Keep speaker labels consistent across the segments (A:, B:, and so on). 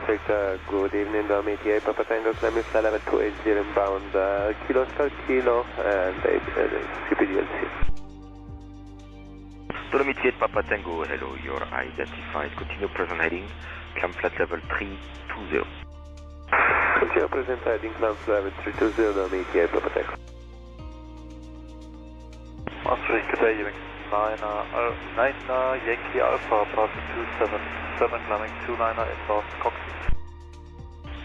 A: Strict, good evening, ETA, Papa Tango, climb is level 280 inbound, Kilo Star Kilo, and CPDLC.
B: Dolomite 8 Papa Tango, hello, you're identified. Continue present heading, climb flat level 320.
A: Continue present heading, climb flat level 320, Dolomite 8 Papa Tango.
C: Austrian, good day, 9 Yankee Alpha, passing 277, climbing 29er inbound, cockpit.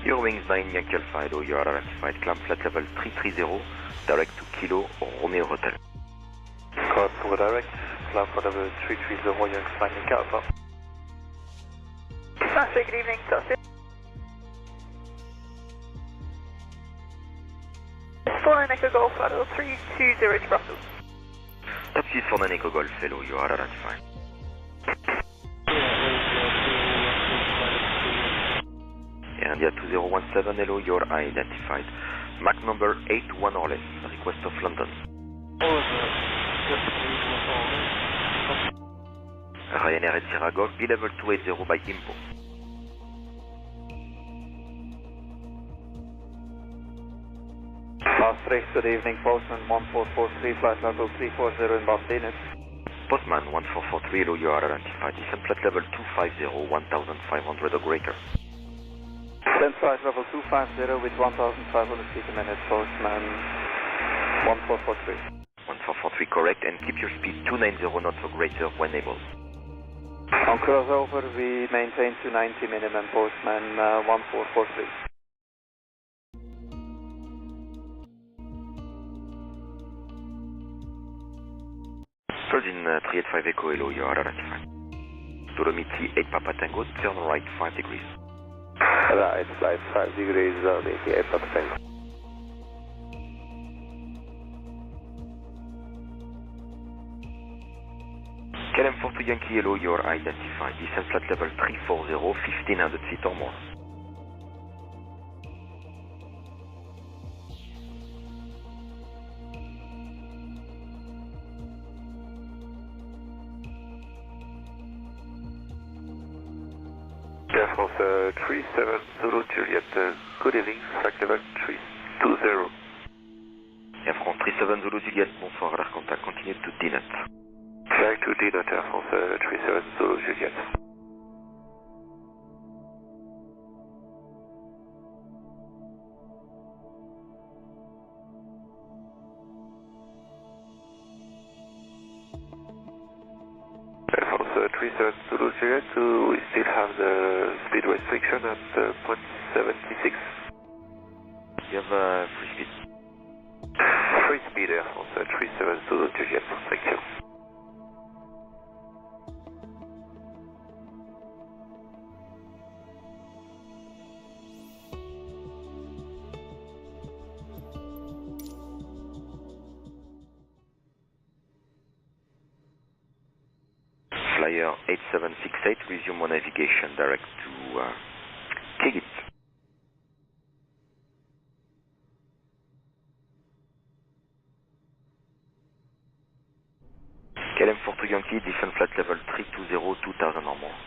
B: Your wings 9 Yankee Alpha, hello, you are identified. Climb flat level 330, direct to Kilo Romeo Hotel.
C: Correct, for direct, climb for level 330, Yankee Alpha.
D: Austrian, good evening, Dustin. Foreign Echo Golf, level 320 to Brussels.
B: Taxi for Echo Golf, hello, you are identified. India 2017, hello, you're identified. Mac number 81 or less, request of London. Ryanair at Sierra Golf, B-level 280 by IMPO.
C: Maastricht, good evening, Postman 1443, flight level 340 in Boston.
B: Postman 1443, hello, you are identified. Descent flight level 250, 1,500 or greater.
C: Descent flight level 250 with 1,500 feet a minute, Postman 1443.
B: 1443, correct, and keep your speed 290 knots or greater when able.
C: On crossover, we maintain 290 minimum, Postman 1443.
B: Virgin 385 Echo, hello, you are identified. Dolomite 8 Papa Tango, turn right 5 degrees.
A: Right, flight 5 degrees, Dolomite 8 Papa Tango.
B: KLM 42 Yankee, hello, you are identified. Descent flat level 340, 1,500 feet or more.
A: Air France 37 Zulu Juliet, good evening, flight level 320.
B: Air France 37 Zulu Juliet, bonsoir, radar contact, continue to DNet.
A: Direct to DNet, Air France 37 Zulu Juliet. Air France 37 Zulu Juliet, we still have the speed restriction at 0.76.
B: You have free speed.
A: Free speed, Air France 37 Zulu Juliet, thank you.
B: Flyer 8768, resume on navigation direct to Kigit. KLM 42 Yankee, descent flight level 320, 2,000 or more.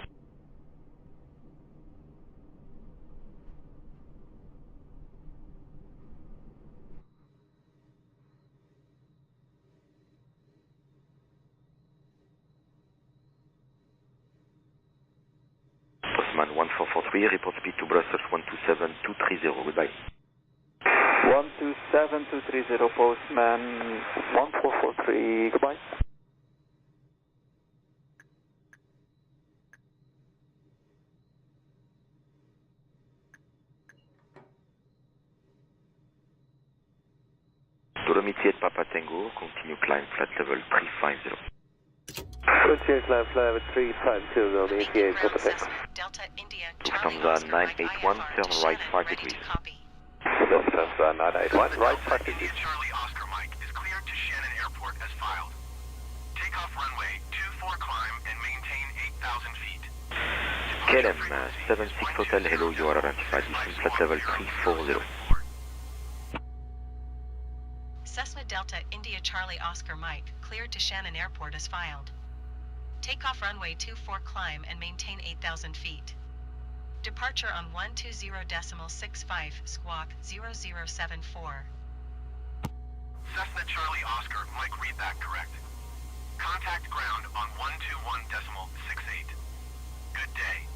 B: Postman 1443, report speed to Brussels 127-230, goodbye.
C: 127-230, Postman 1443, goodbye.
B: Dolomite 8 Papa Tango, continue climb flat level 350.
A: Continue climb flat level 350, Dolomite 8 Papa Tango.
D: Delta India,
B: Lufthansa 981, turn right 5 degrees.
A: Lufthansa 981, right 5 degrees.
E: Charlie Oscar Mike is cleared to Shannon Airport as filed. Takeoff runway 24 climb and maintain 8,000 feet.
B: KLM 76 Hotel, hello, you are identified. Descent flat level 340.
D: Cessna Delta India Charlie Oscar Mike, cleared to Shannon Airport as filed. Takeoff runway 24 climb and maintain 8,000 feet. Departure on 120.65, squawk 0074.
E: Cessna Charlie Oscar, Mike, read that correct. Contact ground on 121.68. Good day.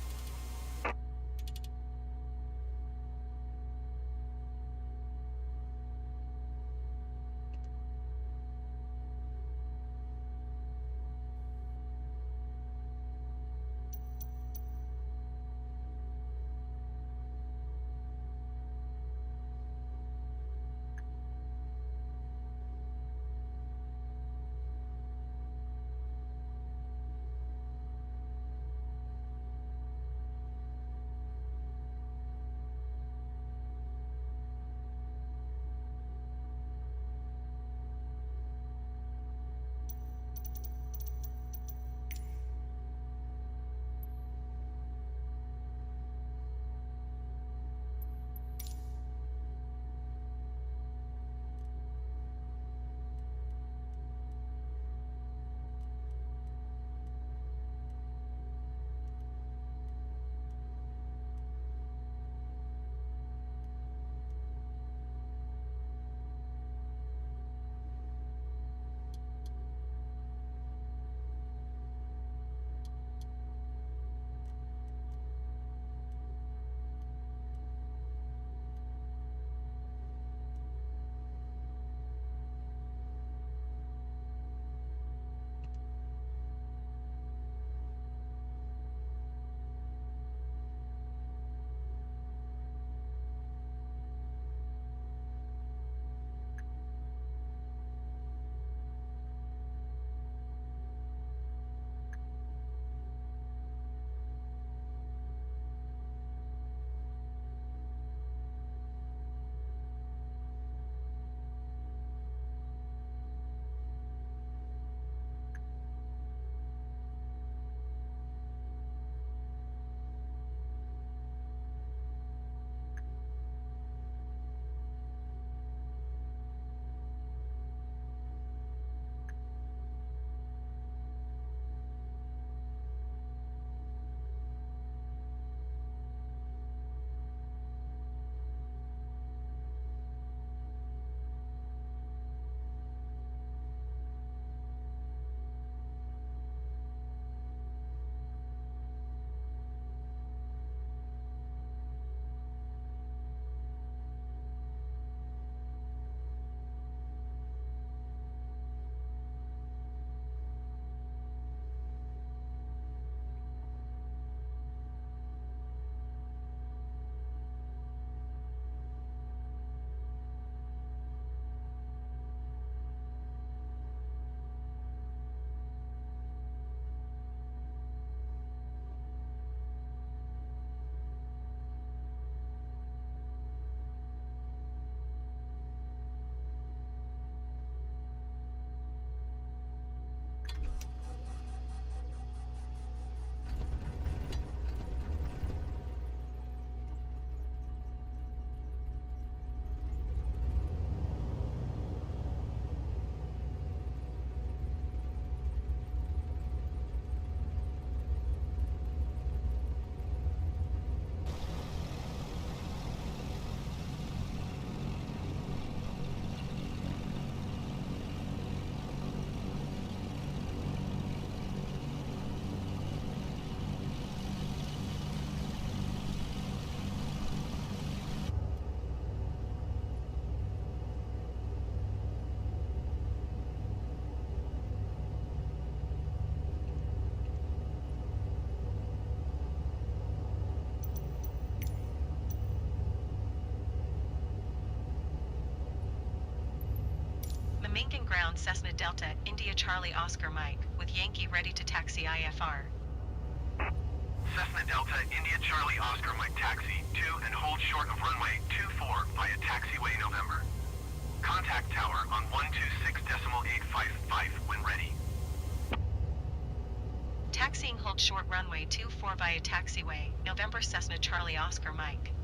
D: Memmingen ground Cessna Delta, India Charlie Oscar Mike, with Yankee ready to taxi IFR.
E: Cessna Delta, India Charlie Oscar, Mike, taxi 2 and hold short of runway 24 via taxiway November. Contact tower on 126.855 when ready.
D: Taxiing hold short runway 24 via taxiway, November Cessna Charlie Oscar Mike.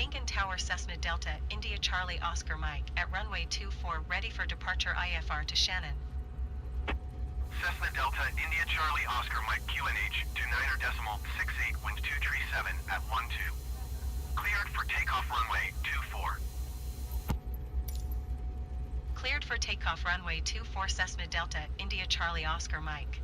D: Memmingen Tower Cessna Delta India Charlie Oscar Mike at runway 24 ready for departure IFR to Shannon.
E: Cessna Delta India Charlie Oscar Mike QNH 29.68 wind 237 at 12. Cleared for takeoff runway 24.
D: Cleared for takeoff runway 24 Cessna Delta India Charlie Oscar Mike.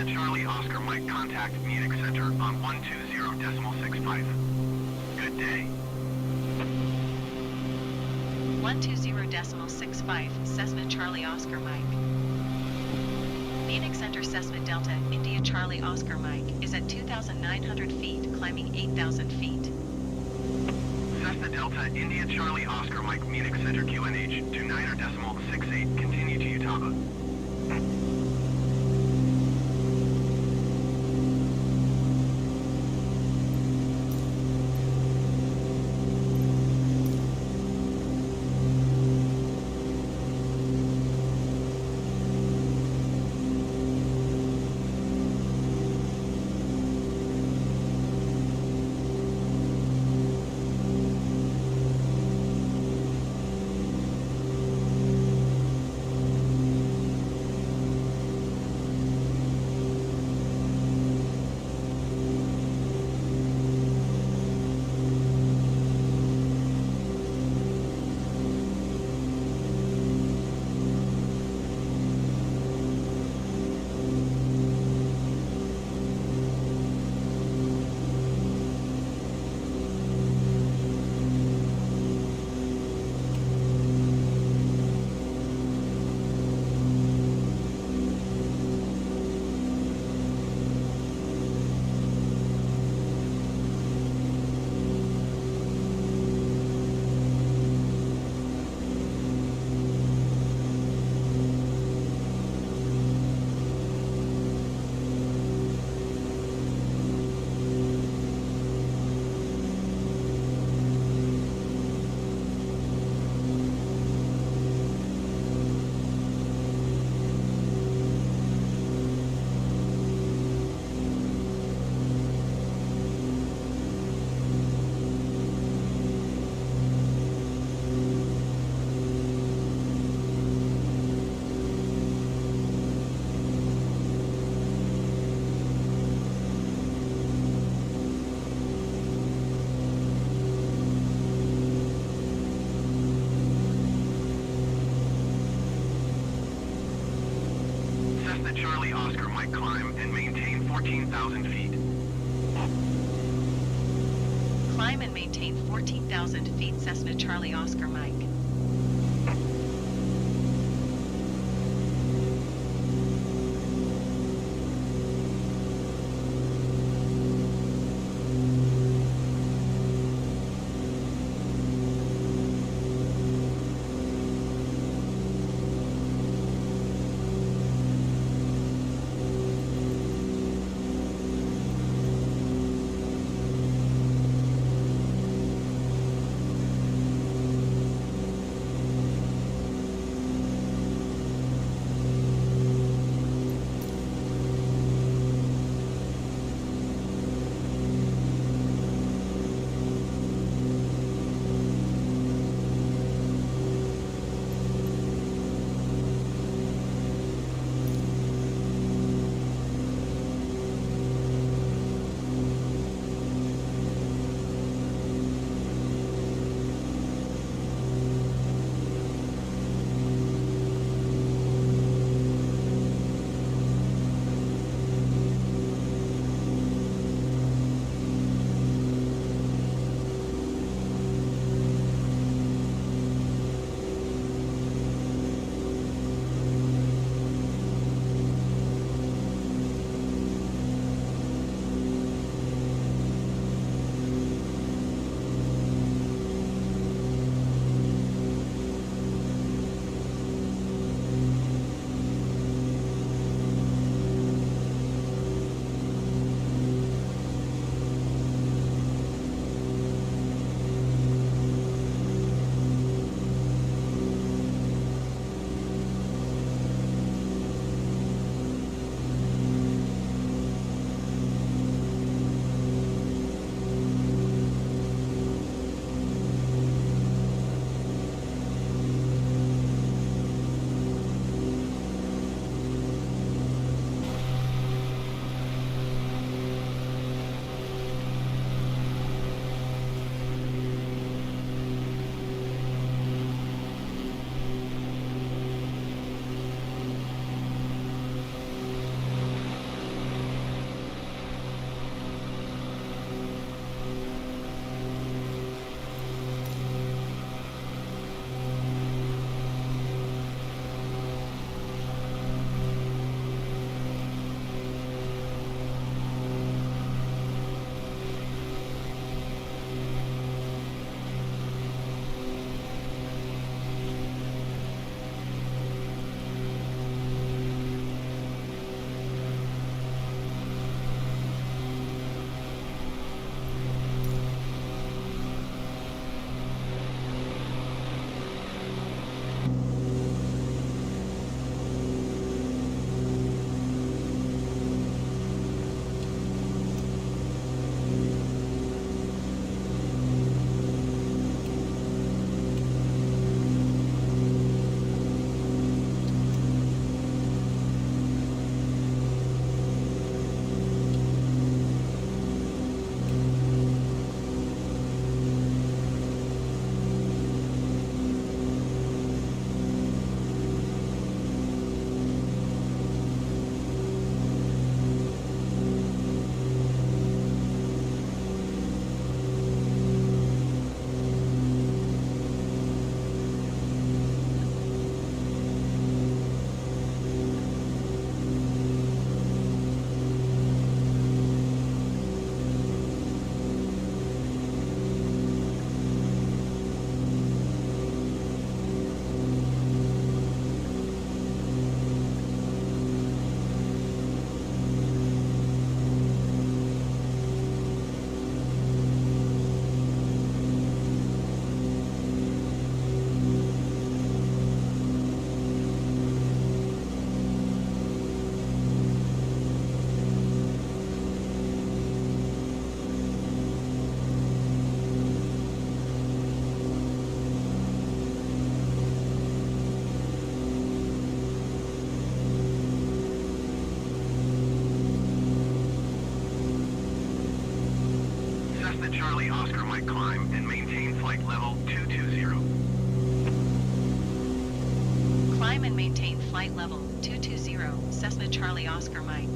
E: Charlie Oscar Mike contact Munich Center on 120.65. Good day.
D: 120.65 Cessna Charlie Oscar Mike. Munich Center Cessna Delta India Charlie Oscar Mike is at 2,900 feet, climbing 8,000 feet.
E: Cessna Delta India Charlie Oscar Mike Munich Center QNH 29.68. Continue to Utah. 14,000 feet.
D: Climb and maintain 14,000 feet Cessna Charlie Oscar Mike.
E: Charlie Oscar Mike climb and maintain flight level 220.
D: Climb and maintain flight level 220, Cessna Charlie Oscar Mike.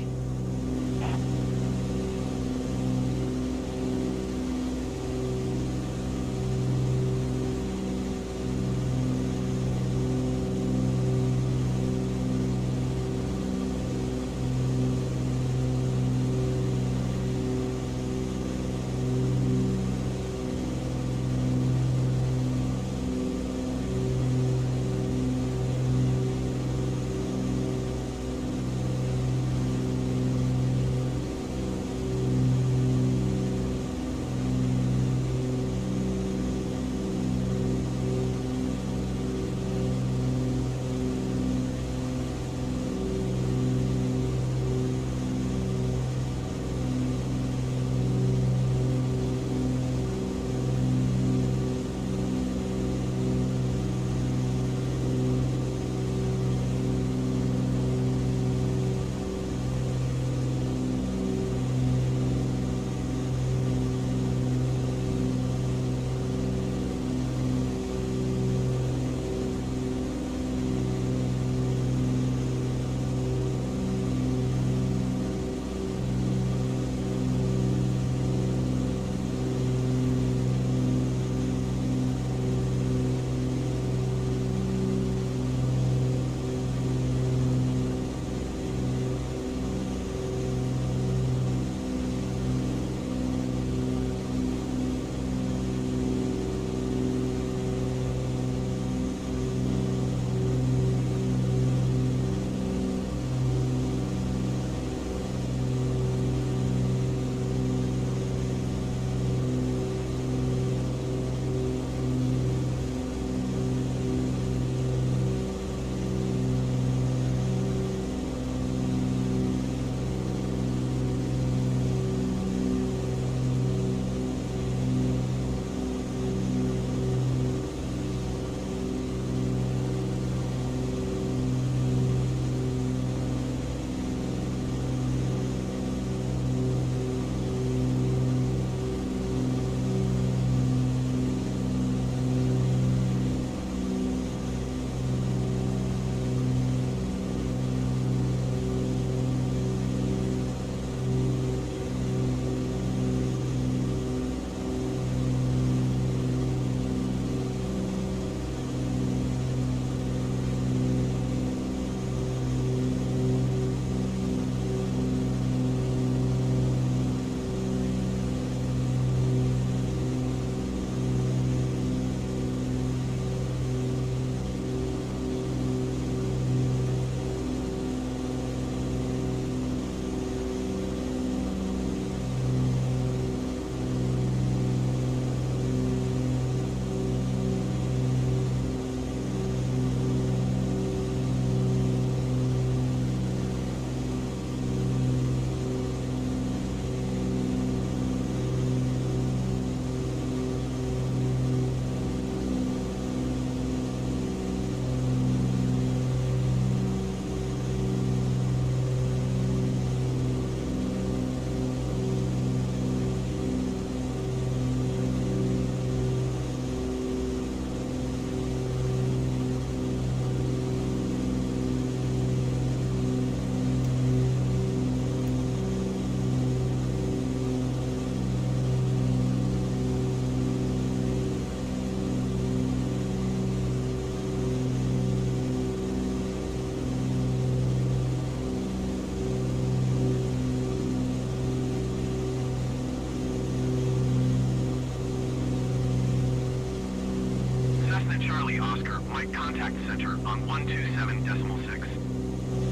E: Flight contact center on 127.6.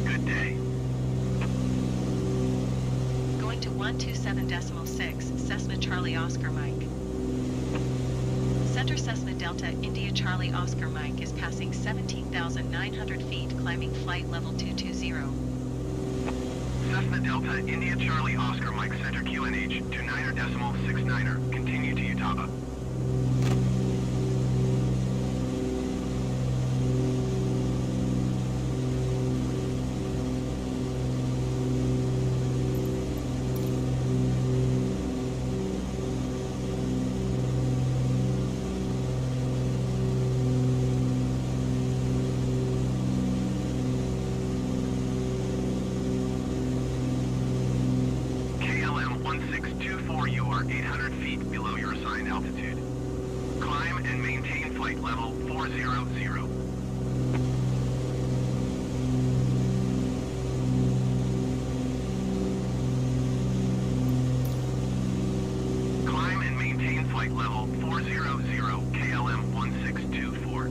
E: Good day.
D: Going to 127.6, Cessna Charlie Oscar Mike. Center Cessna Delta India Charlie Oscar Mike is passing 17,900 feet, climbing flight level 220.
E: Cessna Delta India Charlie Oscar Mike Center QNH 29.69er. Continue to Utah. KLM 1624, you are 800 feet below your assigned altitude. Climb and maintain flight level 400. Climb and maintain flight level 400, KLM 1624.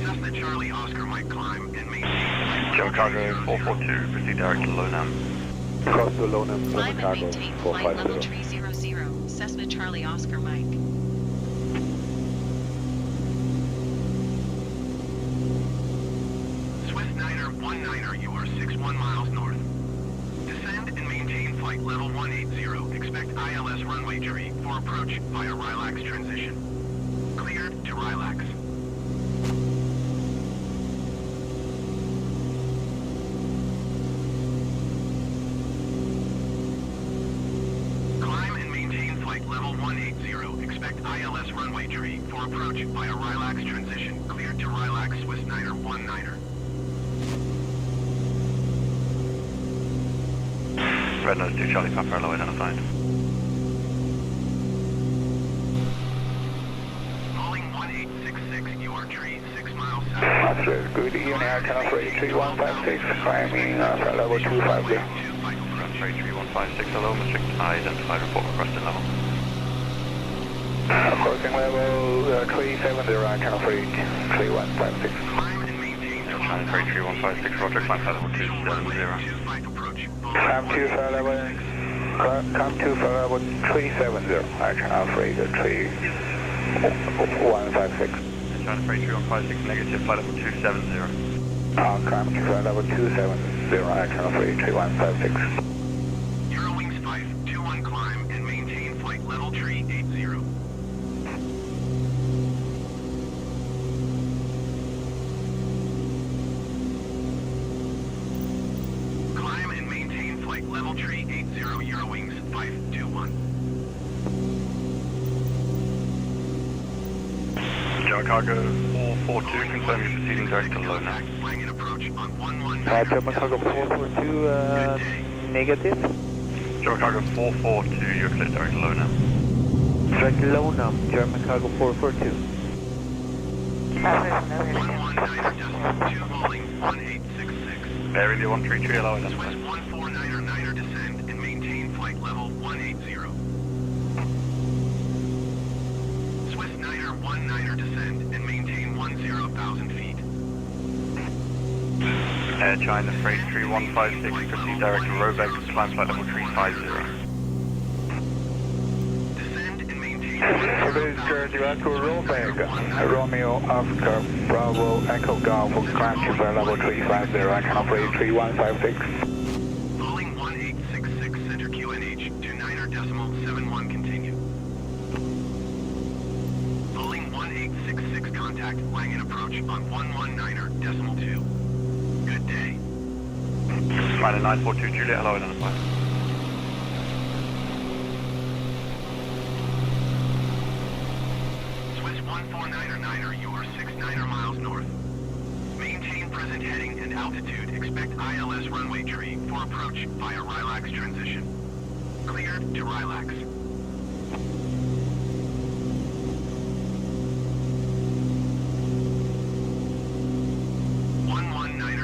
E: Cessna Charlie Oscar Mike climb and maintain flight
C: Chicago 442, proceed direct to Lonam.
A: Cross to Lonam,
D: Climb and
A: Chicago
D: maintain flight level
A: 450.
D: 300, Cessna Charlie Oscar Mike.
E: Swiss Niner 19er, you are 61 miles north. Descend and maintain flight level 180. Expect ILS runway tree for approach via Relax transition. Cleared to Relax. Climb and maintain flight level 180. Expect ILS runway tree for approach via Relax transition. Cleared to Relax, Swiss Niner 19er.
C: Red Nose 2 Charlie Papa, hello, identified.
E: Calling 1866, you are tree 6 miles south.
A: Master, good evening, Channel 3156, climbing flight level 250.
C: Runway 3156, hello, Mr. Identified, report requested level.
A: Approaching level 370, Channel 3156.
E: Climb and maintain
C: China 3156, roger, climb flight level 270.
A: Come to flight level 370, Channel 3156.
C: China 3156, negative, flight level 270.
A: Come to flight level 270, Channel 3156.
E: Eurowings 521, climb and maintain flight level tree 80. Climb and maintain flight level tree 80, Eurowings 521.
C: Chicago 442, confirm you're proceeding direct to Lonam.
E: Contact, flying in approach on 119.
A: Chicago 442, negative.
C: Chicago 442, you're clear direct to Lonam.
A: Direct Lonam, German Cargo 442.
E: 119.2, holding 1866.
C: Air India 133, hello,
E: Swiss
C: identified.
E: 149er descend and maintain flight level 180. Swiss Niner 19er descend and maintain 10,000 feet.
C: Air China Freight 3156, proceed direct to Robeck, climb flight level 350.
E: Descend and maintain
A: Police direct to Robeck, Romeo Oscar Bravo Echo Golf, climb to flight level 350, Channel 3156.
E: Calling 1866, center QNH 29.71, continue. Calling 1866, contact Langen approach on 119.2. Good day.
C: China 942, Juliet, hello, identified.
E: Swiss 149er, you are 69er miles north. Maintain present heading and altitude, expect ILS runway tree for approach via Relax transition. Cleared to Relax.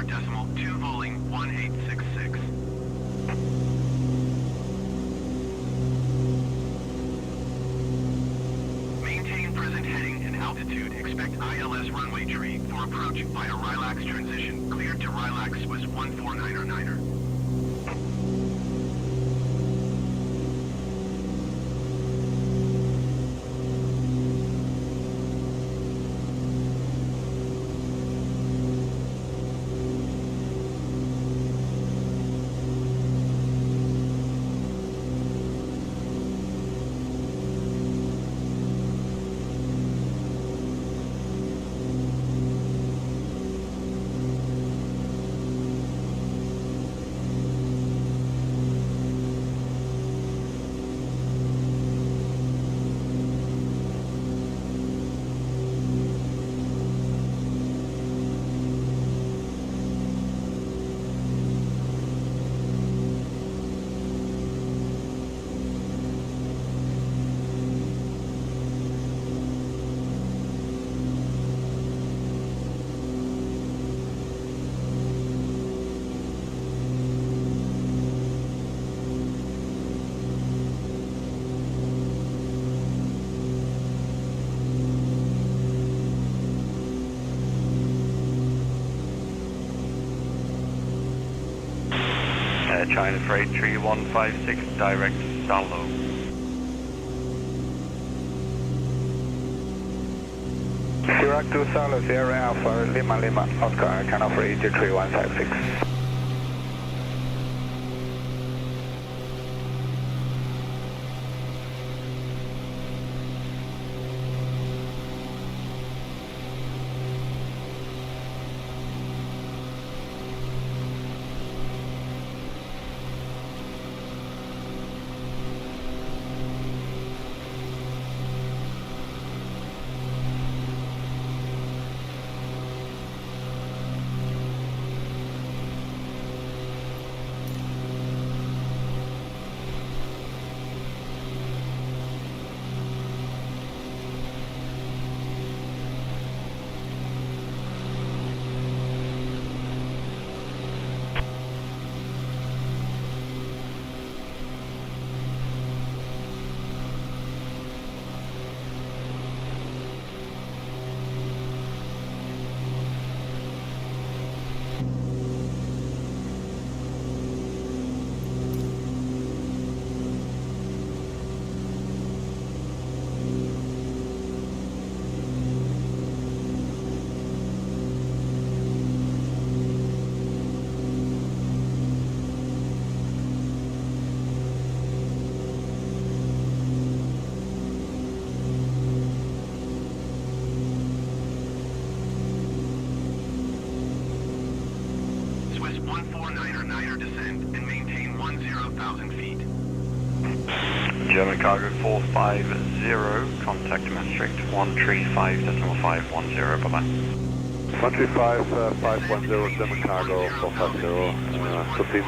E: Decimal 2 voling 1866. Maintain present heading and altitude. Expect ILS runway tree for approach via Relax transition. Cleared to Relax Swiss 149er.
C: China Freight 3156, direct Salo.
A: Direct to Salo, Sierra Alpha, Lima Lima, Oscar, China Freight 3156.
C: German cargo 450, contact Maastricht 135.510, bye-bye.
F: 135.510, German cargo 450, proceed.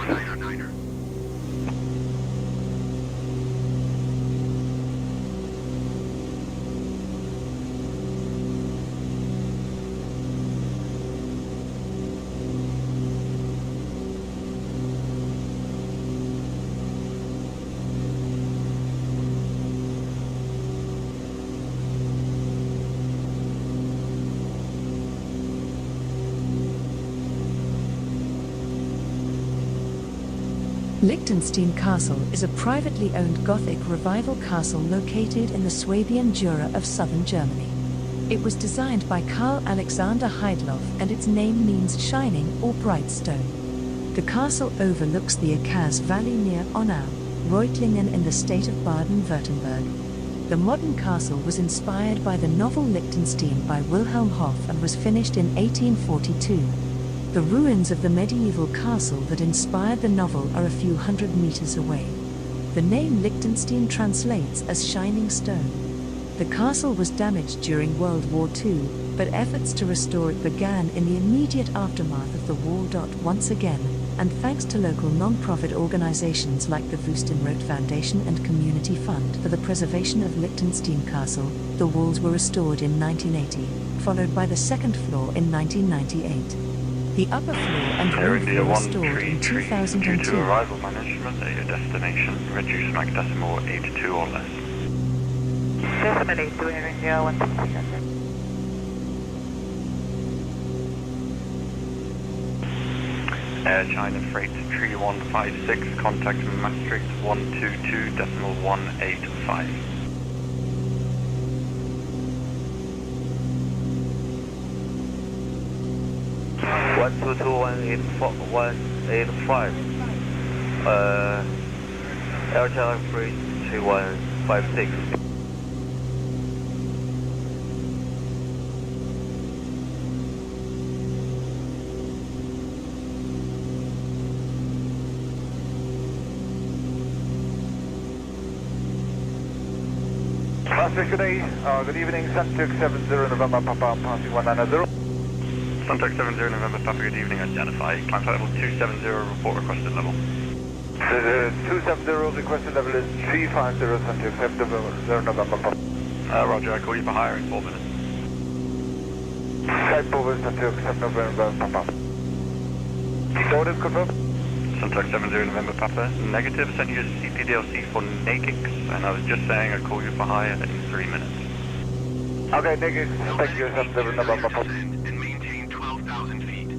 G: Liechtenstein Castle is a privately owned Gothic revival castle located in the Swabian Jura of southern Germany. It was designed by Karl Alexander Heidloff and its name means shining or bright stone. The castle overlooks the Akaz Valley near Onau, Reutlingen in the state of Baden-Württemberg. The modern castle was inspired by the novel Liechtenstein by Wilhelm Hoff and was finished in 1842. The ruins of the medieval castle that inspired the novel are a few hundred meters away. The name Liechtenstein translates as shining stone. The castle was damaged during World War II, but efforts to restore it began in the immediate aftermath of the war. Once again, and thanks to local non-profit organizations like the Wustenrot Foundation and Community Fund for the Preservation of Liechtenstein Castle, the walls were restored in 1980, followed by the second floor in 1998. The upper floor and roof were restored in 2002.
C: Due to arrival management at your destination, reduce Mach decimal 82 or less.
H: Decimal 82, Air India 166.
C: Air China Freight 3156, contact Maastricht 122.185.
I: One two two one eight four 185. Air China Freight 3156.
A: Maastricht, good day. Good evening, Suntuck 70 November Papa, passing 190.
C: Suntuck 70 November Papa, good evening, identify. Climb flight level 270, report requested level.
A: 270, requested level is 350, Suntuck 70 November Papa.
C: Roger, I call you for hire in 4 minutes.
A: Type over Suntuck 7 November Papa. Order confirmed.
C: Suntuck 70 November Papa, negative, sent you a CPDLC for NAGIX, and I was just saying I'd call you for hire in 3 minutes.
A: Okay, NAGIX, thank you, 7 November Papa.
E: And maintain 12,000 feet.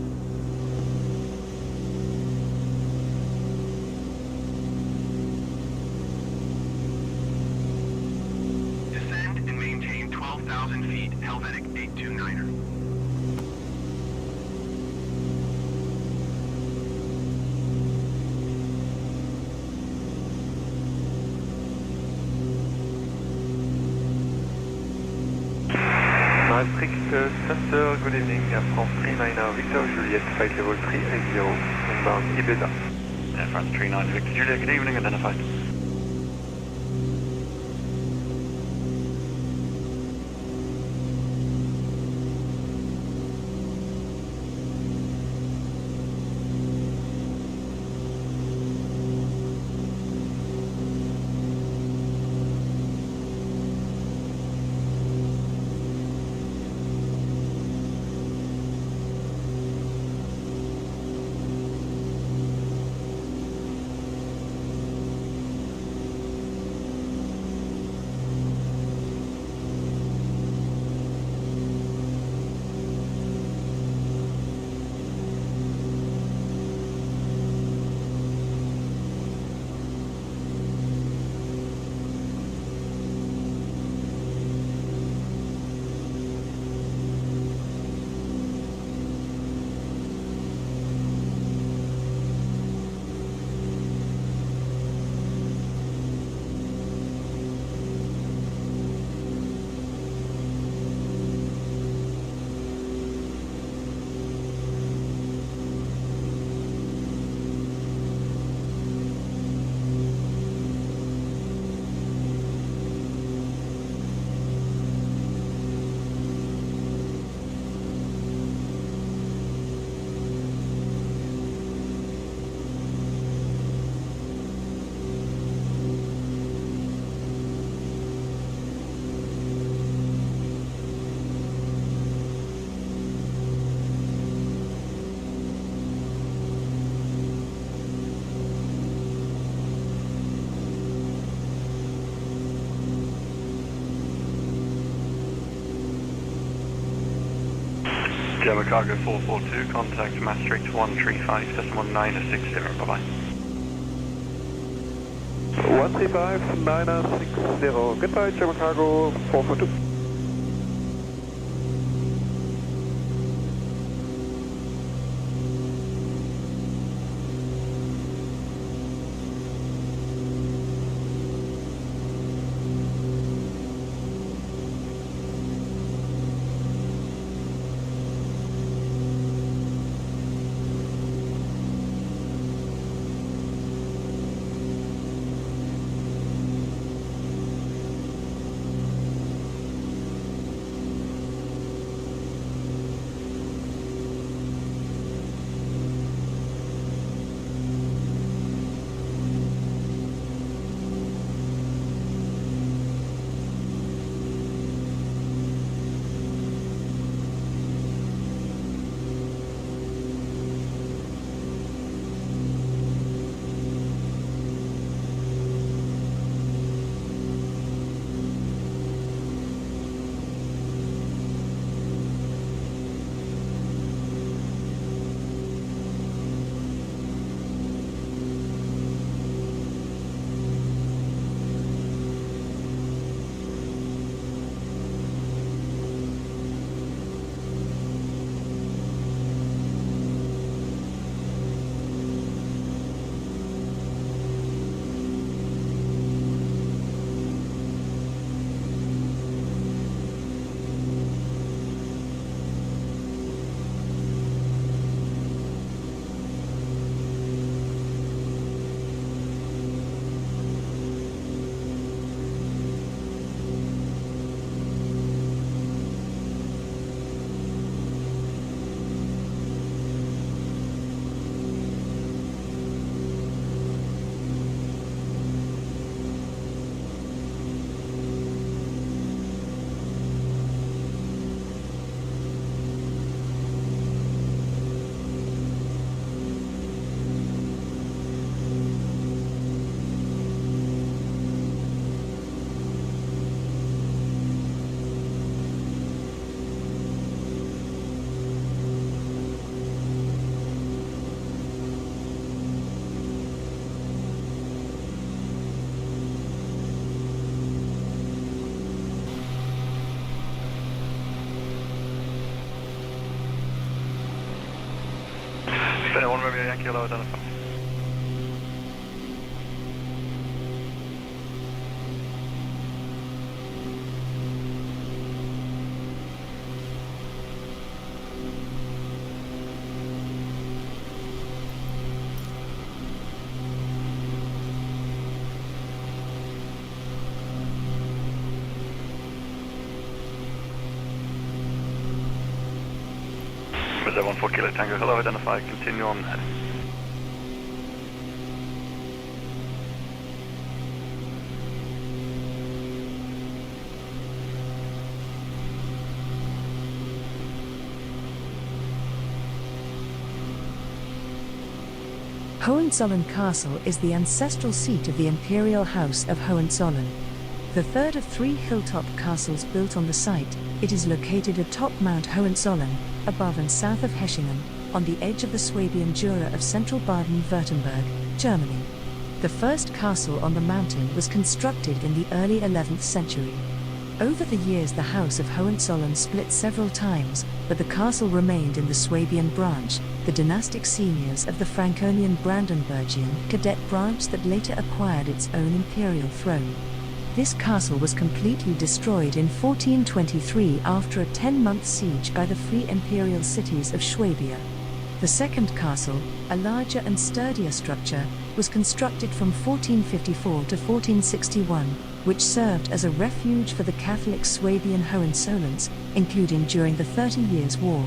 E: Descend and maintain 12,000 feet, Helvetic 829er.
C: Maastricht Center, good evening, Air France 39 Victor Juliet, flight level 380, inbound Ibiza. Air France 39 Victor Juliet, good evening, identified. Java Cargo 442, contact Maastricht 135.960, bye-bye.
A: 135.960, goodbye, Java Cargo 442.
C: Shannon 1 Romeo Yankee, hello, identify. Brazil 14 Kilo Tango, hello, identify, continue on head.
G: Hohenzollern Castle is the ancestral seat of the Imperial House of Hohenzollern. The third of 3 hilltop castles built on the site, it is located atop Mount Hohenzollern, above and south of Hechingen, on the edge of the Swabian Jura of central Baden-Württemberg, Germany. The first castle on the mountain was constructed in the early 11th century. Over the years the House of Hohenzollern split several times, but the castle remained in the Swabian branch, the dynastic seniors of the Franconian Brandenburgian cadet branch that later acquired its own imperial throne. This castle was completely destroyed in 1423 after a 10-month siege by the free imperial cities of Swabia. The second castle, a larger and sturdier structure, was constructed from 1454 to 1461, which served as a refuge for the Catholic Swabian Hohenzollerns, including during the 30 Years' War.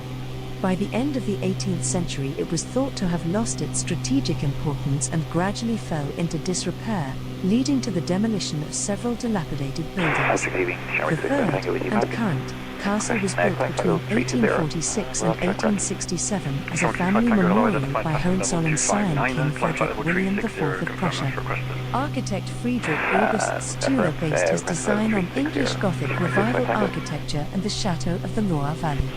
G: By the end of the 18th century it was thought to have lost its strategic importance and gradually fell into disrepair, leading to the demolition of several dilapidated buildings. The third, and current, castle was built between 1846 and 1867 as a family memorial by Hohenzollern's scion King Frederick William IV of Prussia. Architect Friedrich August Stuhler based his design on English Gothic Revival architecture and the chateau of the Loire Valley.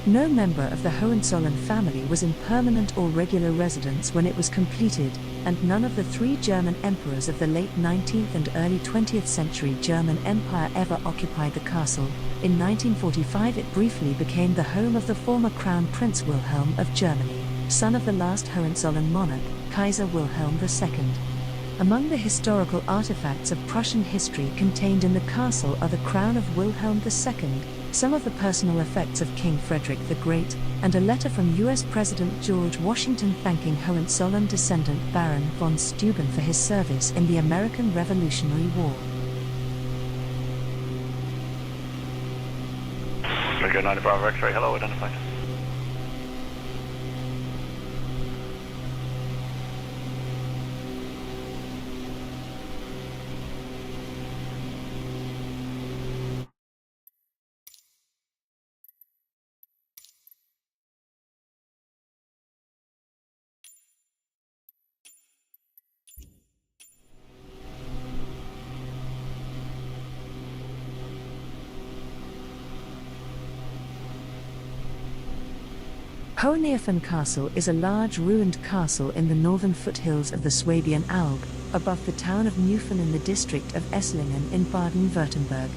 G: No member of the Hohenzollern family was in permanent or regular residence when it was completed, and none of the 3 German emperors of the late 19th and early 20th century German Empire ever occupied the castle. In 1945 it briefly became the home of the former Crown Prince Wilhelm of Germany, son of the last Hohenzollern monarch, Kaiser Wilhelm II. Among the historical artifacts of Prussian history contained in the castle are the crown of Wilhelm II, some of the personal effects of King Frederick the Great, and a letter from U.S. President George Washington thanking Hohenzollern descendant Baron von Steuben for his service in the American Revolutionary War.
C: Good 9 Bravo X-ray, hello, identified.
G: Hohenzollern Castle is a large ruined castle in the northern foothills of the Swabian Alb, above the town of Neuffen in the district of Esslingen in Baden-Württemberg.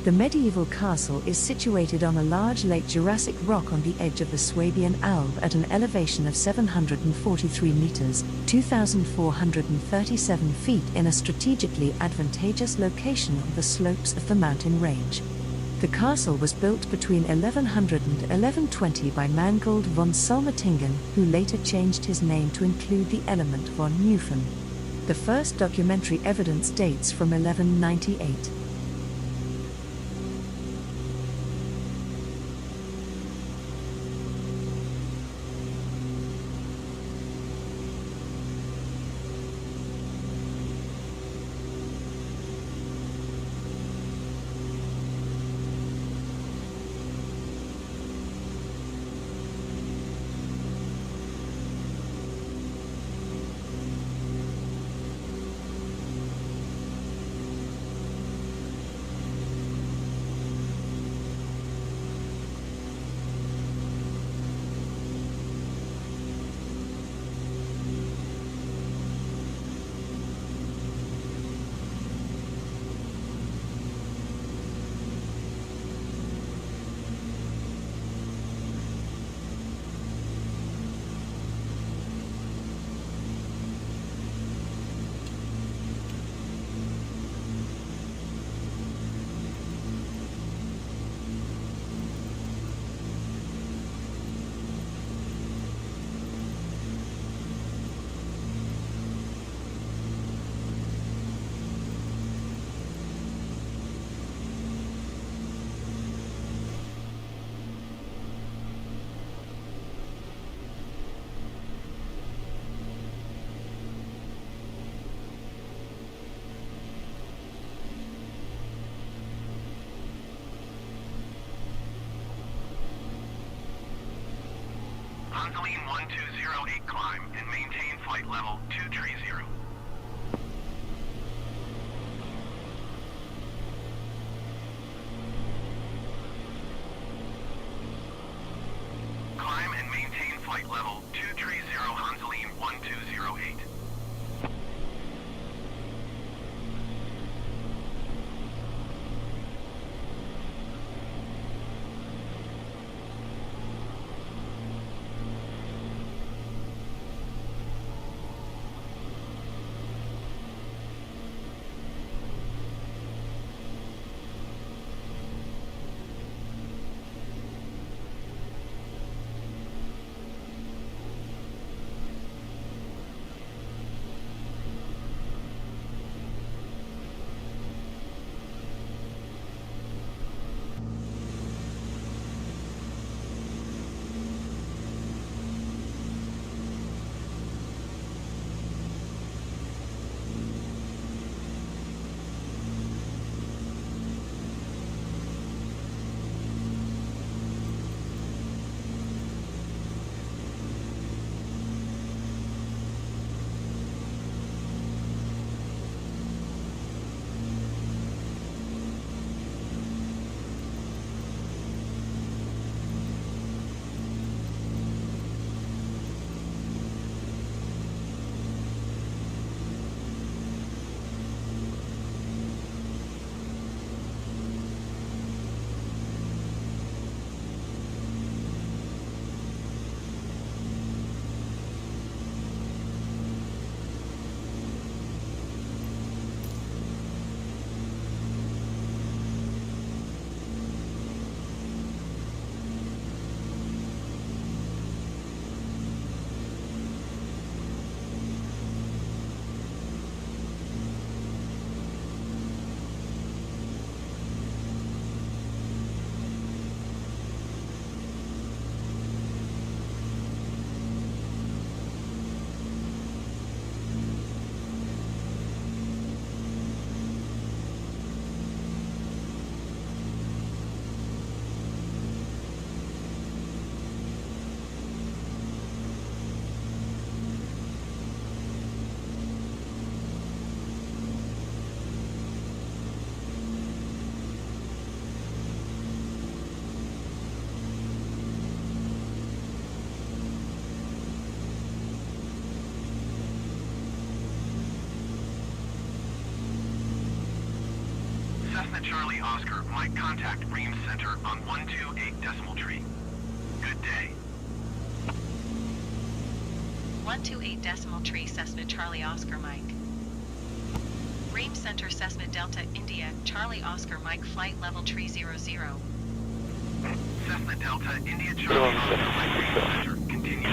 G: The medieval castle is situated on a large late Jurassic rock on the edge of the Swabian Alb at an elevation of 743 meters, 2,437 feet in a strategically advantageous location on the slopes of the mountain range. The castle was built between 1100 and 1120 by Mangold von Solmetingen, who later changed his name to include the element von Neuffen. The first documentary evidence dates from 1198.
E: Hansaline 1208 climb and maintain flight level 230. Climb and maintain flight level 230 Hansaline 1208. Cessna Charlie Oscar might contact Reams Center on 128 decimal tree. Good day.
D: 128 decimal tree Cessna Charlie Oscar Mike. Reams Center Cessna Delta India Charlie Oscar Mike flight level tree 00.
E: Cessna Delta India Charlie Oscar Mike Reams Center continues.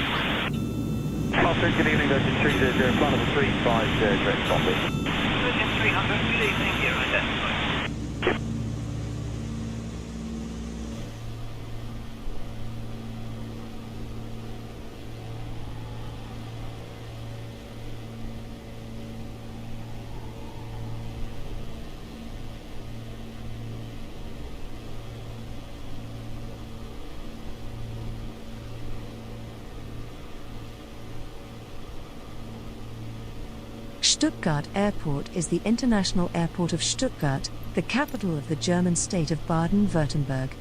A: Afternoon, good evening, Virgin 300, flight level 35, direct copy.
I: Virgin 300, good evening, you're identified.
G: Stuttgart Airport is the international airport of Stuttgart, the capital of the German state of Baden-Württemberg.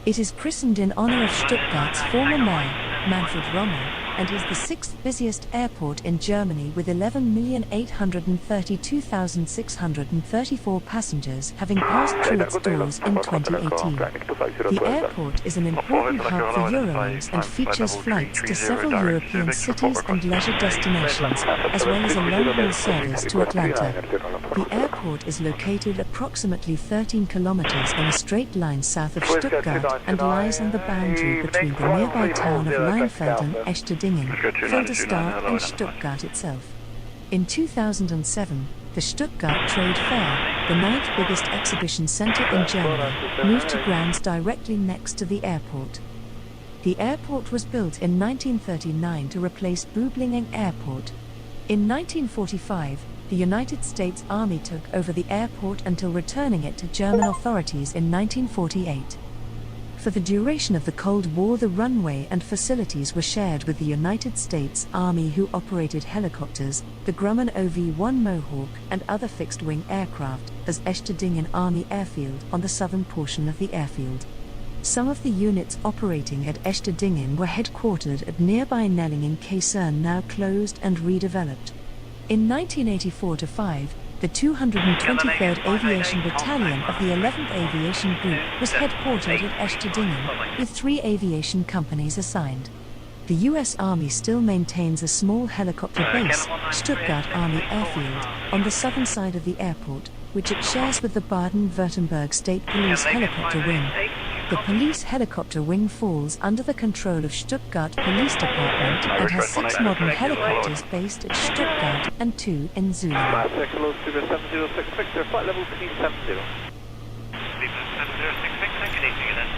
G: It is christened in honor of Stuttgart's former mayor, Manfred Rommel, and is the sixth busiest airport in Germany with 11,832,634 passengers having passed through its doors in 2018. The airport is an important hub for Eurowings and features flights to several European cities and leisure destinations, as well as a long-haul service to Atlanta. The airport is located approximately 13 kilometers in a straight line south of Stuttgart and lies on the boundary between the nearby town of Leinfeld and Echterdingen, Filderstadt and Stuttgart itself. In 2007, the Stuttgart Trade Fair, the ninth biggest exhibition center in Germany, moved to grounds directly next to the airport. The airport was built in 1939 to replace Böblingen Airport. In 1945, the United States Army took over the airport until returning it to German authorities in 1948. For the duration of the Cold War, the runway and facilities were shared with the United States Army, who operated helicopters, the Grumman OV-1 Mohawk, and other fixed-wing aircraft, as Echterdingen Army Airfield on the southern portion of the airfield. Some of the units operating at Echterdingen were headquartered at nearby Nellingen Kaserne, now closed and redeveloped. In 1984-5, the 223rd Aviation Battalion of the 11th Aviation Group was headquartered at Echterdingen, with 3 aviation companies assigned. The U.S. Army still maintains a small helicopter base, Stuttgart Army Airfield, on the southern side of the airport, which it shares with the Baden-Württemberg State Police Helicopter Wing. The police helicopter wing falls under the control of Stuttgart Police Department and has 6 modern helicopters based at Stuttgart and 2 in Zulu.
I: Hello, Sugar 7066, Victor, flight level 370.
C: 7066, good evening then.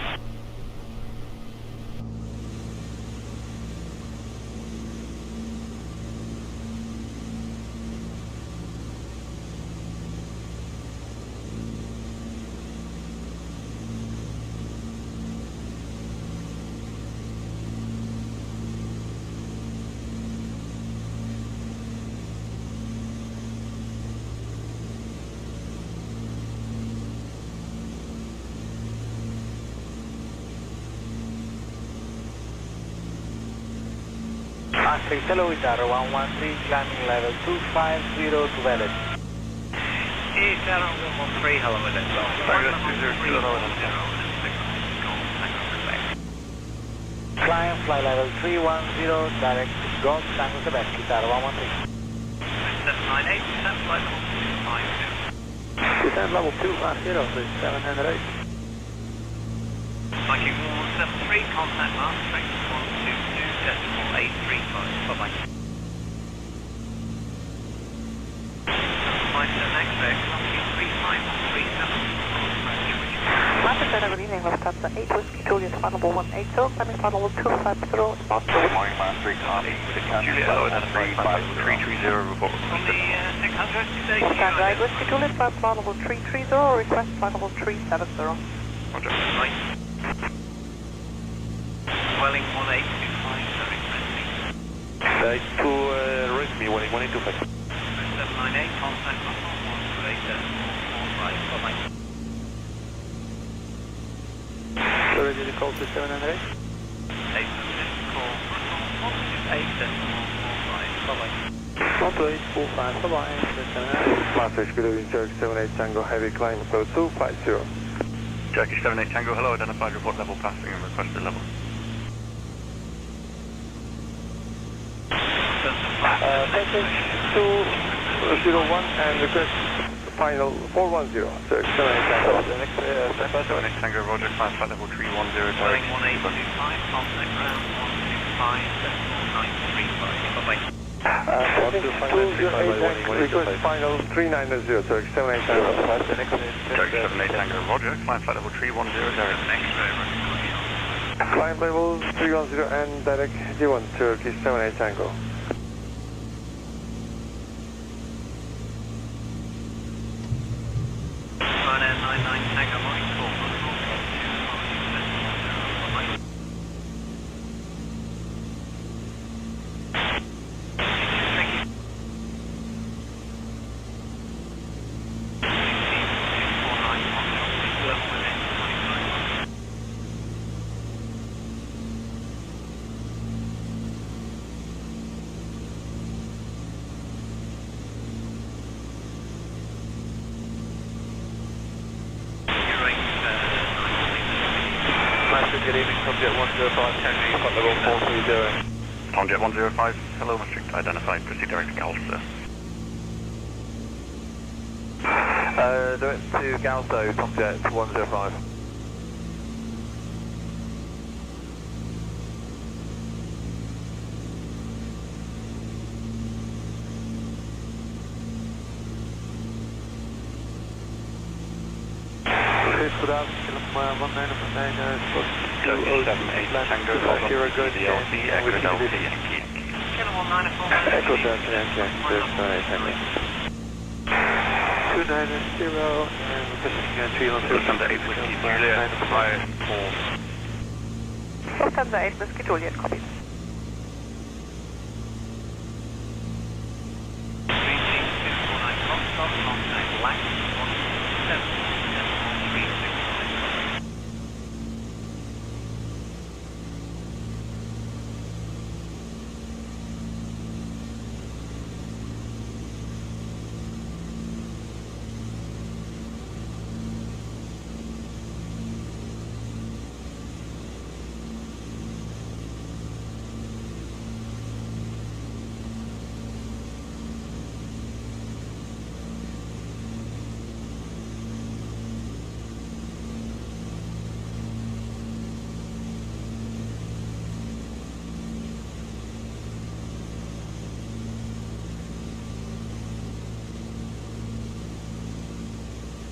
I: Hello, Itaro 113, climbing level 250 to valid.
C: Itaro 113, hello, with it.
I: Climb, fly level 310, direct Golf Tango Quebec, Itaro 113.
C: 798, descent flight level 250.
I: Descent level 250, so 708.
C: Viking 173, contact mark, strength 122.835, bye-bye. Flight to the next day, 3537.
H: Master, good evening, Lufthansa 8 Whiskey Juliet, flight level 180, climbing flight level 250, response to
A: Good morning, Master 3, copy.
C: Juliet, hello, and 330, report. On the 600, today,
H: Lufthansa 8 Whiskey Juliet, flight level 330, request flight level 370.
C: Roger, right. Welling 1825, sorry,
F: Nice to reach me, Welling 1825.
C: 798, contact Russell 128, 45, bye-bye.
I: Ready to call to 708?
C: 8 call Russell 128.45, bye-bye.
I: 128.45, bye-bye.
F: Master, good evening, Turkish 78 Tango, heavy climb, so 250.
C: Turkish 78 Tango, hello, identified report level passing and requested level.
F: Passage 201 and request final 410. Turkish 78 Tango.
C: Next Tango, Roger, climb flight level 310. Welling 1825, contact ground 125.935, bye-bye.
F: Request final 390, Turkish 78 Tango.
C: Turkish 78 Tango, Roger, climb flight level 310, direct next day,
F: Climb level 310 and direct G1, Turkish 78 Tango.
C: Ryanair 99 Tango, morning call.
I: Good evening, Tomjet 105, Tango, flight level 430.
C: Tomjet 105, hello, restrict identified, proceed direct to Galster.
I: Direct to Galsto, Tomjet 105. Good afternoon, 1909,
C: Turkish 78 Tango,
I: Sierra good,
C: DLC, Echo Delta, Yankee. Kilo 194.
F: Echo Delta, Yankee, Turkish 78 Tango.
I: 290 and requesting 310.
C: Lufthansa 8 Whiskey Juliet, flight 4
H: Lufthansa 8 Whiskey Juliet, copy.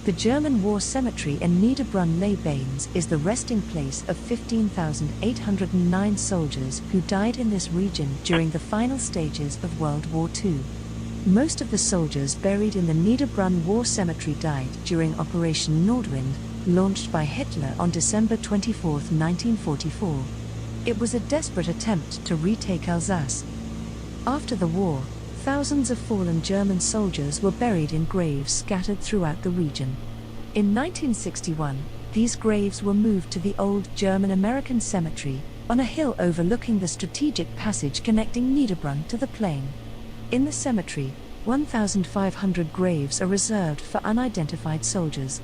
G: The German War Cemetery in Niederbrunn-les-Bains is the resting place of 15,809 soldiers who died in this region during the final stages of World War II. Most of the soldiers buried in the Niederbrunn War Cemetery died during Operation Nordwind, launched by Hitler on December 24, 1944. It was a desperate attempt to retake Alsace. After the war, thousands of fallen German soldiers were buried in graves scattered throughout the region. In 1961, these graves were moved to the old German-American cemetery, on a hill overlooking the strategic passage connecting Niederbrunn to the plain. In the cemetery, 1,500 graves are reserved for unidentified soldiers.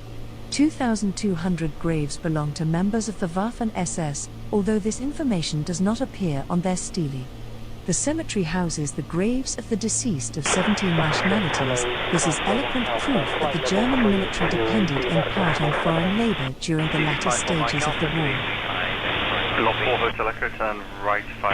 G: 2,200 graves belong to members of the Waffen-SS, although this information does not appear on their stele. The cemetery houses the graves of the deceased of 17 nationalities. This is eloquent proof that the German military depended in part on foreign labor during the latter stages of the war.
C: Lock 4 Hotel Echo, turn right 5.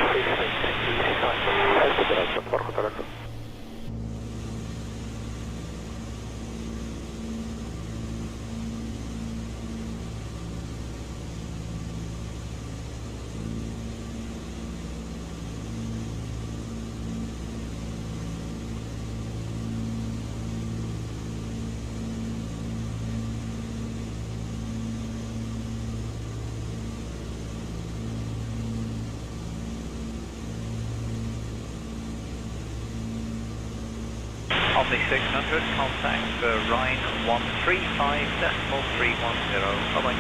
I: On the 600, contact Rhine 135.310. Bye-bye.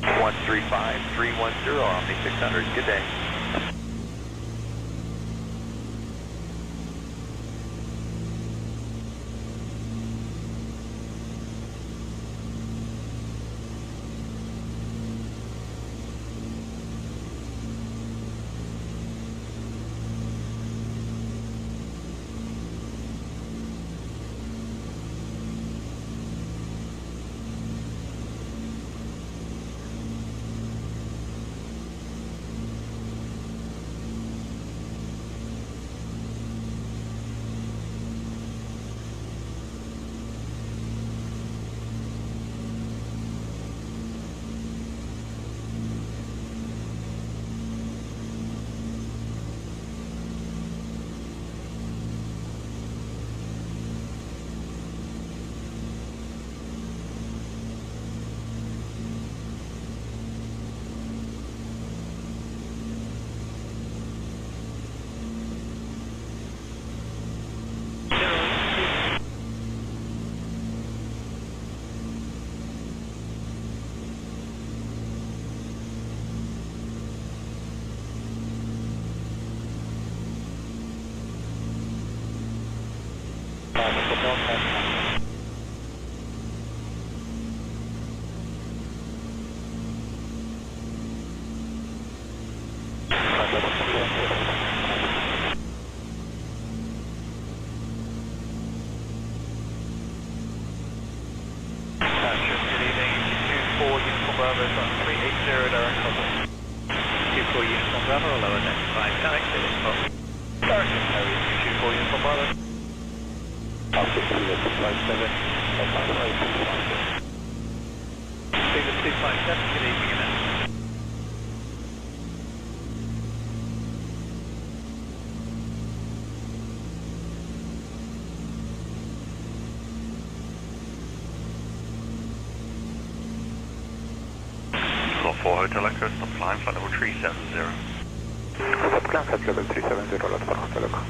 B: 135.310 on the 600. Good day.
I: Bravo, 380 direct cover. 24 Uniform Bravo, lower deck 5 direct, clear spot. Direct Harry, 24 Uniform Bravo. Altitude 257, Speed of 257, good evening and
C: Hotel Echo, stop climb, flight level 370.
A: Stop climb, flight level 370, load for Hotel Echo.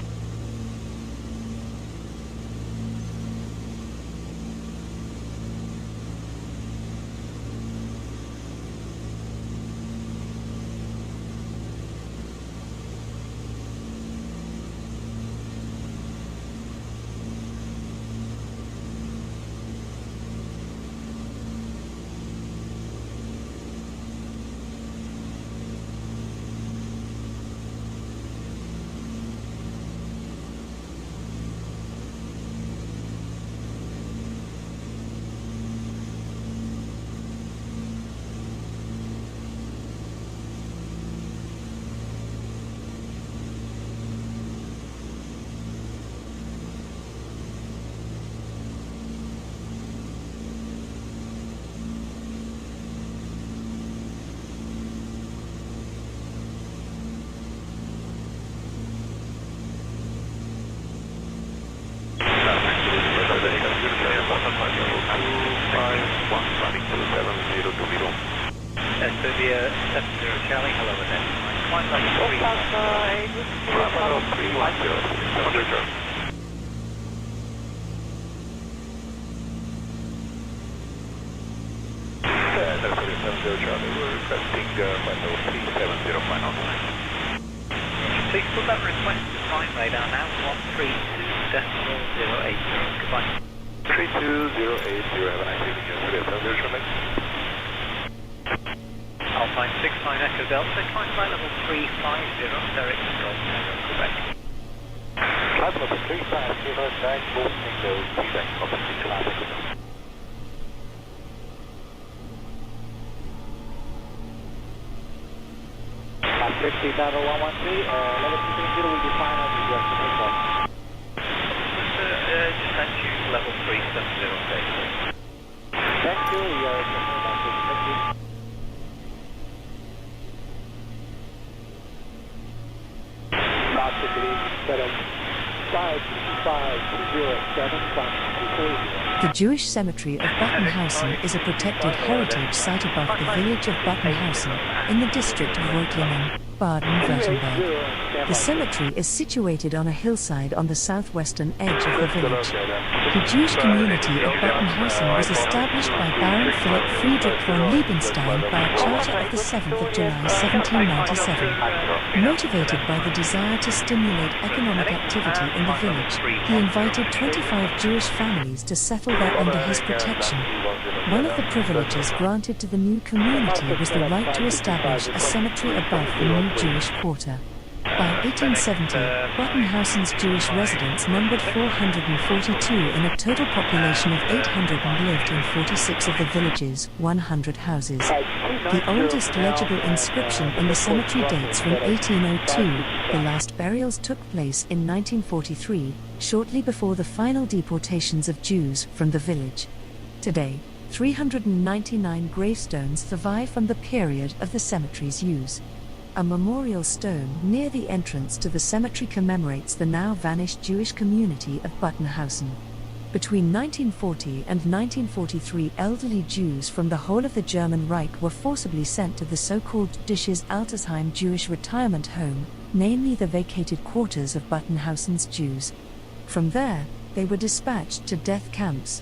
I: Charlie, hello again. Climb level 3.
C: Climb level 310. Charlie, we're requesting flight level 370 final line.
I: Please put that request to time radar now, 132.080. Goodbye.
C: 32080, have a nice evening, 370 Charlie.
I: Alpine 69 Echo Delta, climb flight level 350, direct control, Quebec.
C: Flight level 350, direct, moving those Quebec, obviously to Africa.
A: Flight 50, Tower 113, level 230 will be fine as you
I: Just send you level 370, okay.
A: Thank you, we are thank you.
G: The Jewish cemetery of Buttenhausen is a protected heritage site above the village of Buttenhausen in the district of Reutlingen, Baden-Württemberg. The cemetery is situated on a hillside on the southwestern edge of the village. The Jewish community of Buttenhausen was established by Baron Philipp Friedrich von Liebenstein by a charter of the 7th of July 1797. Motivated by the desire to stimulate economic activity in the village, he invited 25 Jewish families to settle there under his protection. One of the privileges granted to the new community was the right to establish a cemetery above the new Jewish quarter. By 1870, Buttenhausen's Jewish residents numbered 442 in a total population of 800 and lived in 46 of the village's 100 houses. The oldest legible inscription in the cemetery dates from 1802. The last burials took place in 1943, shortly before the final deportations of Jews from the village. Today, 399 gravestones survive from the period of the cemetery's use. A memorial stone near the entrance to the cemetery commemorates the now vanished Jewish community of Buttenhausen. Between 1940 and 1943, elderly Jews from the whole of the German Reich were forcibly sent to the so-called Jüdisches Altersheim Jewish retirement home, namely the vacated quarters of Buttenhausen's Jews. From there, they were dispatched to death camps.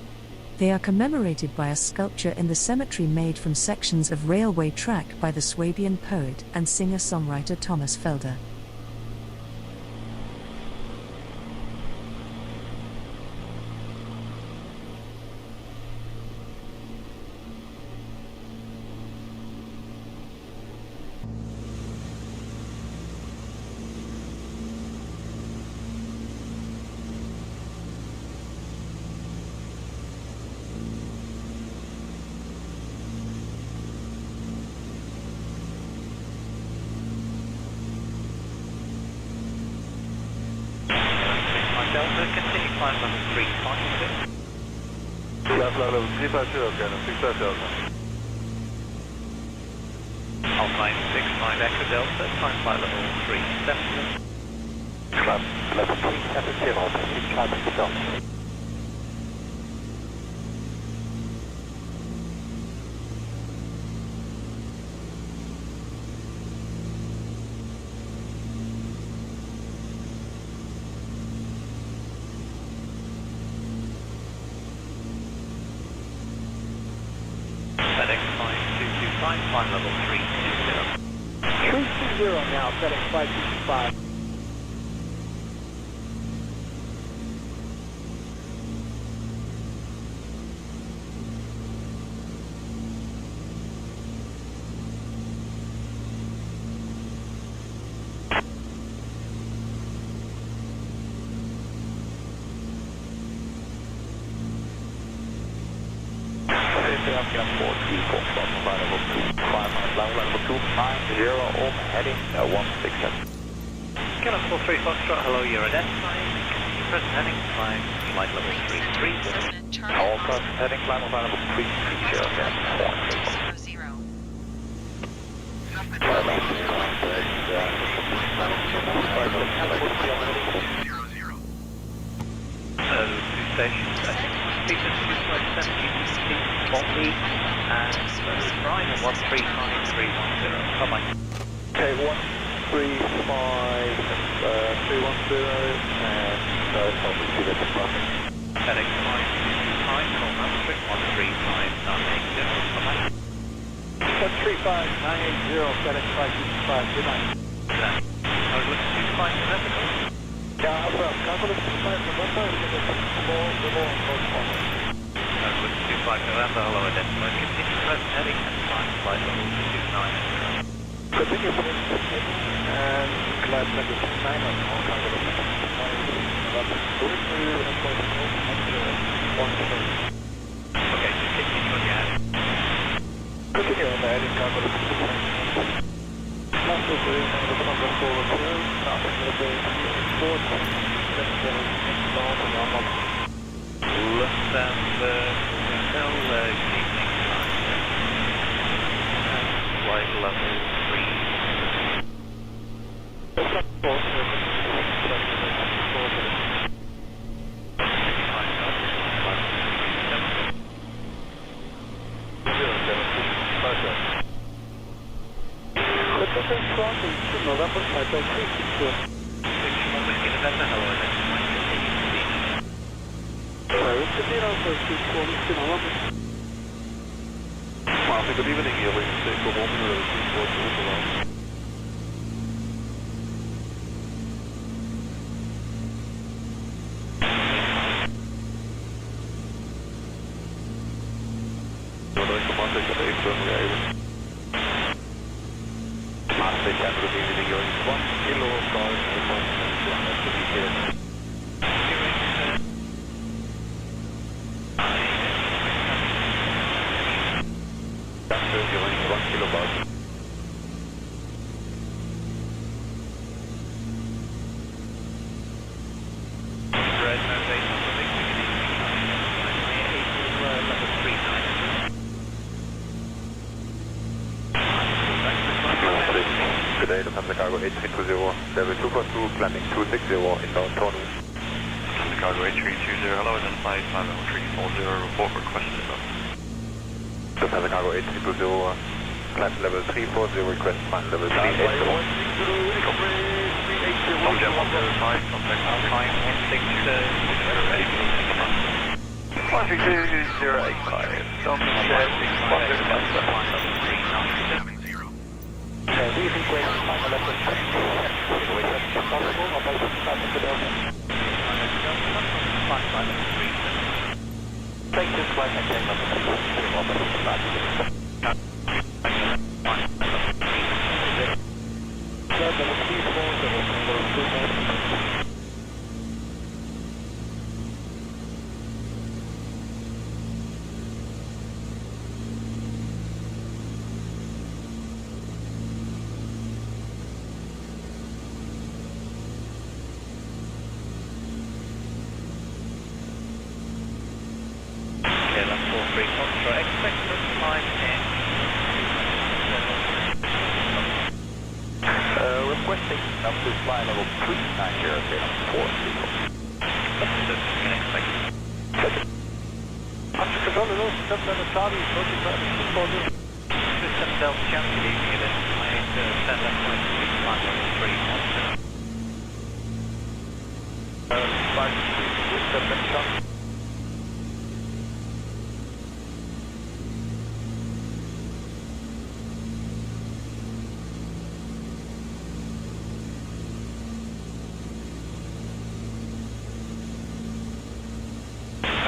G: They are commemorated by a sculpture in the cemetery made from sections of railway track by the Swabian poet and singer-songwriter Thomas Felder.
I: Delta, continue climb level 350.
C: Climb level 350, okay, 6 Delta.
I: Alpine 69 Echo Delta, climb flight level 370.
C: Climb level 370, climb Delta.
I: Flight level 320.
J: 320 now, setting flight 55.
I: Scanner 43 Foxtrot, hello, you're at S9. Present heading, climb, flight level 330.
D: All
F: present heading, climb on level 330.
I: 2 stations, Peter 2.7 Bombay, and Brian 135310. Bye-bye.
F: Okay, 135, 310, and probably see this crossing.
I: FedEx 525, call Maastricht 135980. Bye-bye.
J: 135980, FedEx 525, good night.
I: I was looking to find the vertical.
J: Yeah, Alpha, November,
I: hello, identified. Continue present heading and climb flight level 290.
J: Continue for and climb level 290 all cargo level 290.
I: Okay, just continue again.
J: Continue on the heading cargo level 290. Last over in the number forward here, starting with the fourth,
I: Lufthansa Hotel, evening flight level
J: 3. November, Taipei 362.
I: Whiskey November, hello, identified.
F: Good evening, you're going to take a home to Cargo 8320, level 242, climbing 260, inbound Tony.
C: Cargo 8320, hello, identified, climb level 340, report requested.
F: Lufthansa Cargo 8320, climb level 340, request climb level 380.
C: Tom Jet 105, contact climb 16285. Tom Jet 105,
J: Leaving great time 11 possible, or both of them to the take this flight and take number 2
F: requesting number flight level 390, on 4 people.
I: System Delta Jump, good evening, identified, stand up point 6, flight level 310.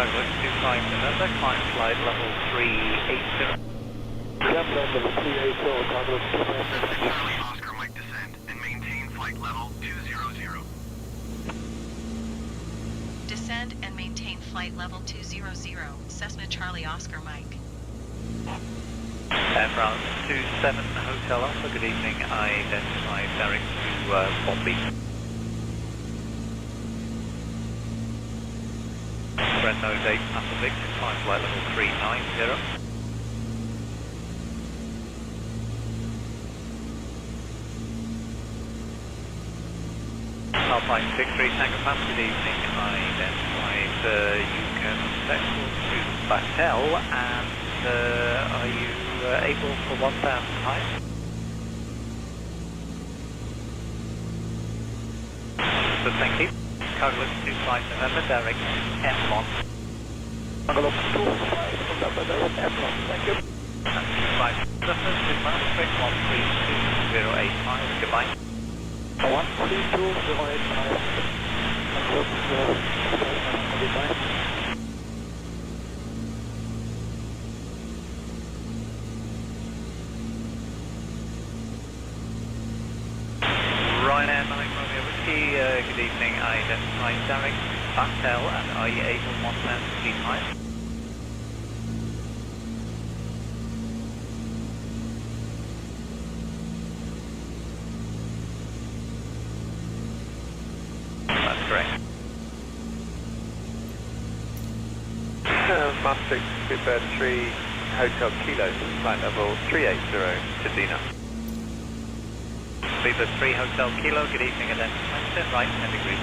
I: Cargo 25 November, climb flight level 380.
J: Climb level 380, Cargo 25
E: Charlie Oscar Mike descend and maintain flight level 200.
D: Descend and maintain flight level 200, Cessna Charlie Oscar Mike.
I: Air France 27 Hotel Alpha, good evening. I identify direct to Bombay. Red nose 8 Papa Victor, climb flight level 390. Alpine 63 Tango Papa, good evening. I identified you can settle to Batel, and are you able for 1,000 height? Good, thank you. Cargo 25 November, direct M1.
J: Cargo 25 November, direct M1, thank you.
I: 25 November, to Maastricht 132085, goodbye.
J: 132085. Goodbye.
I: Ryanair 9 Romeo Whiskey, good evening. I identify direct Batel, and are you able 1,000 feet high? That's correct.
F: Maastricht, Bitbird 3, Hotel Kilo, flight level 380, Tadina.
I: Bitbird 3 Hotel Kilo, good evening. Identify right 10 degrees.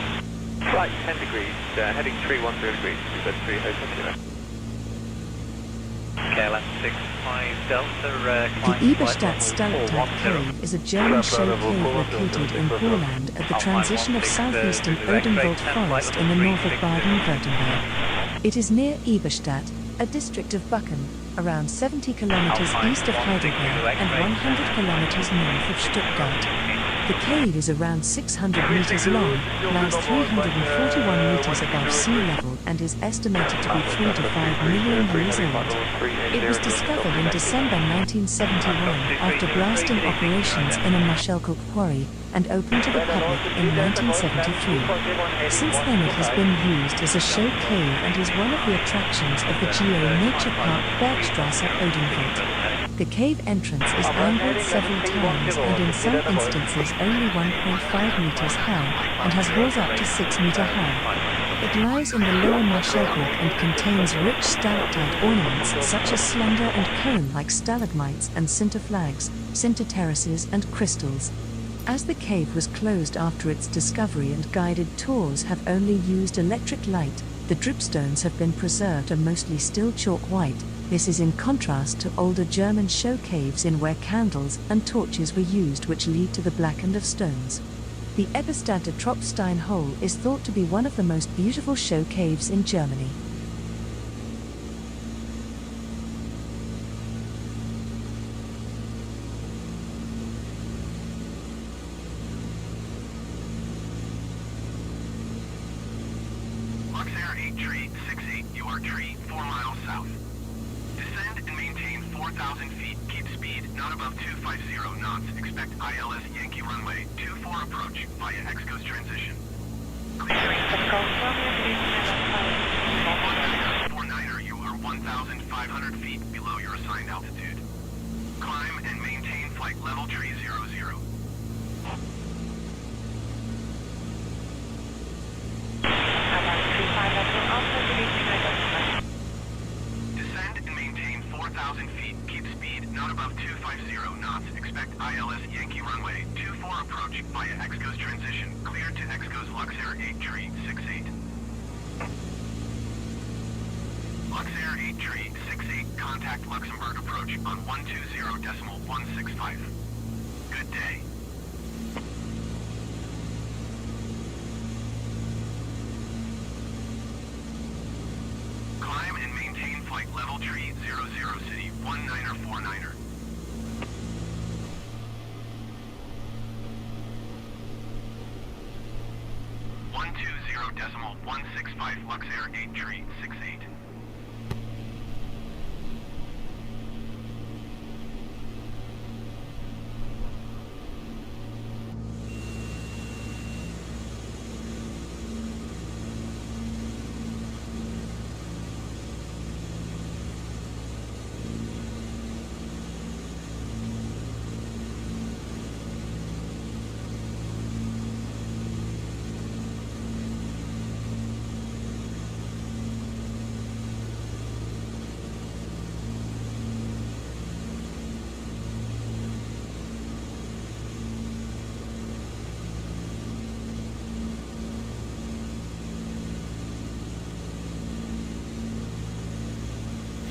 F: Right 10 degrees, heading 310 degrees, Bitbird 3, Hotel Kilo.
I: KLM 65 Delta,
G: The Eberstadt Stalactite Cave is a German show cave located in Poland at the transition of southeastern Odenwald Forest in the north of Baden-Württemberg. It is near Eberstadt, a district of Bakken, around 70 kilometers east of Heidelberg and 100 kilometers north of Stuttgart. The cave is around 600 meters long, lies 341 meters above sea level, and is estimated to be 3 to 5 million years old. It was discovered in December 1971 after blasting operations in a Mashelkal quarry and opened to the public in 1973. Since then it has been used as a show cave and is one of the attractions of the Geo Nature Park Bergstrasse Odenwald. The cave entrance is angled several times and in some instances only 1.5 meters high and has walls up to 6 meter high. It lies in the lower Mashelkal and contains rich stalactite ornaments such as slender and cone-like stalagmites and sinter flags, sinter terraces and crystals. As the cave was closed after its discovery and guided tours have only used electric light, the dripstones have been preserved and mostly still chalk white. This is in contrast to older German show caves in where candles and torches were used, which lead to the blackened of stones. The Eberstadt Tropfstein hole is thought to be one of the most beautiful show caves in Germany.
E: Luxair 8 tree 68, you are tree 4 miles south. Descend and maintain 4,000 feet. Keep speed not above 250 knots. Expect ILS Yankee runway 24 approach via X-Coast transition. Clear. 49er, you are 1,500 feet below your assigned altitude. Climb and maintain flight level 300. Descend and maintain 4,000 feet. Keep speed not above 250 knots. Expect ILS Yankee runway 24 approach via X-Coast transition. Clear to X-Coast Luxair 8 tree 68. Luxair 8 tree 68, contact Luxembourg approach on 120.165. Good day. Climb and maintain flight level 300 city 1949er. 0.165 Lux Air 8 tree 68.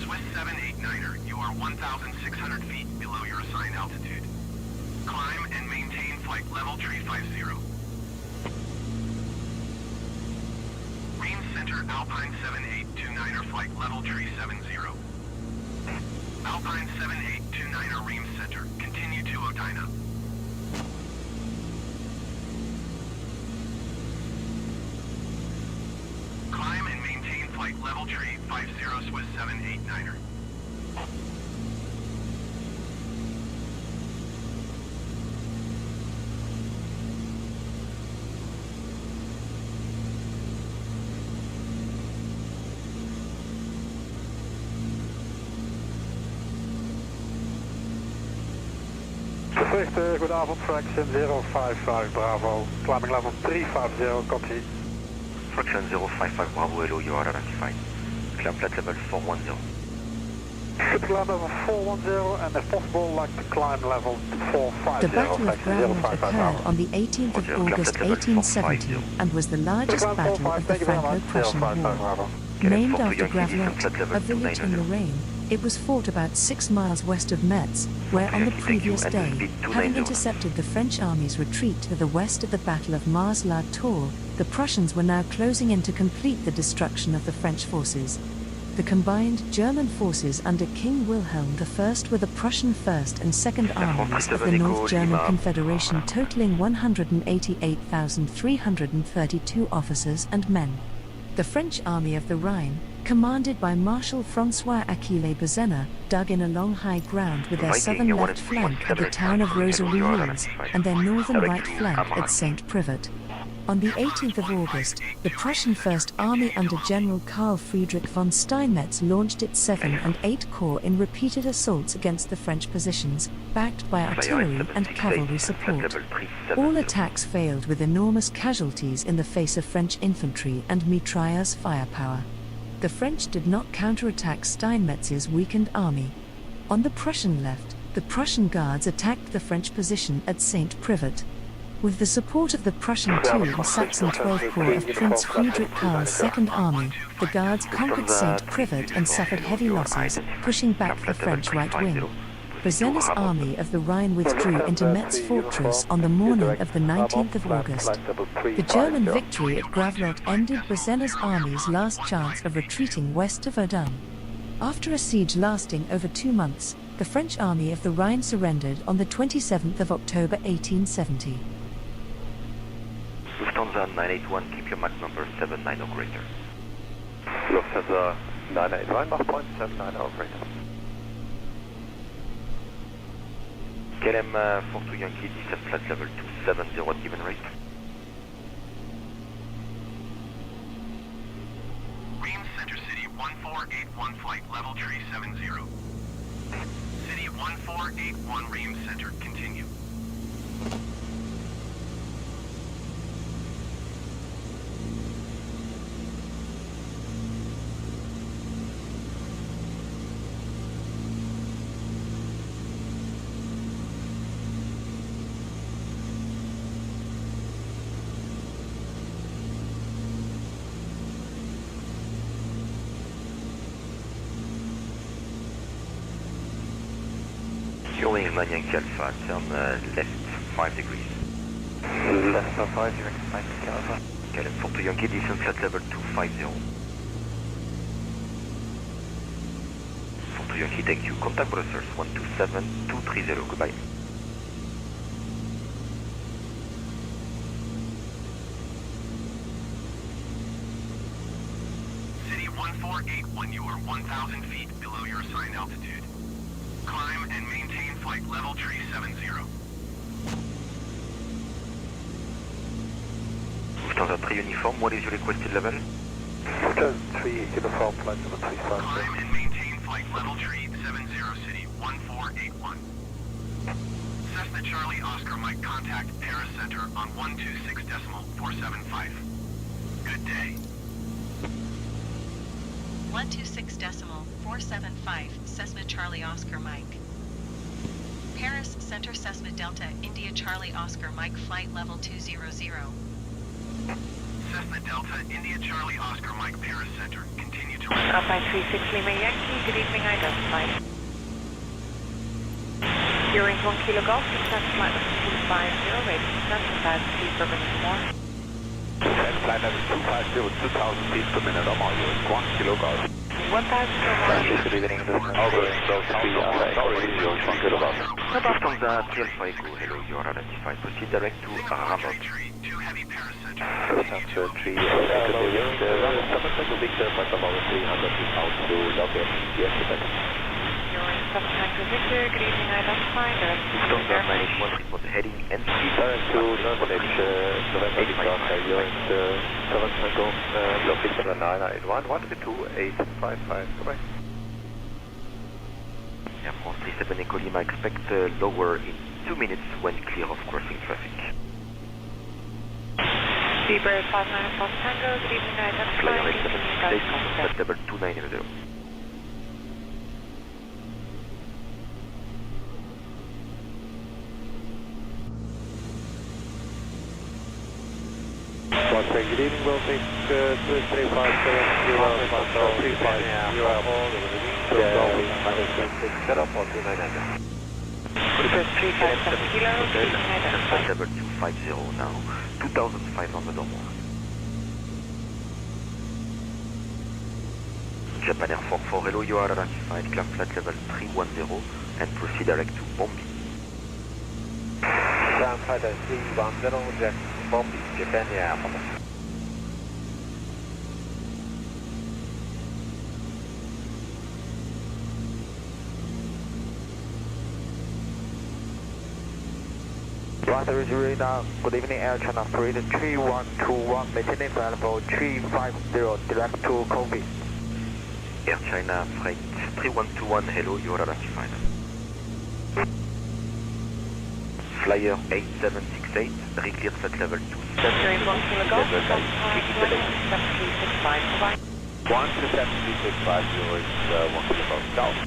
E: Swiss 789er, you are 1,600 feet below your assigned altitude. Climb and maintain flight level 350. Ream Center Alpine 7829er flight level 370. Alpine 7829er Ream Center, continue to Odina. Climb and maintain flight level 350 Swiss 789er.
J: Good avond, Fraction 055 Bravo, climbing level 350, copy.
B: Fraction 055 Bravo, hello, you are identified. Climb flight level 410.
J: Should climb level 410 and if possible like to climb level 450.
G: The Battle of Ground occurred on the 18th of August 1870 and was the largest battle of the Franco-Prussian War. Named after Gravelotte, a village in Lorraine, it was fought about 6 miles west of Metz, where on the previous day, having intercepted the French army's retreat to the west at the Battle of Mars-la-Tour, the Prussians were now closing in to complete the destruction of the French forces. The combined German forces under King Wilhelm I were the Prussian 1st and 2nd Armies of the North German Confederation, totaling 188,332 officers and men. The French Army of the Rhine, commanded by Marshal François Achille Bazaine, dug in along high ground with their southern left flank at the town of Rosalie-Lens and their northern right flank at St. Privat. On the 18th of August, the Prussian First Army under General Karl Friedrich von Steinmetz launched its 7 and 8 Corps in repeated assaults against the French positions, backed by artillery and cavalry support. All attacks failed with enormous casualties in the face of French infantry and mitrailleuse firepower. The French did not counterattack Steinmetz's weakened army. On the Prussian left, the Prussian Guards attacked the French position at St. Privat. With the support of the Prussian 2 and Saxon 12 Corps of Prince Friedrich Karl's Second Army, the Guards conquered St. Privat and suffered heavy losses, pushing back the French right wing. Bazaine's Army of the Rhine withdrew into Metz Fortress on the morning of the 19th of August. The German victory at Gravelotte ended Bazaine's army's last chance of retreating west of Verdun. After a siege lasting over 2 months, the French Army of the Rhine surrendered on the 27th of October 1870.
B: Lufthansa 981, keep your Mach number 79 or greater.
F: Lufthansa 981, Mach point 79 or greater.
B: KLM 42 Yankee, descent flight level 270 at given rate.
E: Ream Center City 1481 flight level 370. City 1481 Ream Center, continue.
B: Fueling line Yankee Alpha, turn left 5 degrees.
F: Left 5, Yankee Alpha.
B: KLM 42 Yankee, descent flight level 250. 42 Yankee, thank you. Contact Brussels 127230, goodbye.
E: 1481, you are 1,000 feet below your assigned altitude. Climb and maintain flight level tree 70.
B: Lufthansa 3 uniform, what is your requested level?
F: Just 3 uniform, flight level 350.
E: Climb and maintain flight level tree 70, City 1481. Cessna Charlie Oscar Mike contact Paris Center on 126.475. Good day.
D: 126.475 Cessna Charlie Oscar Mike. Paris Center Cessna Delta India Charlie Oscar Mike flight level 200.
E: Cessna Delta India Charlie Oscar Mike Paris Center. Continue to
H: Alpine 36 Lima Yankee, good evening, identified. Hearing 1 Kilo Golf, descent flight level 250, rating 10,000 feet per minute more.
F: Descent flight level 250, 2,000 feet per minute or more, US 1 Kilo Golf.
H: 1,000 or more.
F: Good evening, outgoing South 3 Alpha Echo, US 1 Kilo Golf.
B: Lufthansa 3 Alpha Echo, hello, you are identified. Proceed direct to Rabat.
E: Two heavy Paris Center.
F: Lufthansa 3 Alpha Echo, Somerset, Victor, flight level 300 feet out to Logan, yes, Quebec.
H: Hearing 7 Tango Victor, good evening, identified.
B: Lufthansa 981 report heading and speed.
F: Direct to Northern November Victor, hearing 7 Tango, Victor 981, 132.855, goodbye.
B: Air France 37 Echo Lima, expect lower in 2 minutes when clear of crossing traffic.
H: Seabird 594 Tango, good evening, identified.
B: Flyer 876, flight level 290.
F: Good evening, we'll take 350, 350, set up on 2900.
H: First 357 Kilo, good evening, identified.
B: Flight level 250 now, 2,500 or more. Japan Air 44, hello, you are identified, climb flight level 310 and proceed direct to Bombi.
F: Climb flight level 310, Jack Bombi, Japan Air 44. Radar, good evening, Air China Freight 3121, maintaining flight level 350, direct to Kobe.
B: Air China Freight 3121, hello, you are identified. Flyer 8768, reclear flight level 27.
H: Hearing 1 Kilo Golf,
B: Level
H: descent
B: 9,
H: 7365, goodbye.
F: 12735, is 1 Kilo Golf, Golf.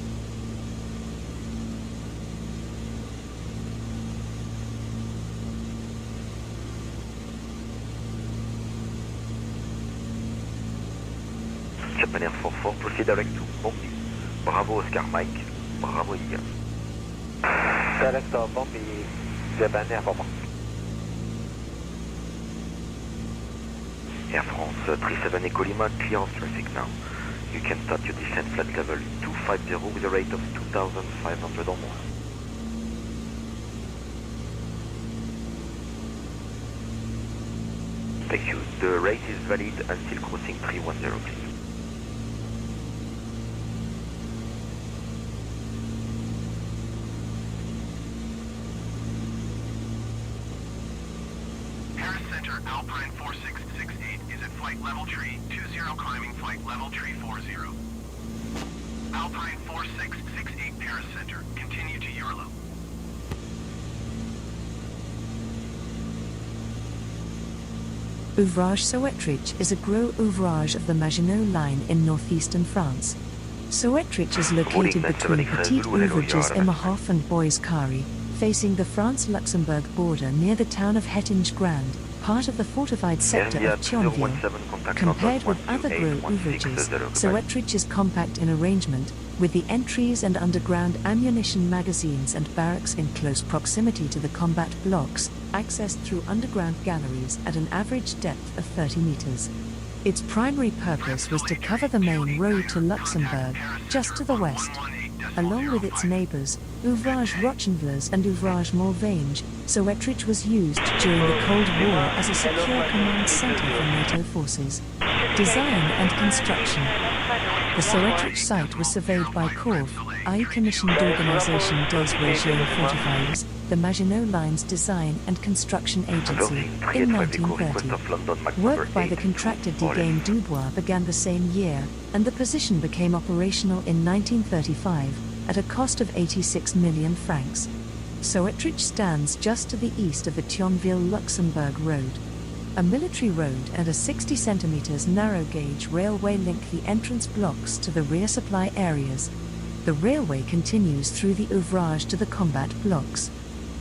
B: Japan Air 44, proceed direct to Bombi. Bravo Oscar Mike, Bravo India.
F: Direct to Bombi, Japan Air 44.
B: Air France 37 Echo Lima, clear of traffic now. You can start your descent flight level 250 with a rate of 2,500 or more. Thank you. The rate is valid until crossing 310, please.
E: Alpine 4668 is at flight level tree 20 climbing flight level tree 40. Alpine 4668 Paris Center, continue to Euroloop.
G: Ouvrage Soetrich is a gros ouvrage of the Maginot Line in northeastern France. Soetrich is located between Petit Ouvrages Immerhof and Bois Carré, facing the France-Luxembourg border near the town of Hettinge-Grand, part of the fortified sector of Thionville. Compared with other gros ouvrages, Soetrich is compact in arrangement, with the entries and underground ammunition magazines and barracks in close proximity to the combat blocks, accessed through underground galleries at an average depth of 30 meters. Its primary purpose was to cover the main road to Luxembourg, just to the west. Along with its neighbors, Ouvrage Rochenvillers and Ouvrage Morvange, Soetrich was used during the Cold War as a secure command center for NATO forces. Design and construction. The The Ourt site was surveyed by CORF, i.e. Commission d'Organisation des Régions Fortifiées, the Maginot Line's design and construction agency, in 1930. Work by the contractor Degaine Dubois began the same year, and the position became operational in 1935, at a cost of 86 million francs. Ourt stands just to the east of the Thionville-Luxembourg Road. A military road and a 60 cm narrow-gauge railway link the entrance blocks to the rear supply areas. The railway continues through the ouvrage to the combat blocks.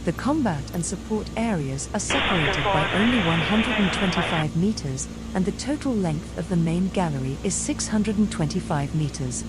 G: The combat and support areas are separated by only 125 meters, and the total length of the main gallery is 625 meters.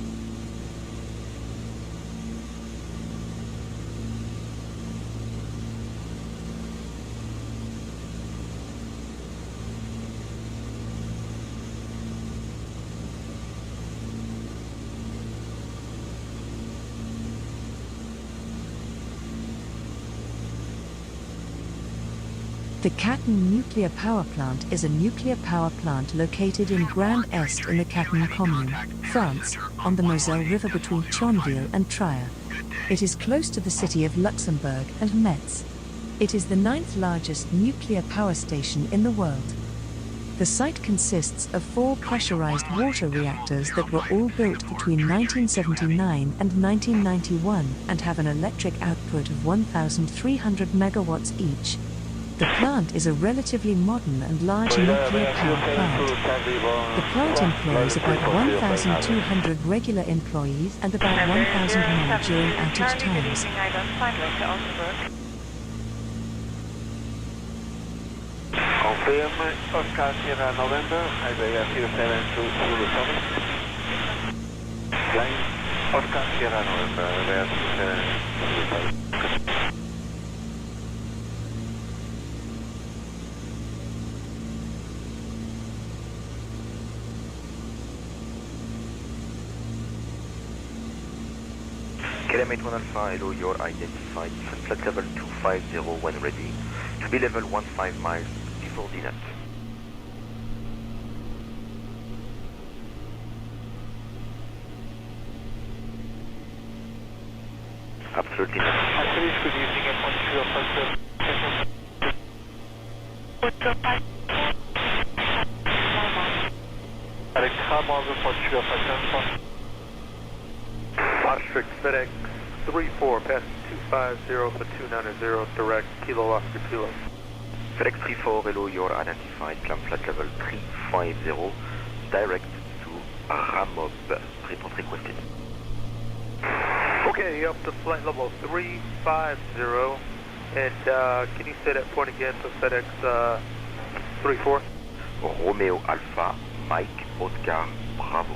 G: The Catton Nuclear Power Plant is a nuclear power plant located in Grand Est in the Catton Commune, France, on the Moselle River between Thionville and Trier. It is close to the city of Luxembourg and Metz. It is the 9th largest nuclear power station in the world. The site consists of 4 pressurized water reactors that were all built between 1979 and 1991 and have an electric output of 1,300 megawatts each. The plant is a relatively modern and large nuclear power plant. The plant employs about 1,200 regular employees and about 1,000 more during outage times.
F: Confirm, Oscar Sierra November, Isaiah 07 to Zulu Summit. Line, Oscar Sierra November, Isaiah 07 to Zulu Summit.
B: Kilometer 1 Alpha, hello, you're identified. Flight level 250 when ready. To be level 15 miles before DNAT. Absolutely not.
J: Actually, good evening,
C: Ostrich FedEx 34 past 250 for 290 direct Kilo Oscar Kilo.
B: FedEx 34, hello, you're identified. Climb flight level 350, direct to Ramob. Report requested.
C: Okay, up to flight level 350, and can you say that point again for FedEx 34?
B: Romeo Alpha, Mike, Oscar, Bravo.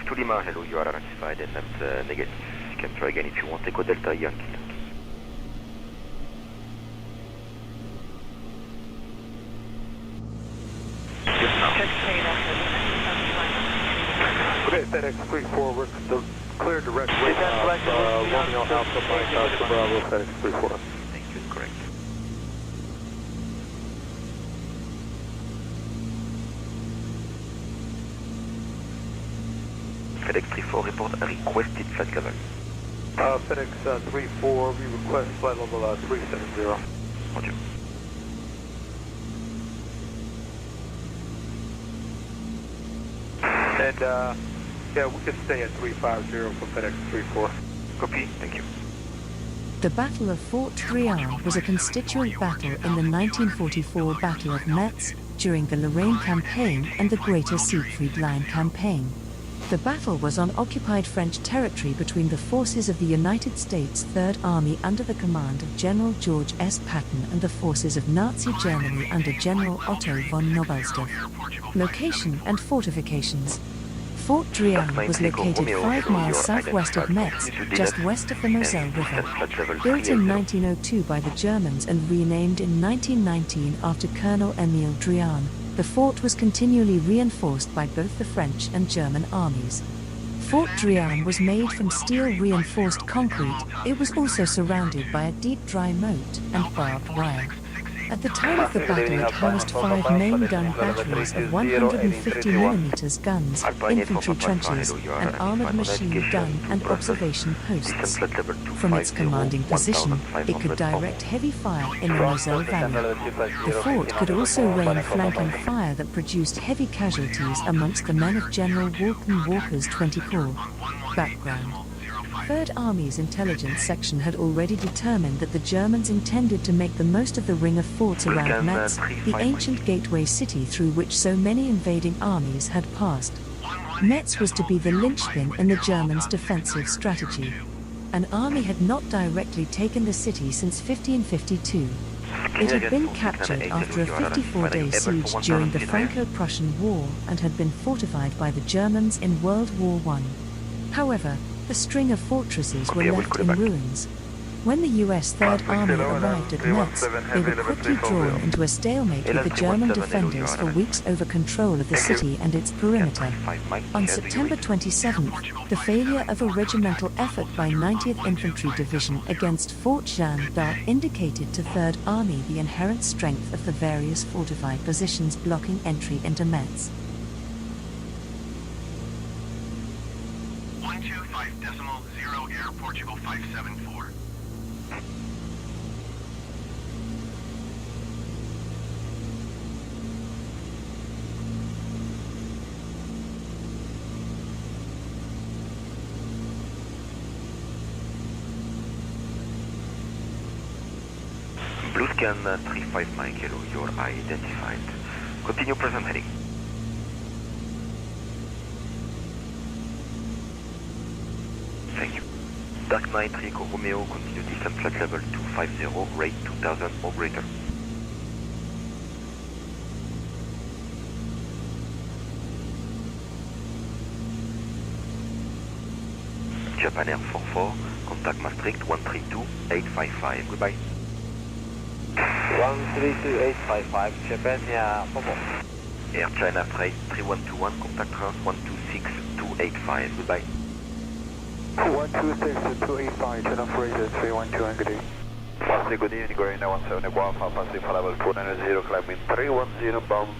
B: To Lima, hello, you are identified and that's negative. You can try again if you want. Echo Delta Yankee.
C: Okay, FedEx 34, we're clear direct with Romeo Alpha Mike Oscar Bravo, FedEx 34.
B: Thank you, correct. FedEx 34, report a requested flight level.
C: FedEx 34, we request flight level 370.
B: Roger.
C: And yeah, we can stay at 350 for FedEx 34.
B: Copy, thank you.
G: The Battle of Fort Drian was a constituent battle in the 1944 Battle of Metz, during the Lorraine Campaign and the Greater Siegfried Line Campaign. The battle was on occupied French territory between the forces of the United States Third Army under the command of General George S. Patton and the forces of Nazi Germany under General Otto von Knobelsdorff. Location and fortifications. Fort Drian was located 5 miles southwest of Metz, just west of the Moselle River. Built in 1902 by the Germans and renamed in 1919 after Colonel Émile Drian, the fort was continually reinforced by both the French and German armies. Fort Drian was made from steel-reinforced concrete. It was also surrounded by a deep dry moat and barbed wire. At the time of the battle, it housed 5 main gun batteries of 150mm guns, infantry trenches, an armored machine gun, and observation posts. From its commanding position, it could direct heavy fire in the Moselle Valley. The fort could also rain flanking fire that produced heavy casualties amongst the men of General Walton Walker's 20 Corps. Background: Third Army's intelligence section had already determined that the Germans intended to make the most of the ring of forts around Metz, the ancient gateway city through which so many invading armies had passed. Metz was to be the linchpin in the Germans' defensive strategy. An army had not directly taken the city since 1552. It had been captured after a 54-day siege during the Franco-Prussian War and had been fortified by the Germans in World War I. However, the string of fortresses were left in ruins. When the US Third Army arrived at Metz, they were quickly drawn into a stalemate with the German defenders for weeks over control of the city and its perimeter. On September 27th, the failure of a regimental effort by 90th Infantry Division against Fort Jeanne d'Arc indicated to Third Army the inherent strength of the various fortified positions blocking entry into Metz.
E: 125.0 Air Portugal 574.
B: Blue scan 35 Mike, hello, you're identified. Continue present heading. Thank you. Dark Knight, Rico Romeo, continue descent flight level 250, rate 2000 or greater. Japan Air 44, contact Maastricht 132-855, goodbye.
F: 132-855, Japan Air 44.
B: Air China Freight 3121, contact France 126-285, goodbye.
A: 126-285, China Freight 312, good day.
F: Good evening, Gorina 17 Guafa, passing for level 290, climbing 310 bound,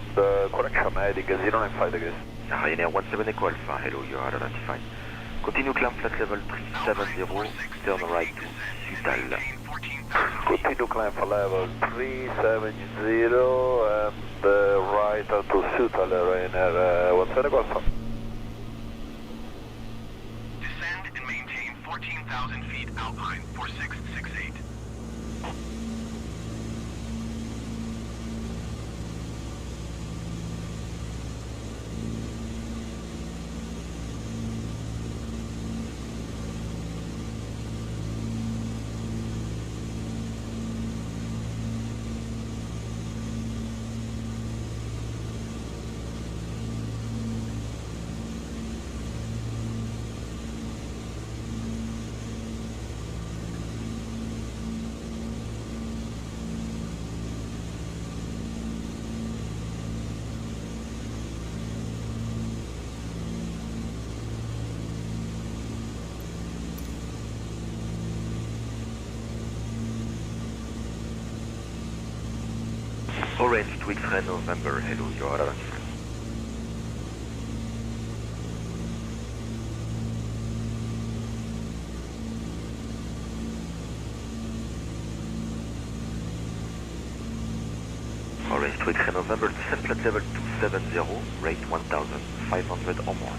F: correction, heading 095 degrees.
B: Ryanair 17 Echo Alpha, hello, you are identified. Continue climb flight level 370, turn right to Sudal.
F: Continue climb for level 370 and right to Sudal, Ryanair 17 Echo Alpha.
E: Descend and maintain 14,000 feet Alpine 4668.
B: Orange to X-ray November, hello, you are identified. Orange to X-ray November, descent flight level 270, rate 1,500 or more.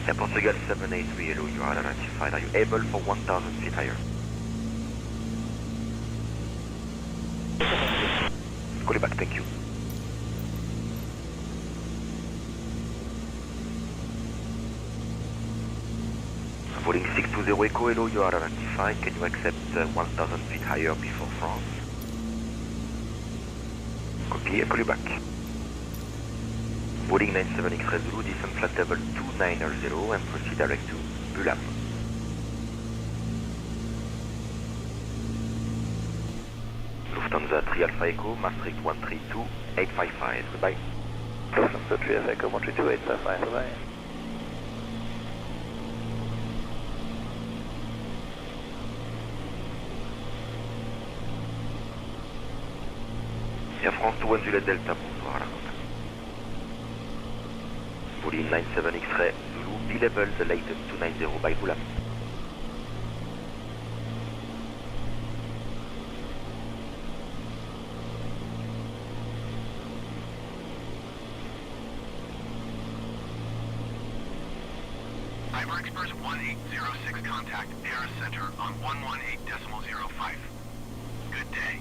B: Air Portugal 783, hello, you are identified. Are you able for 1,000 feet higher? Call you back, thank you. Boarding 620 Echo, hello, you are identified. Can you accept 1,000 feet higher before France? Copy, I'll call you back. Boarding 97 X-ray Zulu, descent flight level 290 and proceed direct to Bulam. Lufthansa 3 Alpha Echo, Maastricht 132.855. Goodbye.
F: Lufthansa 3 Alpha Echo 132.855. Goodbye.
B: Air France 21 Juliet Delta, bonsoir à la côte. Volume 97 X-ray, Zulu, B-level, the latest 290 by Bula.
E: Iber Express 1806 contact Air Center on 118.05. Good day.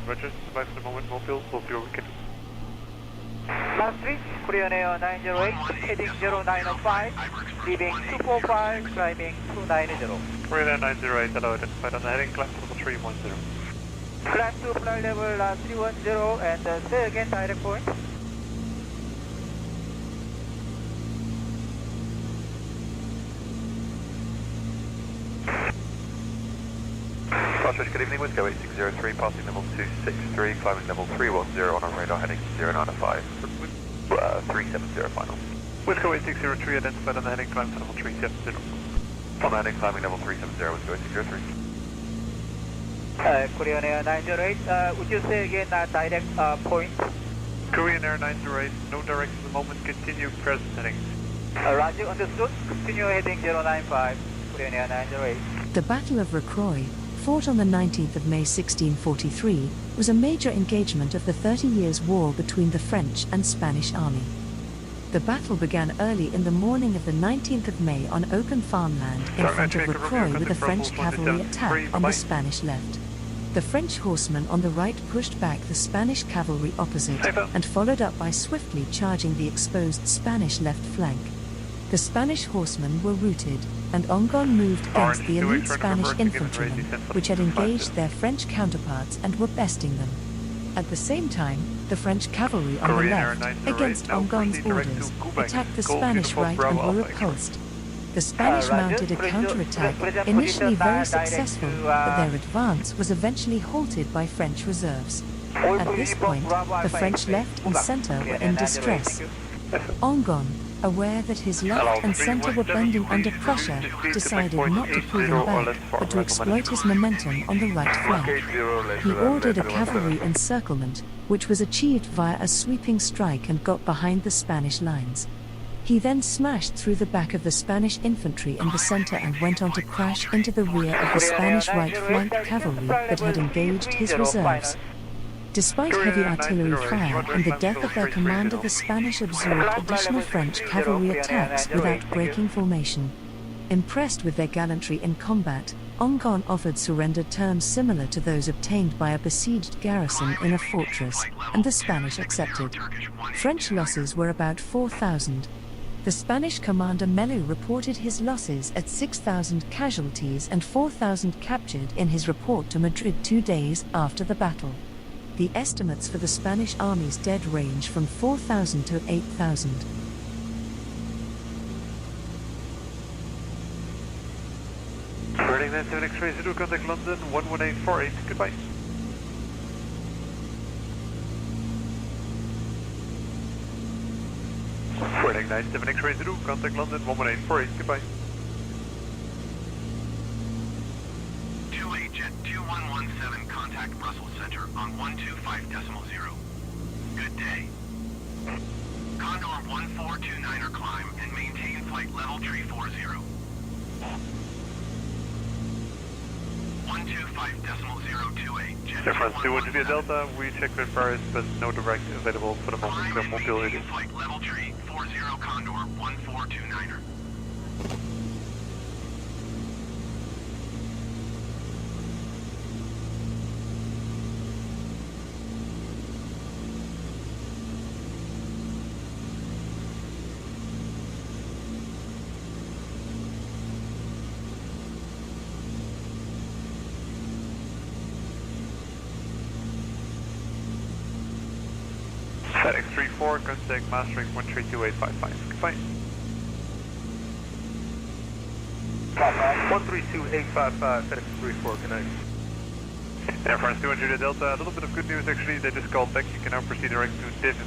C: Roger, bye for the moment, Mobile, hope your weekend.
H: Maastricht, Korean Air 908, heading 0905, leaving 245, climbing 290.
C: Korean Air 908, hello, identified on the heading, climb level 310.
H: Climb to flight level 310 and say again direct point.
C: Good evening, Wisco 8603, passing level 263, climbing level 310 on our radar heading 0905. 370 final. Wisco 8603, identified on the heading, climb to level 370. On the heading, climbing level 370, Wisco 8603.
H: Korean Air 908, would you say again direct point?
C: Korean Air 908, no direct at the moment, continue present heading.
H: Roger, understood, continue heading 095, Korean Air 908.
G: The Battle of Rocroi, fought on the 19th of May 1643, was a major engagement of the 30 Years' War between the French and Spanish army. The battle began early in the morning of the 19th of May on open farmland in front of Rocroi with a French cavalry attack on the Spanish left. The French horsemen on the right pushed back the Spanish cavalry opposite and followed up by swiftly charging the exposed Spanish left flank. The Spanish horsemen were routed, and Ongon moved against the elite Spanish infantrymen, which had engaged their French counterparts and were besting them. At the same time, the French cavalry on the left, against Ongon's orders, attacked the Spanish right and were repulsed. The Spanish mounted a counterattack, initially very successful, but their advance was eventually halted by French reserves. At this point, the French left and centre were in distress. Ongon, aware that his left and centre were bending under pressure, decided not to pull them back, but to exploit his momentum on the right flank. He ordered a cavalry encirclement, which was achieved via a sweeping strike and got behind the Spanish lines. He then smashed through the back of the Spanish infantry in the centre and went on to crash into the rear of the Spanish right flank cavalry that had engaged his reserves. Despite heavy artillery fire and the death of their commander, the Spanish absorbed additional French cavalry attacks without breaking formation. Impressed with their gallantry in combat, Ongon offered surrender terms similar to those obtained by a besieged garrison in a fortress, and the Spanish accepted. French losses were about 4,000. The Spanish commander Melu reported his losses at 6,000 casualties and 4,000 captured in his report to Madrid 2 days after the battle. The estimates for the Spanish army's dead range from 4,000 to 8,000.
C: Reading 97 X-ray, Zulu, contact London, 11848, goodbye. Reading 97 X-ray, Zulu, contact London, 11848, goodbye.
E: 28 Jet 2117, contact Brussels Center on 125.0. Good day. Condor 1429er climb and maintain flight level 340. 125.028. Jet
C: Air France 21 Juliet Delta, we check with Paris, but no direct available for the moment, so mobility.
E: Flight level 340 Condor 1429er.
C: FedEx 34, contact Maastricht 132855. Goodbye. 132855, FedEx 34, good night. Air France 2 Julia Delta, a little bit of good news actually, they just called back, you can now proceed direct to Division.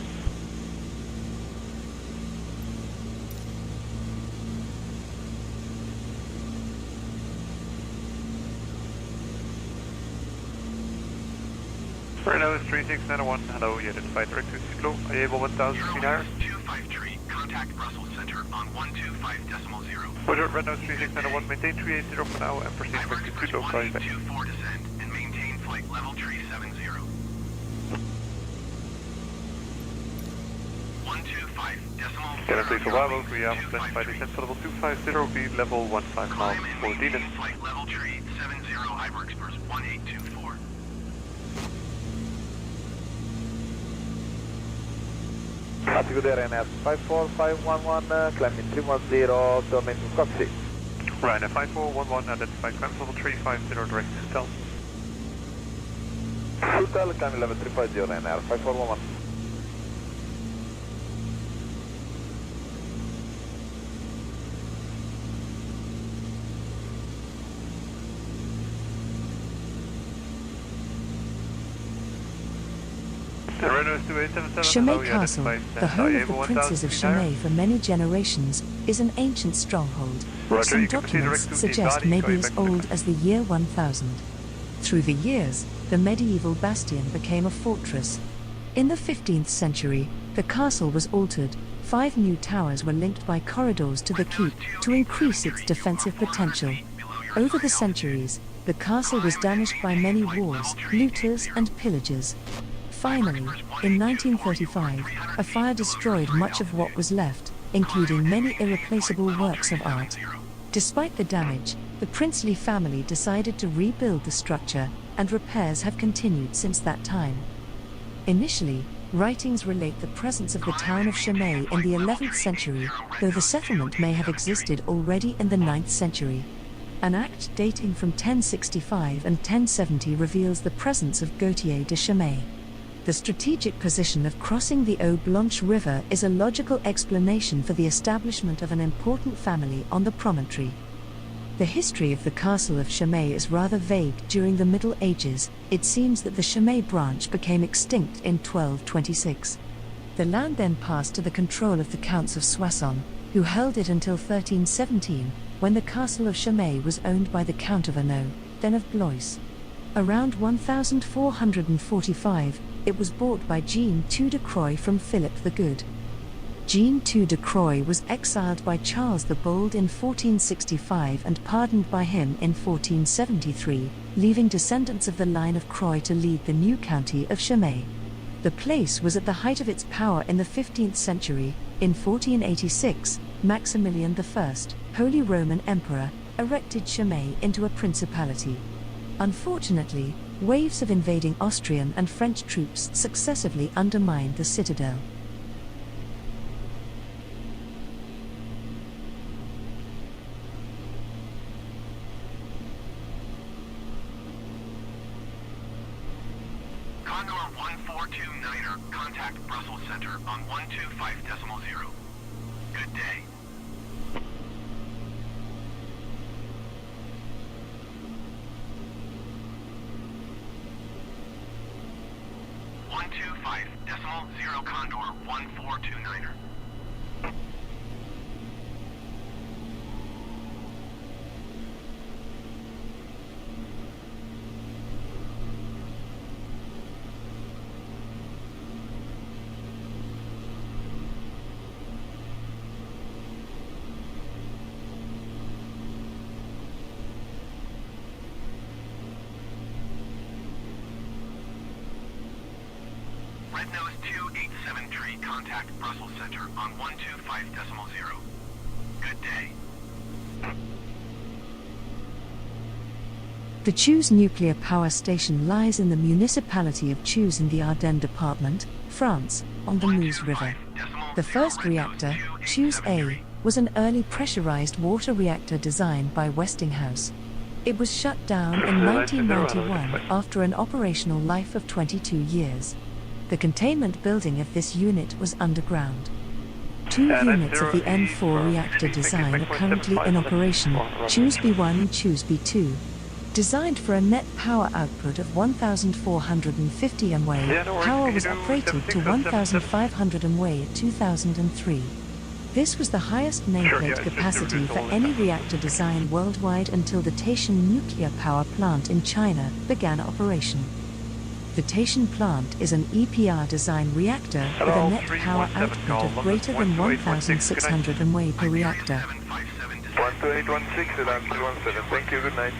C: Renault 3691, hello, you identified direct to Ciclo, are you able 1000 feet higher?
E: 253, contact Brussels Center on 125.0.
C: Roger, Renault 3691, maintain 380 for now and proceed back to Ciclo, call you back.
E: 24 descend and maintain flight level 370. 125.0.
C: Canada 3 for Bravo, we have specified descent for level 250, be level 15 miles
E: Climb and
C: for
E: maintain
C: Demon.
E: flight level 370, Hyper Express 1824.
F: Traffic there, NS 54511, climbing 310, turn into Coxie.
C: Ryanair 5411, identified climb level 350, direct to stealth.
F: Hotel, climbing level 350, Ryanair 5411.
G: Chimay Castle, the home of the princes of Chimay for many generations, is an ancient stronghold, which some documents suggest may be as old as the year 1000. Through the years, the medieval bastion became a fortress. In the 15th century, the castle was altered. 5 new towers were linked by corridors to the keep to increase its defensive potential. Over the centuries, the castle was damaged by many wars, looters, and pillagers. Finally, in 1935, a fire destroyed much of what was left, including many irreplaceable works of art. Despite the damage, the princely family decided to rebuild the structure, and repairs have continued since that time. Initially, writings relate the presence of the town of Chimay in the 11th century, though the settlement may have existed already in the 9th century. An act dating from 1065 and 1070 reveals the presence of Gautier de Chimay. The strategic position of crossing the Eau Blanche River is a logical explanation for the establishment of an important family on the promontory. The history of the castle of Chimay is rather vague. During the Middle Ages, it seems that the Chimay branch became extinct in 1226. The land then passed to the control of the Counts of Soissons, who held it until 1317, when the castle of Chimay was owned by the Count of Hainaut, then of Blois. Around 1445, it was bought by Jean II de Croix from Philip the Good. Jean II de Croix was exiled by Charles the Bold in 1465 and pardoned by him in 1473, leaving descendants of the line of Croix to lead the new county of Chimay. The place was at the height of its power in the 15th century. In 1486, Maximilian I, Holy Roman Emperor, erected Chimay into a principality. Unfortunately, waves of invading Austrian and French troops successively undermined the citadel.
E: Condor 1429er, contact Brussels Center on 125.0. Good day. Condor 1429er. Red Nose 287 contact Brussels Center on 125.0. Good day.
G: The Chouz nuclear power station lies in the municipality of Chouz in the Ardennes department, France, on the Meuse River. The first reactor, Chouz A, was an early pressurized water reactor designed by Westinghouse. It was shut down in 1991 after an operational life of 22 years. The containment building of this unit was underground. Two units of the N4 reactor design are currently in operation, Choose B1 and Choose B2. Designed for a net power output of 1,450 MW, power was uprated to 1,500 MW in 2003. This was the highest nameplate capacity for any reactor design worldwide until the Taishan nuclear power plant in China began operation. The Taishan plant is an EPR design reactor with a net power output of greater than 1,600 MW per reactor.
C: 12816, alarm 217. Thank you, good night.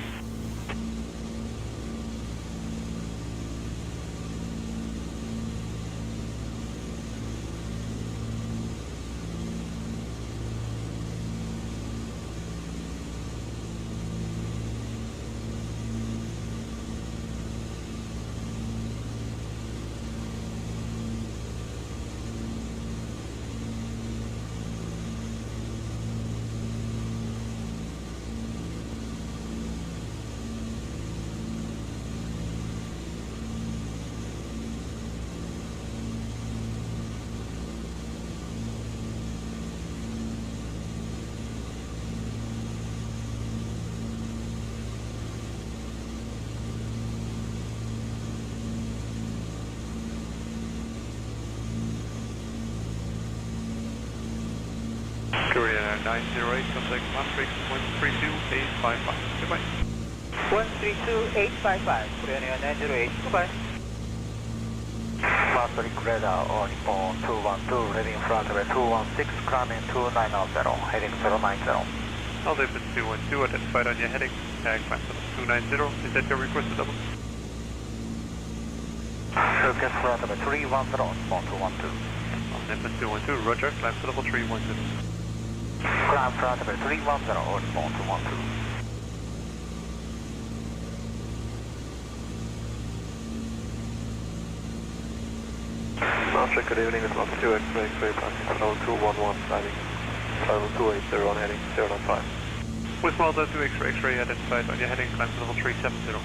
C: Korea 908, contact matrix 132855. Goodbye.
F: 132855, Korea 908, goodbye. Matrix radar on 212, ready in front of it, 216, climbing 290, heading 090.
C: Altimeter 212, identified on your heading, climb level 290, is that your requested level?
F: Circus front of it, 310, spawn 212.
C: Altimeter 212, roger, climb to level 310.
F: Climb front of it, 310, or spawn 212.
C: Master, good evening, it's Master 2 X-ray, X-ray, passing for level 211, landing, level 280 on heading 095. With Delta 2 X-ray, X-ray identified on your heading, climb to level 370.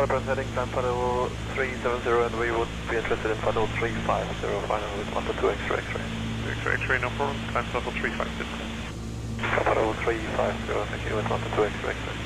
C: Press heading, climb for level 370, and we would be interested in level 350, final with Delta 2 X-ray, X-ray. X-ray, X-ray, no problem, climb to level 350. Climb for level 350, thank you, with Delta 2 X-ray, X-ray.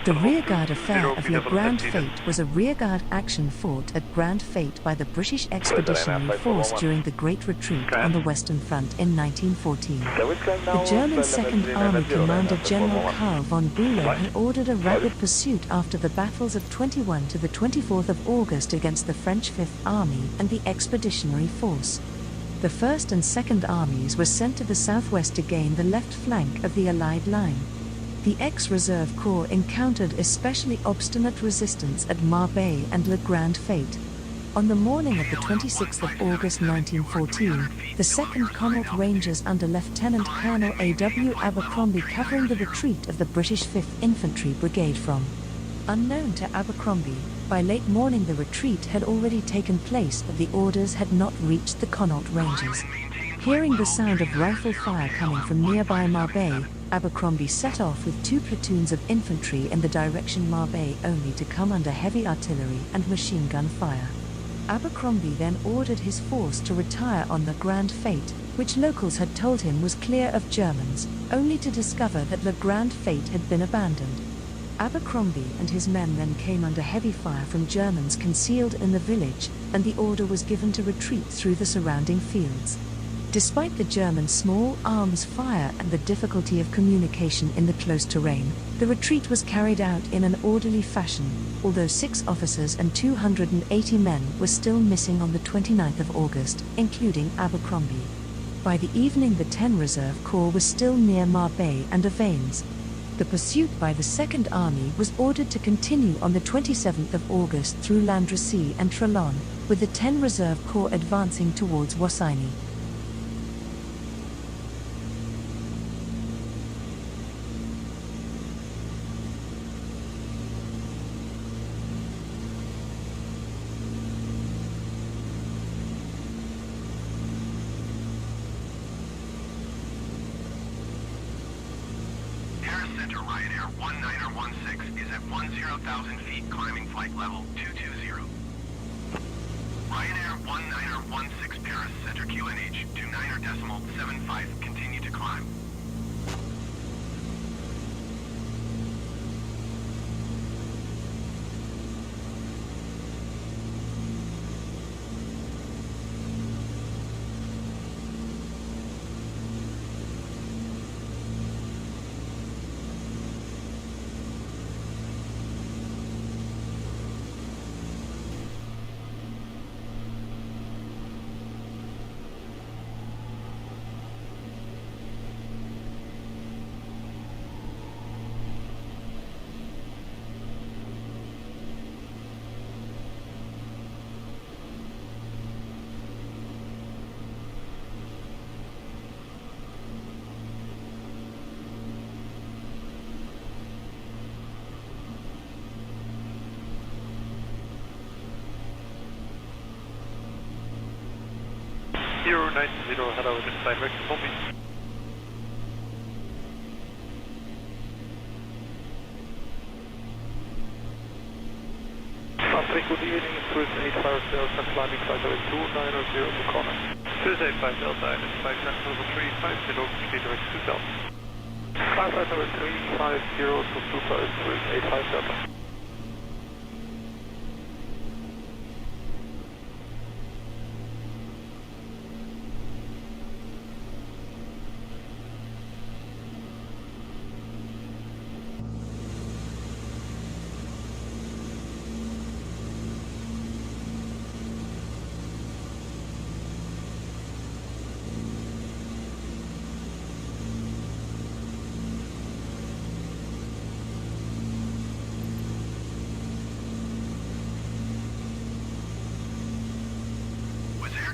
G: The rearguard affair of your Grand Fate was a rearguard action fought at Grand Fate by the British Expeditionary Force during the Great Retreat on the Western Front in 1914. The German Second Army Commander General Karl von Bülow had ordered a rapid pursuit after the battles of 21 to the 24th of August against the French Fifth Army and the Expeditionary Force. The First and Second Armies were sent to the southwest to gain the left flank of the Allied line. The ex-reserve corps encountered especially obstinate resistance at Marbais and Le Grand Fate. On the morning of the 26th of August 1914, the 2nd Connaught Rangers under Lieutenant Colonel A.W. Abercrombie covering the retreat of the British 5th Infantry Brigade from Unknown to Abercrombie, by late morning the retreat had already taken place, but the orders had not reached the Connaught Ranges. Hearing the sound of rifle fire coming from nearby Marbais, Abercrombie set off with 2 platoons of infantry in the direction Marbais, only to come under heavy artillery and machine gun fire. Abercrombie then ordered his force to retire on the Grand Fate, which locals had told him was clear of Germans, only to discover that the Grand Fate had been abandoned. Abercrombie and his men then came under heavy fire from Germans concealed in the village, and the order was given to retreat through the surrounding fields. Despite the German small arms fire and the difficulty of communication in the close terrain, the retreat was carried out in an orderly fashion, although 6 officers and 280 men were still missing on the 29th of August, including Abercrombie. By the evening the 10 Reserve Corps was still near Marbais and Avenes. The pursuit by the Second Army was ordered to continue on the 27th of August through Landrecies and Trelon, with the 10 Reserve Corps advancing towards Wassigny.
E: Center Ryanair 1916 is at 10,000 feet, climbing flight level 220. Ryanair 1916 Paris Center QNH 29.75, continue to climb.
C: Euro 90, hello, this is direct Bombi.
J: Patrick, good evening, Cruise 85 Delta, climbing flight level 290 to Connaught.
C: Cruise 85 Delta, identify climb level 350, speed direct to Delta.
J: Climb flight level 350 to Super Cruise 85 Delta.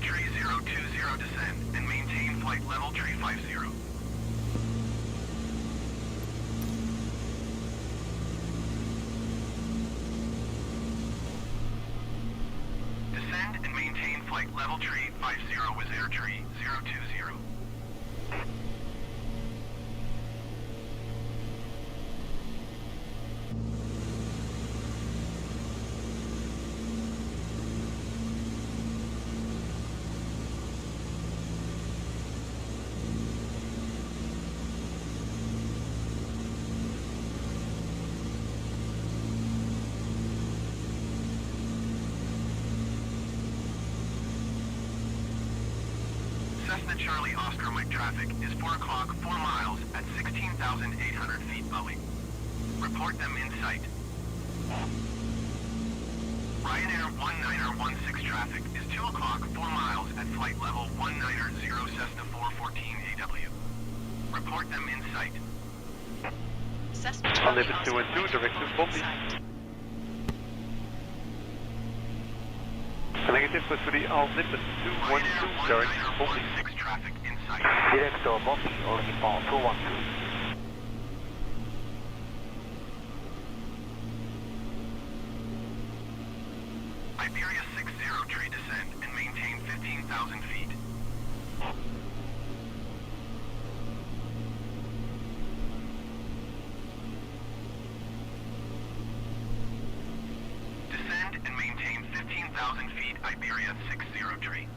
E: Tree 020 descend and maintain flight level tree 50. Descend and maintain flight level tree 50 with air tree 020. Cessna Charlie Oscar Mike traffic is 4 o'clock, 4 miles at 16,800 feet Boeing. Report them in sight. Ryanair 1916 traffic is 2 o'clock, 4 miles at flight level 190 Cessna 414 AW. Report them in sight.
D: Cessna Charlie
C: 2 and 2, direct to Bombi. Negative, but for the Al-Nippon 212, direct to Bombi.
E: Traffic in sight.
F: Director Bombi, all Nippon 212.
E: Iberia 60, tree descend and maintain 15,000 feet. Descend and maintain 15,000 feet, Iberia 60 tree.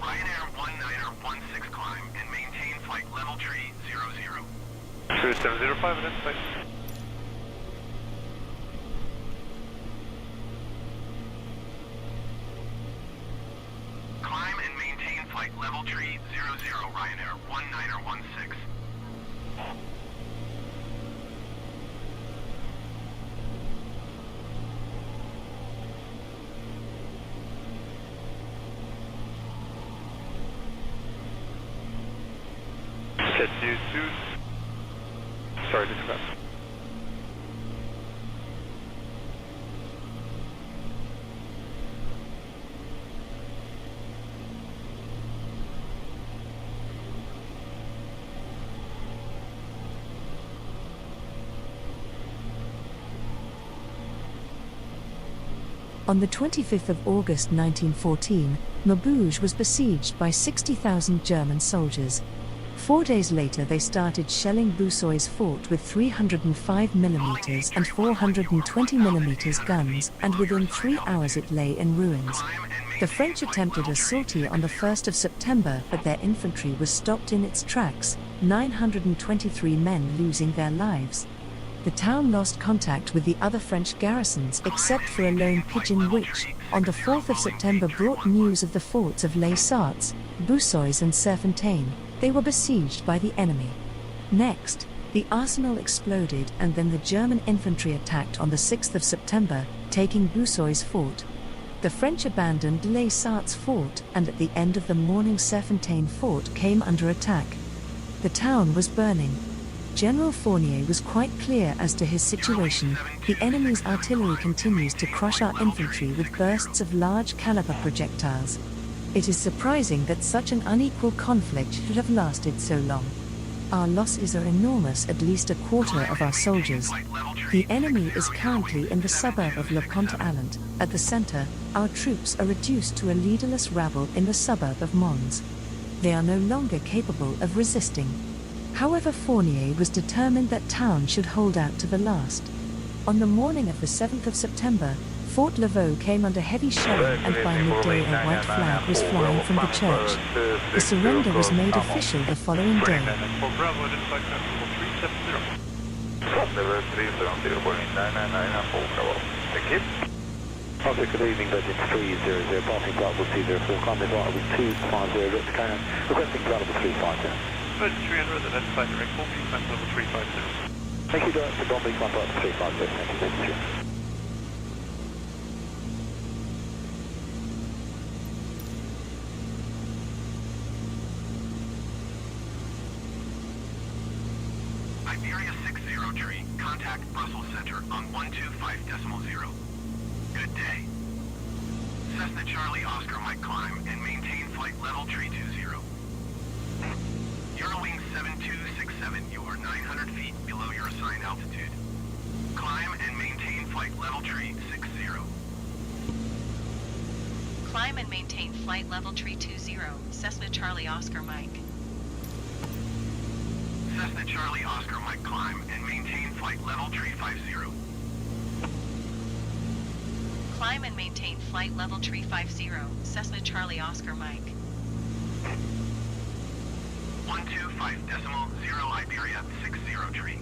E: Ryanair 1916 climb and maintain flight level tree 00.
C: 2705 identified.
E: Climb and maintain flight level tree 00, Ryanair 1916.
C: Jet 2. Sorry to interrupt.
G: On the 25th of August 1914, Maubeuge was besieged by 60,000 German soldiers. 4 days later they started shelling Boussoy's fort with 305mm and 420mm guns, and within 3 hours it lay in ruins. The French attempted a sortie on the 1st of September, but their infantry was stopped in its tracks, 923 men losing their lives. The town lost contact with the other French garrisons except for a lone pigeon which, on the 4th of September, brought news of the forts of Les Sarthes, Boussoy's and Serfontaine. They were besieged by the enemy. Next, the arsenal exploded and then the German infantry attacked on the 6th of September, taking Boussoy's fort. The French abandoned Les Sarthes fort, and at the end of the morning Serfontaine fort came under attack. The town was burning. General Fournier was quite clear as to his situation. The enemy's artillery continues to crush our infantry with bursts of large caliber projectiles. It is surprising that such an unequal conflict should have lasted so long. Our losses are enormous, at least a quarter of our soldiers. The enemy is currently in the suburb of Le Pont-Allant. At the center, our troops are reduced to a leaderless rabble in the suburb of Mons. They are no longer capable of resisting. However, Fournier was determined that town should hold out to the last. On the morning of the 7th of September, Fort Laveau came under heavy shelling, and by midday a white flag was flying from the church. The surrender was made official the following day.
F: Okay, good evening, Virgin 300, passing Bravo 204, climb this right with 250, Dr. Cannon, requesting Bravo 350.
C: Virgin 300, identified direct bombing, climb level 350.
F: Thank you, Director, bombing, climb Bravo 350, thank you, Virgin 300.
E: Iberia 60 tree, contact Brussels Center on 125.0. Good day. Cessna Charlie Oscar Mike climb and maintain flight level tree 20. Eurowing 7267, you are 900 feet below your assigned altitude. Climb and maintain flight level tree 60.
D: Climb and maintain flight level tree 20, Cessna Charlie Oscar Mike.
E: Cessna Charlie Oscar Mike climb and maintain flight level tree 50.
D: Climb and maintain flight level tree 50, Cessna Charlie Oscar Mike.
E: 125.0 Iberia 60 tree.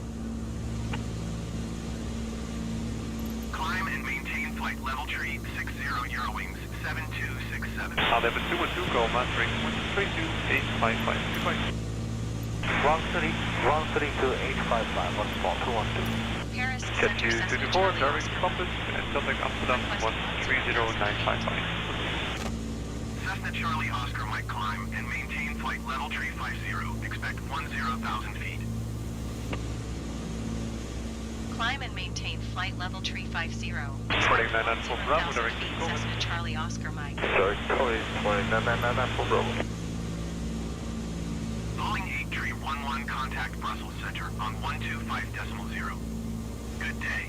E: Climb and maintain flight level tree 60 Eurowings 7267.
C: Level 212, go mastering 132.855. Goodbye.
F: Ground 32, 855, one spot, 212.
D: Paris
C: Jet
D: Center Cessna
C: 224,
D: Charlie
C: direct
D: Oscar.
C: compass, and contact Amsterdam 130955.
E: Cessna Charlie Oscar Mike climb and maintain flight level tree 50. Expect 10,000 feet.
D: Climb and maintain flight level tree 50.
C: Reporting 994 Bravo,
D: 0,000
C: direct
D: feet,
C: to
D: Cessna Charlie Oscar Mike.
F: Sorry, calling 994 Bravo.
E: Falling 8 tree 11, contact Brussels Center on 125.0. Good day.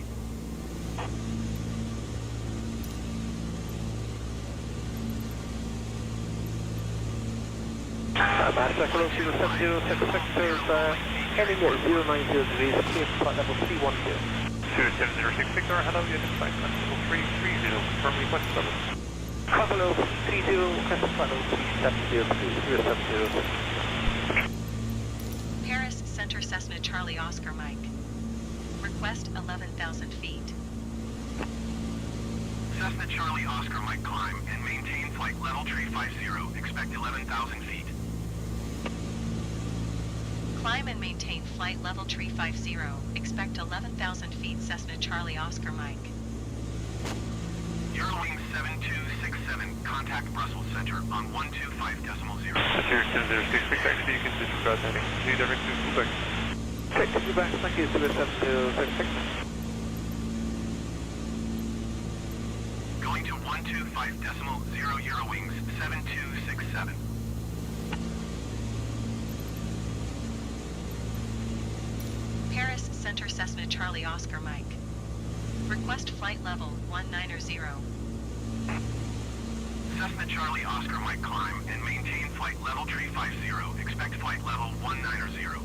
F: Master Echo 070, set sectors, heading north 090 degrees, clear flight level 310.
C: 27066, hello, you identified flight level 330, confirm request level.
F: Carmelo 30, request flight level 370, 070.
D: Paris Center Cessna Charlie Oscar Mike. Request 11,000 feet.
E: Cessna Charlie Oscar Mike climb and maintain flight level tree 50. Expect 11,000 feet.
D: Climb and maintain flight level tree 50. Expect 11,000 feet Cessna Charlie Oscar Mike.
E: Eurowings 7267, contact Brussels Center on 125.0.
C: Secure 10066, actually you can disregard heading. Redirect to Quebec.
F: Take to Quebec, thank you, 07066.
E: Going to 125.0 Eurowings 7267.
D: Paris Center Cessna Charlie Oscar Mike. Request flight level 190.
E: Cessna Charlie Oscar Mike climb and maintain flight level tree 50. Expect flight level 190.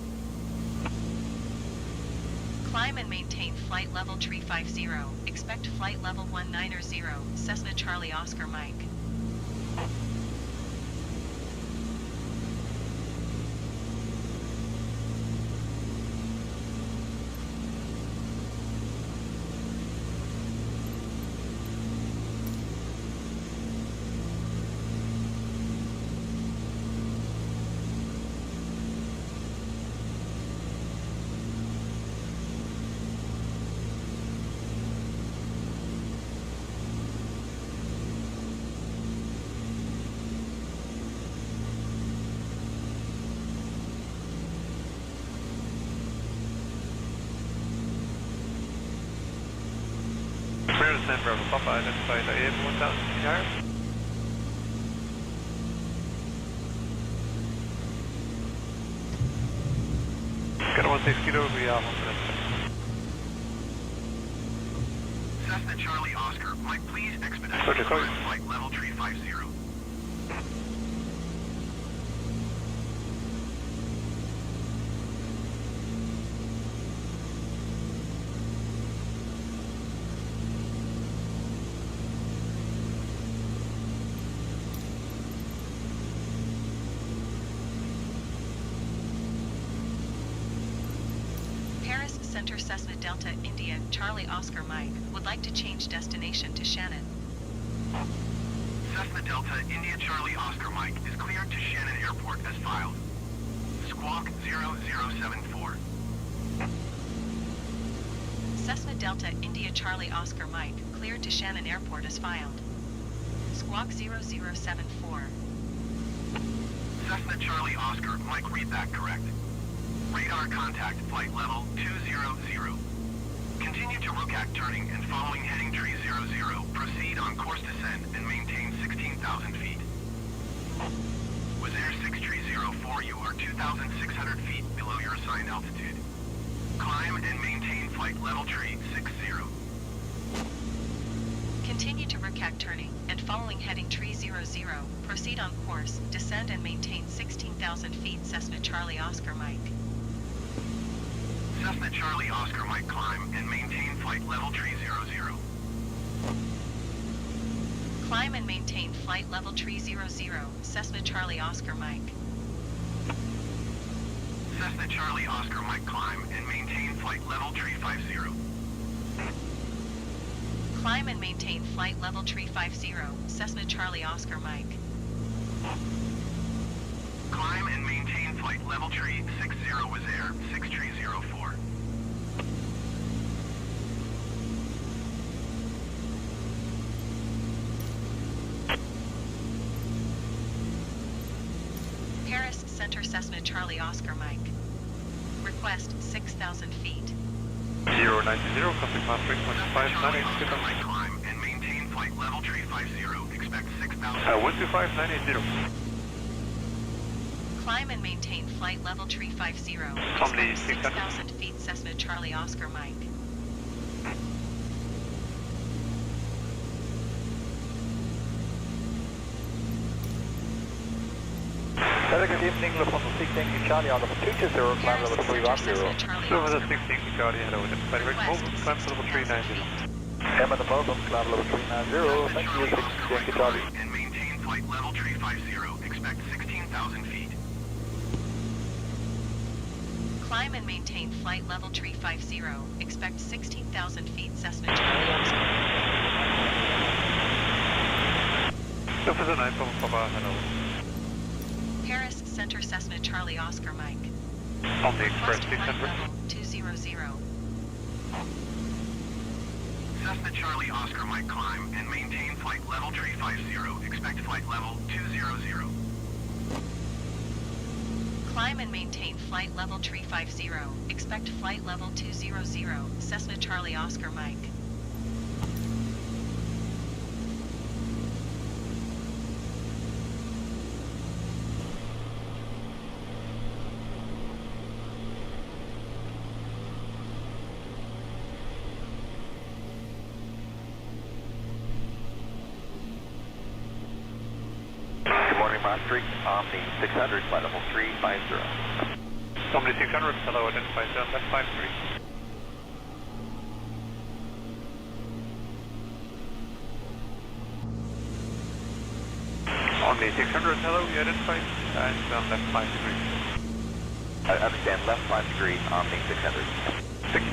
D: Climb and maintain flight level tree 50. Expect flight level 190. Cessna Charlie Oscar Mike.
C: San Bravo Papa, identified IAM 1000 feet higher. Got 160 kilo, we are 100.
E: Cessna Charlie Oscar, Mike, please expedite
C: Okay, sorry.
E: flight level tree 50.
D: Paris Center Cessna Delta India Charlie Oscar Mike would like to change destination to Shannon.
E: Cessna Delta India Charlie Oscar Mike is cleared to Shannon Airport as filed. Squawk 0074.
D: Cessna Delta India Charlie Oscar Mike cleared to Shannon Airport as filed. Squawk 0074.
E: Cessna Charlie Oscar, Mike, read that correct. Radar contact flight level 200. Continue to ROCAC turning and following heading tree 00. Proceed on course descent and maintain 16,000 feet. With Air 6304, you are 2,600 feet below your assigned altitude. Climb and maintain flight level tree 60.
D: Continue to ROCAC turning and following heading tree 00. Proceed on course, descend and maintain 16,000 feet Cessna Charlie Oscar Mike.
E: Cessna Charlie Oscar Mike climb and maintain flight level tree 00.
D: Climb and maintain flight level tree 00, Cessna Charlie Oscar Mike.
E: Cessna Charlie Oscar Mike climb and maintain flight level tree 50.
D: Climb and maintain flight level tree 50, Cessna Charlie Oscar Mike.
E: Climb and maintain flight level tree 60 with Air 6304.
D: Paris Center Cessna Charlie Oscar Mike. Request 6,000 feet.
C: 090, contact Maastricht, 12598,
E: Oscar Mike climb and maintain flight level 350. Expect 6,000.
C: 12598.
D: Climb and maintain flight level tree 50.
C: Omni
D: Expect
C: 600.
D: 6,000 feet Cessna Charlie Oscar Mike.
J: Good evening, Lufthansa 16 Charlie out of 220, climb level 310.
C: Lufthansa 16 Charlie, hello, identified direct mobile, climb to level 390.
J: Emma the Melbourne, climb level 390, thank you, 16 Charlie.
E: And maintain flight level 350. Expect 16,000 feet.
D: Climb and maintain flight level tree 50. Expect 16,000 feet Cessna Charlie Oscar.
C: Lufthansa 9 Papa, hello.
D: Paris Center Cessna Charlie Oscar Mike.
C: Omni Express
D: Request flight
C: 600.
D: level 200.
E: Cessna Charlie Oscar Mike climb and maintain flight level 350. Expect flight level 200.
D: Climb and maintain flight level tree 50. Expect flight level 200. Cessna Charlie Oscar Mike.
F: Maastricht, Omni 600, flight level 350.
C: Omni 600, hello, identified left 53. Omni 600, hello, you identified, and left 5 degrees.
F: I understand, left 5 degrees, Omni 600. 6.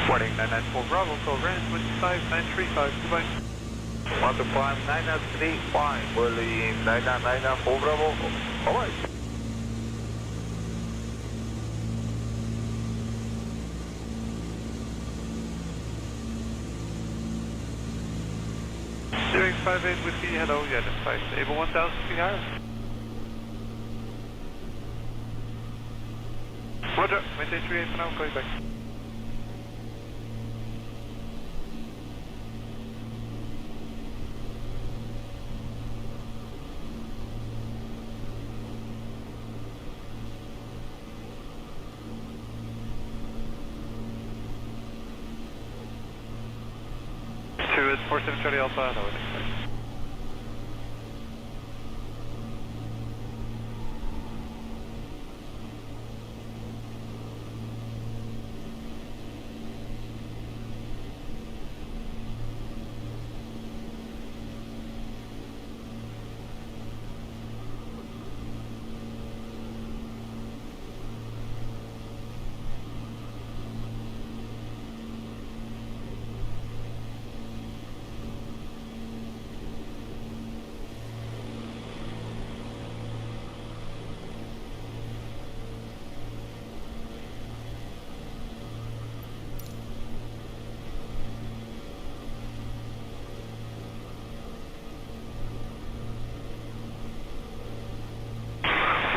C: Warning 994 Bravo, call Grand 25935, goodbye.
J: 125 Berlin 9994 Bravo, alright.
C: Doing 58 Whiskey, hello, you identified Able 1000 feet higher. Roger, maintain 38 for now, call you back. Two is 47 Charlie Alpha, hello, identified.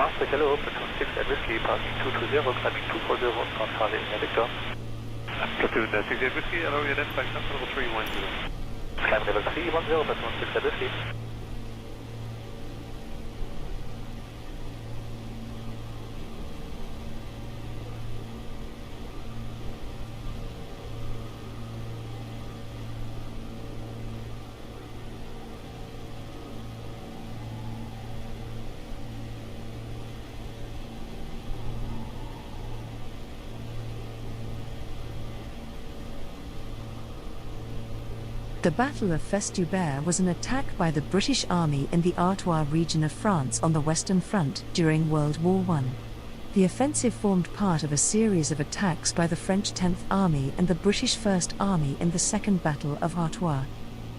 J: Maastricht, hello, platoon 6 at Whiskey, passing 220, climbing 240, North Charlie, Victor.
C: Platoon 68 Whiskey, hello, you identified climb level 310.
J: Climb level 310, platoon 6 at Whiskey.
G: The Battle of Festubert was an attack by the British Army in the Artois region of France on the Western Front during World War I. The offensive formed part of a series of attacks by the French 10th Army and the British 1st Army in the Second Battle of Artois.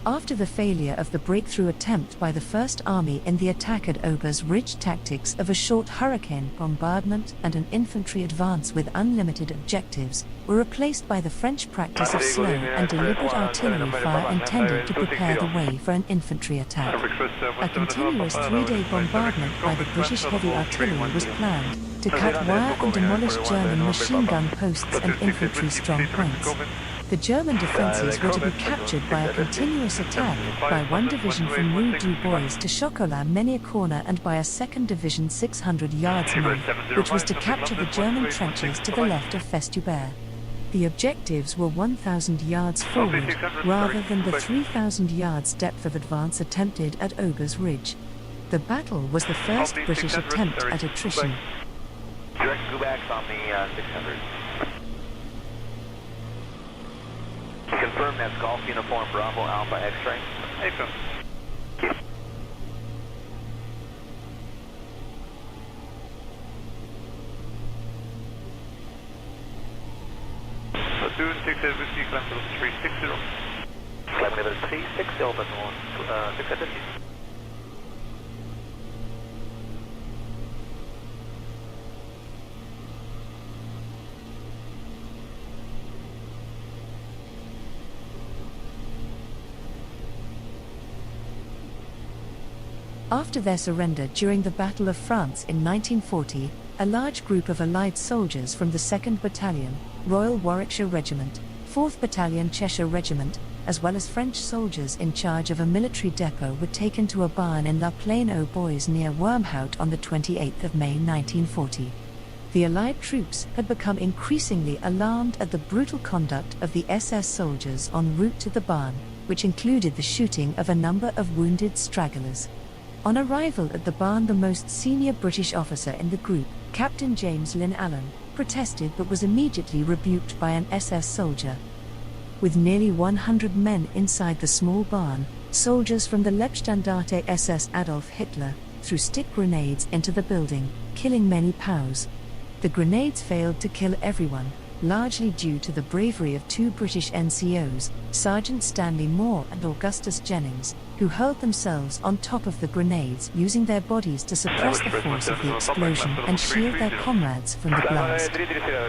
G: After the failure of the breakthrough attempt by the 1st Army in the attack at Aubers Ridge, tactics of a short hurricane bombardment and an infantry advance with unlimited objectives were replaced by the French practice of slow and deliberate artillery fire intended to prepare the way for an infantry attack. A continuous 3-day bombardment by the British heavy artillery was planned to cut wire and demolish German machine gun posts and infantry strong points. The German defences were to be captured by a continuous attack by one division from Rue du Bois to Chocolat-Menier-Corner and by a 2nd Division 600 yards north, which was to capture the German trenches to the left of Festubert. The objectives were 1,000 yards forward, rather than the 3,000 yards depth of advance attempted at Aubers Ridge. The battle was the first British attempt at attrition.
F: Direct Gubacks on the 600. Confirm that's Golf Uniform Bravo Alpha X-ray.
C: Affirm.
F: Yes.
C: Platoon 6 Whiskey, climb level 360.
F: Climb level 360, but 600.
G: After their surrender during the Battle of France in 1940, a large group of Allied soldiers from the 2nd Battalion, Royal Warwickshire Regiment, 4th Battalion Cheshire Regiment, as well as French soldiers in charge of a military depot were taken to a barn in La Plaine aux Bois near Wormhout on the 28th of May 1940. The Allied troops had become increasingly alarmed at the brutal conduct of the SS soldiers en route to the barn, which included the shooting of a number of wounded stragglers. On arrival at the barn, the most senior British officer in the group, Captain James Lynn Allen, protested but was immediately rebuked by an SS soldier. With nearly 100 men inside the small barn, soldiers from the Leibstandarte SS Adolf Hitler threw stick grenades into the building, killing many POWs. The grenades failed to kill everyone, largely due to the bravery of 2 British NCOs, Sergeant Stanley Moore and Augustus Jennings, who hurled themselves on top of the grenades using their bodies to suppress the force of the explosion and shield their comrades from the blast.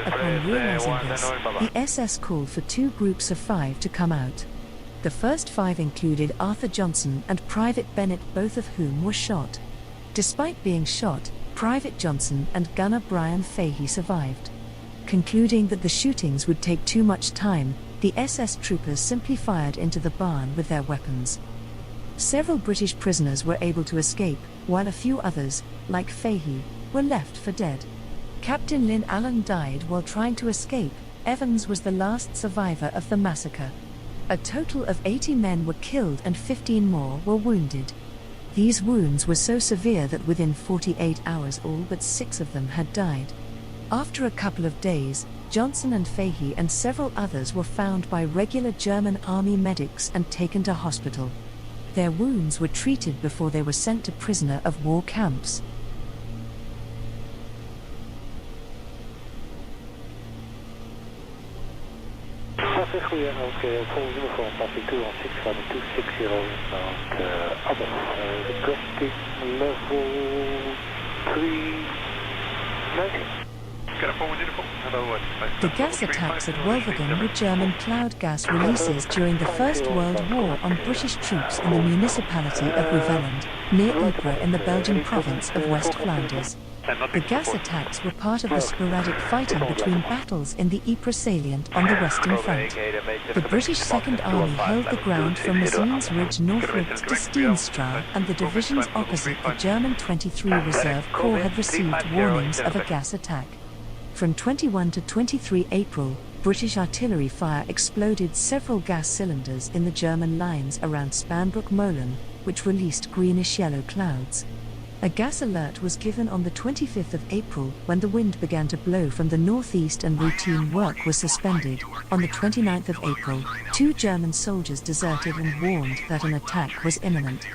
G: Upon realizing this, the SS called for 2 groups of 5 to come out. The first 5 included Arthur Johnson and Private Bennett, both of whom were shot. Despite being shot, Private Johnson and Gunner Brian Fahey survived. Concluding that the shootings would take too much time, the SS troopers simply fired into the barn with their weapons. Several British prisoners were able to escape, while a few others, like Fahey, were left for dead. Captain Lynn Allen died while trying to escape. Evans was the last survivor of the massacre. A total of 80 men were killed and 15 more were wounded. These wounds were so severe that within 48 hours all but 6 of them had died. After a couple of days, Johnson and Fahey and several others were found by regular German army medics and taken to hospital. Their wounds were treated before they were sent to prisoner of war camps.
J: Full uniform passing 216, 260 requesting level 390.
G: The gas attacks at Wolvergem were German cloud gas releases during the First World War on British troops in the municipality of Wevelgem, near Ypres in the Belgian province of West Flanders. The gas attacks were part of the sporadic fighting between battles in the Ypres salient on the Western Front. The British Second Army held the ground from Messines Ridge northward to Steenstra, and the divisions opposite the German 23 Reserve Corps had received warnings of a gas attack. From 21 to 23 April, British artillery fire exploded several gas cylinders in the German lines around Spanbroek Molen, which released greenish-yellow clouds. A gas alert was given on the 25th of April when the wind began to blow from the northeast and routine work was suspended. On the 29th of April, 2 German soldiers deserted and warned that an attack was imminent.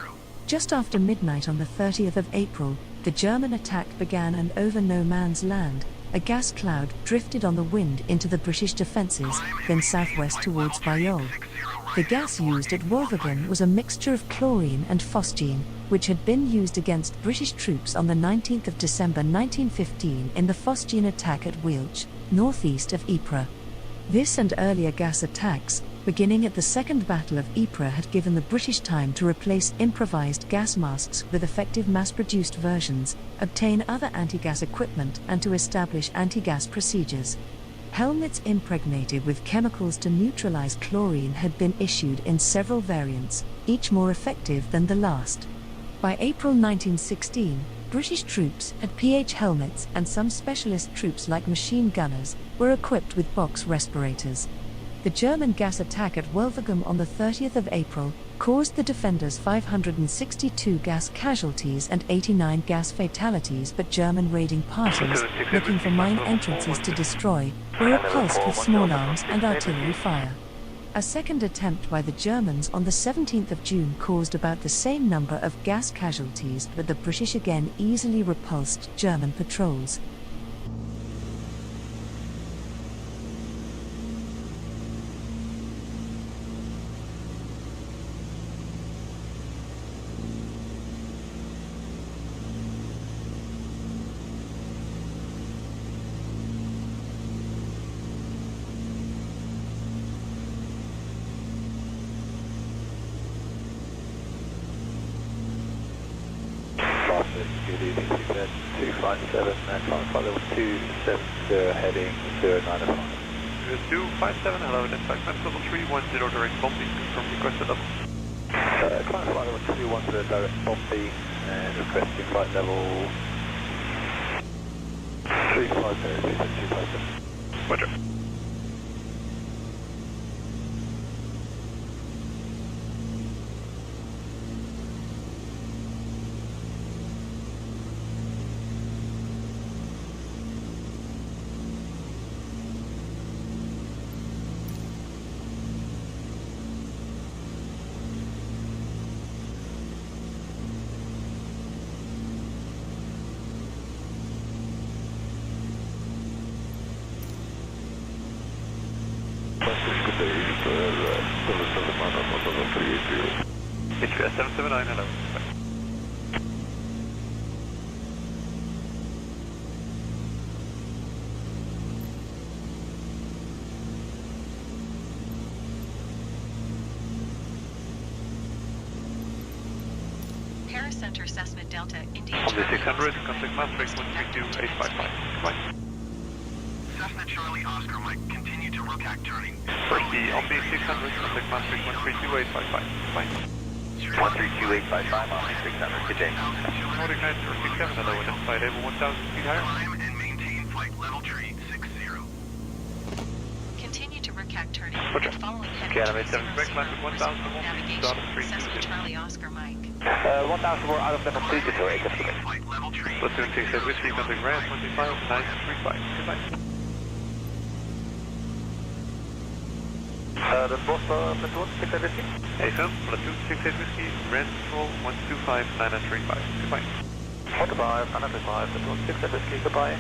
G: Just after midnight on the 30th of April, the German attack began, and over no man's land, a gas cloud drifted on the wind into the British defences, then southwest towards Bayeux. The gas used at Wolvergem was a mixture of chlorine and phosgene, which had been used against British troops on the 19th of December 1915 in the phosgene attack at Weilch, northeast of Ypres. This and earlier gas attacks, beginning at the Second Battle of Ypres, had given the British time to replace improvised gas masks with effective mass-produced versions, obtain other anti-gas equipment, and to establish anti-gas procedures. Helmets impregnated with chemicals to neutralize chlorine had been issued in several variants, each more effective than the last. By April 1916, British troops had PH helmets, and some specialist troops like machine gunners were equipped with box respirators. The German gas attack at Wolvergem on the 30th of April caused the defenders 562 gas casualties and 89 gas fatalities, but German raiding parties, looking for mine entrances to destroy, were repulsed with small arms and artillery fire. A second attempt by the Germans on the 17th of June caused about the same number of gas casualties, but the British again easily repulsed German patrols.
F: Good evening, Supernet 257 and flight level 270 heading 095.
C: 257, hello, identified flight level 310 direct bombing, confirm requested level.
F: Climb flight level 210 direct bombing and requesting flight level 350, 257.
C: Roger. HVS 779, hello.
D: Paracenter Cessna Delta India
C: On the
D: Charlie
C: 600,
D: Oscar
C: contact
D: Mike,
C: mass rate 132855. Goodbye.
E: Cessna Charlie Oscar Mike, continue to Rook-Act turning.
C: Firstly, on the 600, contact mass rate 132855. Goodbye.
B: 132855 on the 600, good day.
C: Nordic 967, hello, identified able 1000 feet higher.
E: Climb and maintain flight level tree 60.
D: Continue to Rook-Act turning.
C: Roger.
D: Following heading
C: Okay, LMA 7
D: 0,
C: correct, climb at 1000,
D: navigation,
C: start at
D: Cessna
C: 320.
D: Charlie Oscar Mike.
F: 1004 out of level 3 to 8.
E: Flight level tree.
C: Plus 76 whiskey, contact ground 25935. Goodbye.
F: Dat was platoon, 6 whiskey.
C: AFM, platoon 68 whiskey, grand control 1259935. Goodbye.
F: 45, 935, platoon 6 whiskey, goodbye.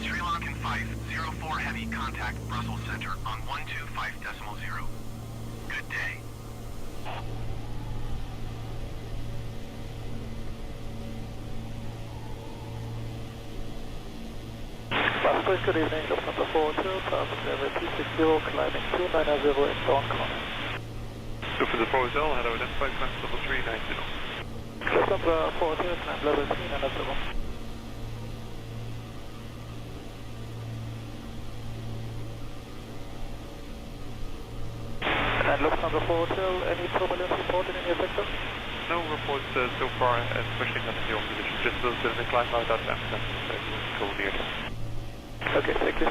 E: Sri Lankan 504 heavy contact Brussels Center on 125.0. Good day.
J: Good evening, Lufthansa 402, Passenger level 260, climbing 290 in Dawn Corner.
C: Lufthansa 4 Hotel, hello, identified climb level 390.
J: Lufthansa 402, climb level 390. And Lufthansa 402, any turbulence reported in your sector?
C: No reports so far, especially not in your position. Just those in the climb out at Amsterdam. Go near them.
J: Okay, thank you.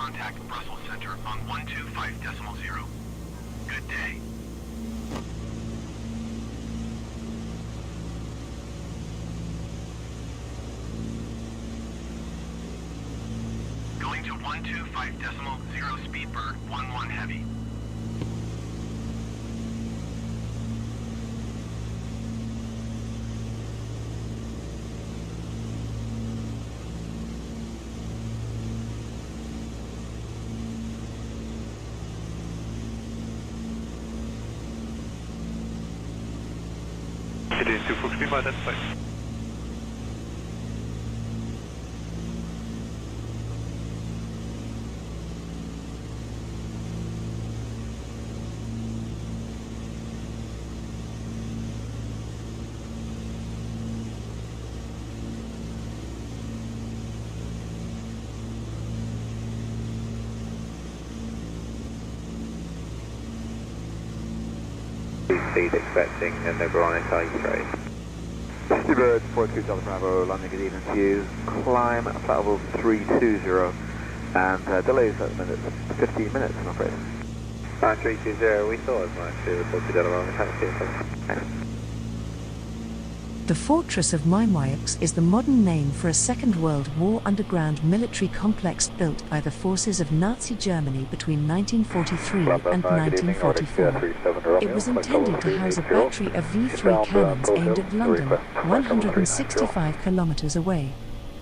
E: contact Brussels Center on 125.0. Good day. Going to 125.0 speed bird 11 heavy.
C: It is 2 Fox Lima identified.
F: Speed expecting an Nebronic I-3. Bird 42 Delta Bravo, landing good evening to you. Climb flight level 320 and delays at the minute, 15 minutes I'm afraid. 320, we thought it might be the 42 Delta Bravo, taxi.
G: The fortress of Memmingen is the modern name for a Second World War underground military complex built by the forces of Nazi Germany between 1943 and 1944. It was intended to house a battery of V3 cannons aimed at London, 165 kilometers away.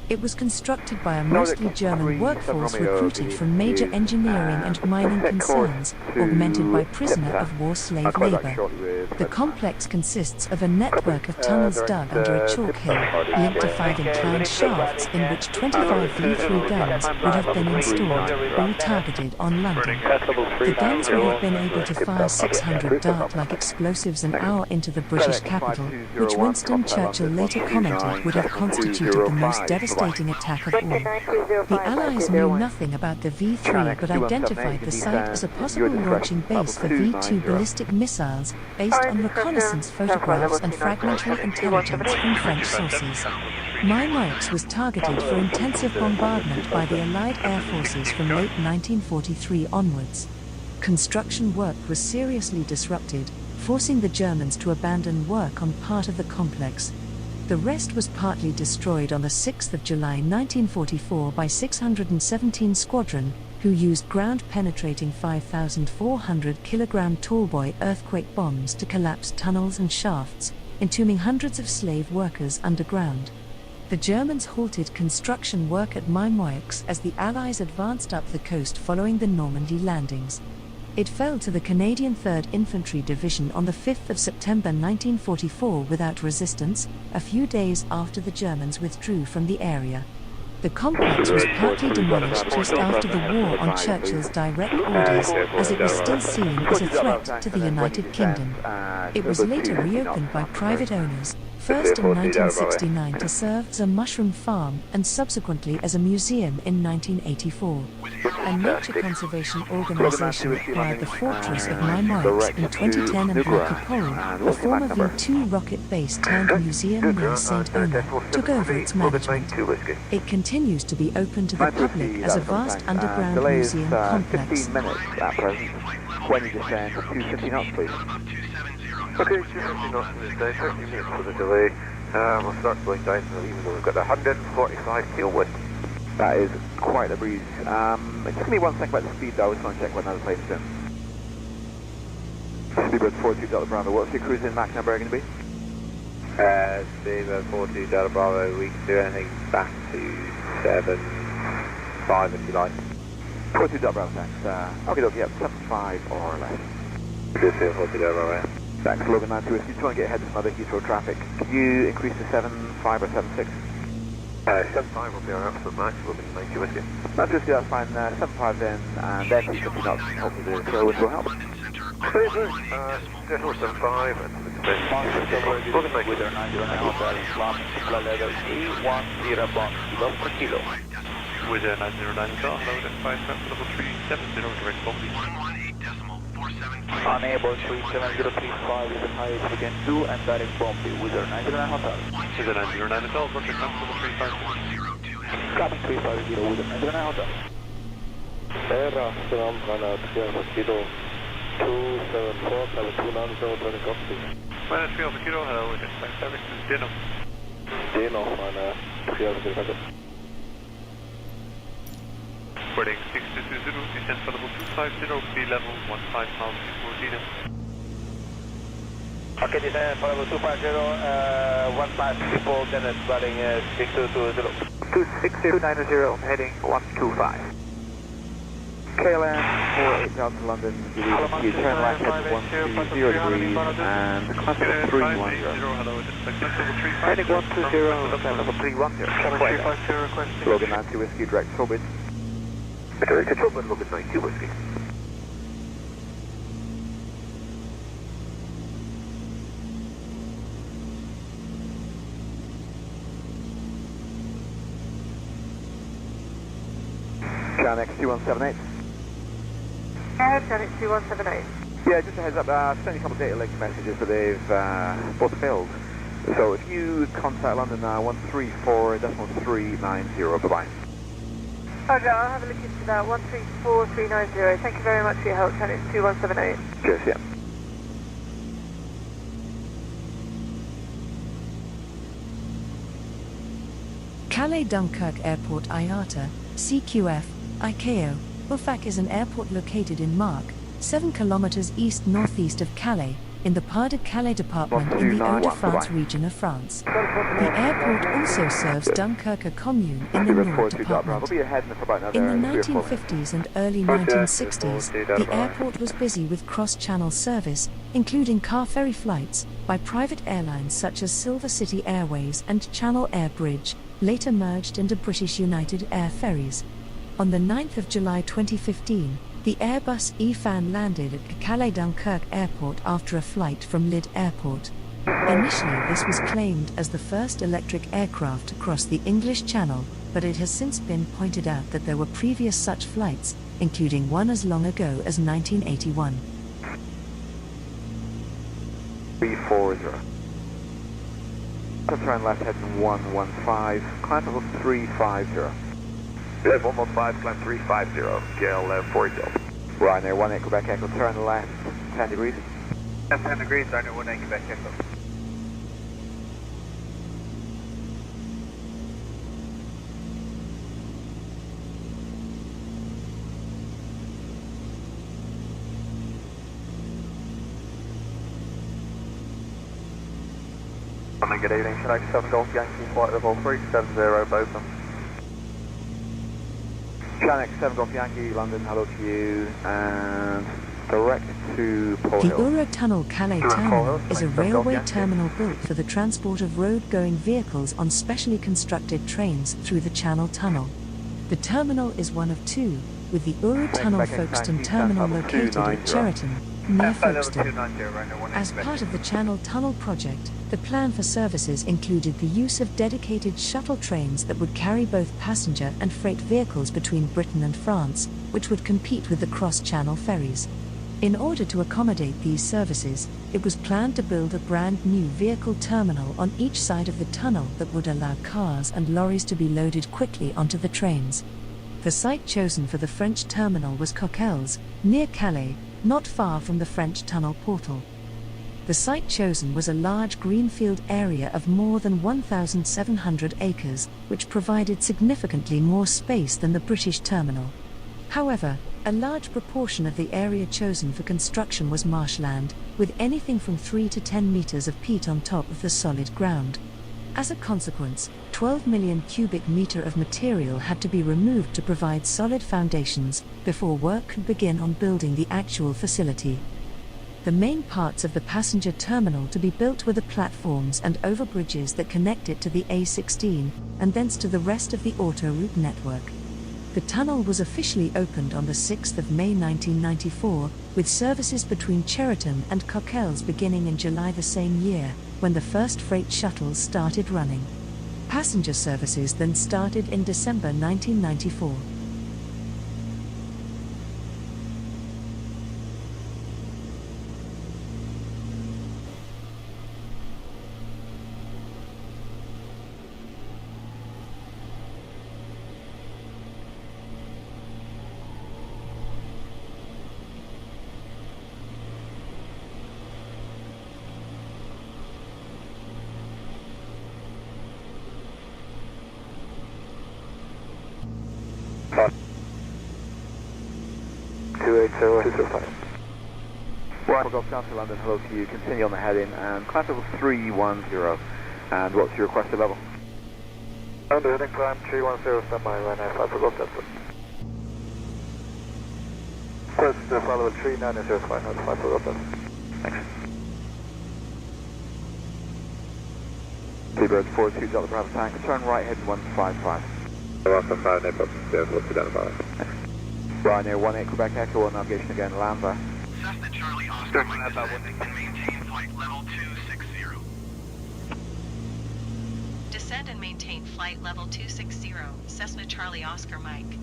G: It was constructed by a mostly German workforce recruited from major engineering and mining concerns, augmented by prisoner of war slave labour. The complex consists of a network of tunnels dug under a chalk hill, linked to 5 inclined shafts in which 25 V3 guns would have been installed, all targeted on London. The guns would have been able to fire 600 dart-like explosives an hour into the British capital, which Winston Churchill later commented would have constituted the most devastating attack of all. The Allies knew nothing about the V3 but identified the site as a possible launching base for V2 ballistic missiles based on reconnaissance photographs and fragmentary intelligence from French sources. Memmingen was targeted for intensive bombardment by the Allied air forces from late 1943 onwards. Construction work was seriously disrupted, forcing the Germans to abandon work on part of the complex. The rest was partly destroyed on the 6th of July 1944 by 617 Squadron, who used ground-penetrating 5,400 kilogram tallboy earthquake bombs to collapse tunnels and shafts, entombing hundreds of slave workers underground. The Germans halted construction work at Memmingen as the Allies advanced up the coast following the Normandy landings. It fell to the Canadian 3rd Infantry Division on the 5th of September 1944 without resistance, a few days after the Germans withdrew from the area. The complex was partly demolished just after the war on Churchill's direct orders, as it was still seen as a threat to the United Kingdom. It was later reopened by private owners, first in 1969 to serve as a mushroom farm and subsequently as a museum in 1984. A nature conservation organization acquired the fortress of Memmingen in 2010 and Nautical, a former V2 rocket base turned museum near St. Omer, took over its management. It continues to be open to the public as a vast underground museum complex.
F: 15 minutes at present. When you descend, 250 knots please. Okay, 250 knots for this day, 30 minutes for the delay. We'll start slowing down even though we've got 145 tailwind. That is quite a breeze. Just give me 1 second about the speed though, I just want to check what another plane's doing. Speedbird 42 Delta Bravo, what's your cruise in Mach number going to be?
K: Speedbird 42 Delta Bravo, we can do anything back to 7.5 if you like.
F: 42 Delta Bravo, thanks. Okay, yep, 7.5 or less.
K: Good deal, 42 Delta Bravo.
F: Thanks, Logan 92, if you just want to get ahead of some other Heathrow traffic, can you increase to 7.5 or 7.6?
K: 7.5 will be our absolute max, we'll be 90 with you.
F: That's just, that's fine, 7.5 then, and then 50 knots, hopefully the tailwind will help.
K: Clear, 7.5 and the best. We'll be 90 with our 90
J: level 310 pounds, kilo per kilo.
C: With a 909 car, load at 5 times level 370, direct bomb.
J: Unable 37035 is the highest we can do and direct bomb with our 909 hotel.
C: With a 909 hotel, project comes level 350.
J: Copy 350 with our 909 hotel. Amsterdam, Ghana, 300 kilo, 274, level 290, turning copy.
C: Minus 300 kilo, hello, dispatch service to Dinner.
J: Dinner, 300 kilo.
C: Boarding 6220, descent for level 250, sea level 15 miles before Dinner.
J: Okay, descent for level 250, 15 people, Dennis, running 6220.
F: 26290, heading 125. KLM 48000 London, you turn left at 130 degrees and climb level 310. Heading 120, level 310. Logan 90 Whiskey, direct Tobin.
K: Direct Tobin, Logan 90 Whiskey.
F: Shannon X2178.
H: Shannon X2178.
F: Yeah, just a heads up, sent you a couple of data link messages, but they've both failed. So if you contact London 134.390, bye-bye.
H: Roger, I'll have a look into that, 134390. Thank you very much for your help, Shannon X2178.
F: Cheers, yeah.
G: Calais-Dunkirk Airport IATA, CQF, ICAO, UFAC is an airport located in Marc, 7 kilometers east-northeast of Calais, in the Pas-de-Calais department in the Hauts-de-France region of France. The airport also serves Dunkirk commune in the North department. In the 1950s and early 1960s, the airport was busy with cross-channel service, including car ferry flights, by private airlines such as Silver City Airways and Channel Air Bridge, later merged into British United Air Ferries. On the 9th of July 2015, the Airbus E-Fan landed at Calais-Dunkirk Airport after a flight from Lille Airport. Initially, this was claimed as the first electric aircraft to cross the English Channel, but it has since been pointed out that there were previous such flights, including one as long ago as 1981.
F: 340. Turn left heading 115, climb level 350.
K: Level 115, climb 350, GL 40.
F: Ryanair 18 Quebec Echo, turn left 10 degrees.
J: 10 degrees, Ryanair 18 Quebec Echo.
C: Good evening, Shannon 7 Golf Yankee, flight level 370, both them.
F: Shannon 7 Golf Yankee, London, hello to you, and direct to Pole
G: The
F: Hill.
G: Eurotunnel Calais Terminal is a railway terminal built for the transport of road-going vehicles on specially constructed trains through the Channel Tunnel. The terminal is one of two, with the Eurotunnel Folkestone Terminal located at Cheriton, near Folkestone. As part of the Channel Tunnel project, the plan for services included the use of dedicated shuttle trains that would carry both passenger and freight vehicles between Britain and France, which would compete with the cross-channel ferries. In order to accommodate these services, it was planned to build a brand new vehicle terminal on each side of the tunnel that would allow cars and lorries to be loaded quickly onto the trains. The site chosen for the French terminal was Coquelles, near Calais, not far from the French tunnel portal. The site chosen was a large greenfield area of more than 1,700 acres, which provided significantly more space than the British terminal. However, a large proportion of the area chosen for construction was marshland, with anything from 3 to 10 meters of peat on top of the solid ground. As a consequence, 12 million cubic meter of material had to be removed to provide solid foundations before work could begin on building the actual facility. The main parts of the passenger terminal to be built were the platforms and overbridges that connect it to the A16 and thence to the rest of the Ourt network. The tunnel was officially opened on the 6th of May 1994, with services between Cheriton and Coquelles beginning in July the same year, when the first freight shuttles started running. Passenger services then started in December 1994.
K: 205.
F: Right, we'll go down to London, hello to you, continue on the heading, and climb level 310, and what's your requested level?
K: Under heading climb 310, stand by, right now, 5 for Golf Delta. First, flight level 390, 5 for Golf Delta.
F: Thanks. Seabird 42 Delta Bravo tank, turn right heading 155.
K: Welcome, 5, no problem, 042 Delta Bravo.
F: Ryanair 18 Quebec Echo, on navigation again, Lambda.
E: Cessna Charlie Oscar Mike descend and maintain flight level 260.
D: Descend and maintain flight level 260, Cessna Charlie Oscar Mike.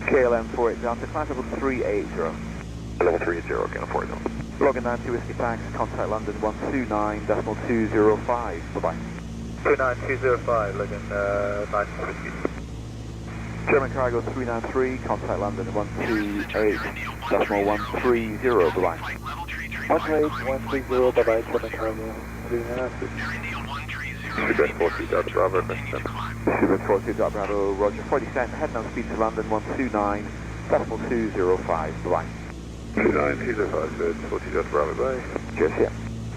F: KLM 48 Delta, climb level 380.
K: Level 30, again, 40.
F: Logging 92 Whiskey Tanks, contact London 129.205. Bye-bye.
K: 29205, logging 92 Whiskey.
F: German Cargo 393, contact London 128.130. Bye-bye.
K: 128.130, bye-bye, German Cargo 393. Seabird 42 Delta Bravo,
F: Seabird 42 Delta Bravo, roger. 40 cent, head now speed to London 129.205. Bye-bye.
K: 29205, Seabird 42 Delta Bravo, bye.
F: Cheers, yeah.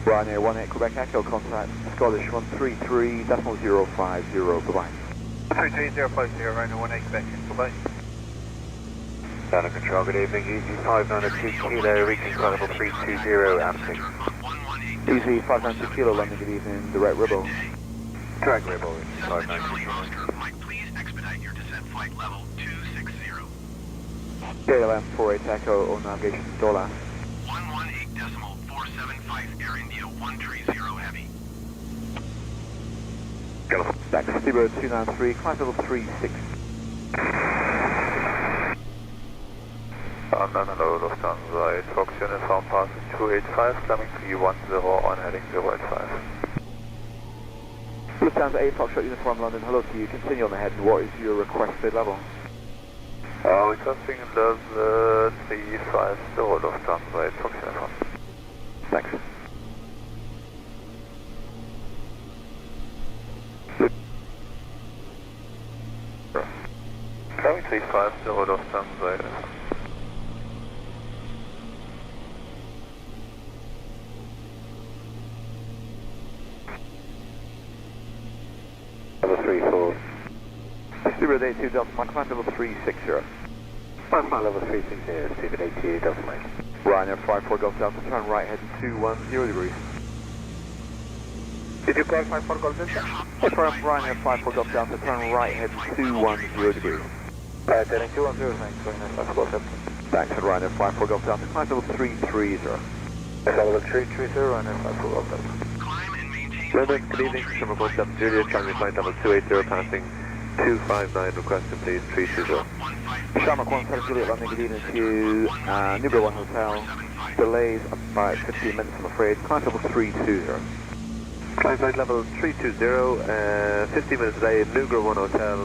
F: Ryanair 18 Quebec Echo, contact Scottish 133.050. Bye-bye.
C: 33050, Ryanair 18 Quebec, bye-bye.
K: Down control, good evening, Easy 592 Kilo, reaching flight level 320, Amity.
F: Easy 592 Kilo, London, good evening, direct Ribble.
K: Direct Ribble, reaching
E: Cessna
K: 592
E: Charlie Oscar Mike, please expedite your descent flight level 260.
F: KLM 48 Echo, on navigation, DOLA.
E: 118.475, Air India 130 heavy.
F: Back to Seabird 293, climb level 360.
K: Hello, Lufthansa, it's Fox uniform passing 285, climbing 310 on heading 085.
F: Lufthansa 8 Foxtrot uniform London, hello to you, continue on the head, what is your requested level?
K: Requesting level 350, Lufthansa, it's Fox uniform.
F: Thanks.
K: Climbing 350, Lufthansa. Level 34.
F: Seabird 82 Delta Mike, climb level 360.
K: Climb level 360, Seabird 82 Delta Mike.
F: Ryanair 54 Golf Delta, turn right heading 210 degrees.
K: Did you call 54 Golf Delta?
F: Yes, Ryanair 54 Golf Delta, turn right heading 210 degrees.
K: Turning 210, thanks, Ryanair 54 Golf Delta.
F: Thanks, and Ryanair 54 Golf Delta, climb level 330.
K: Level 330, Ryanair 54 Golf Delta.
E: Climb and maintain
K: London,
E: flight
K: good
E: level
K: evening, Summer 17 Juliet, climbing flight level 280, passing 259, requesting please 320.
F: Shamrock 17 Juliet London, good evening to you, Newbury 1 Hotel, delays about 15 minutes I'm afraid, climb level 320.
K: Climb flight level 320, 15 minutes delay, Newbury 1 Hotel,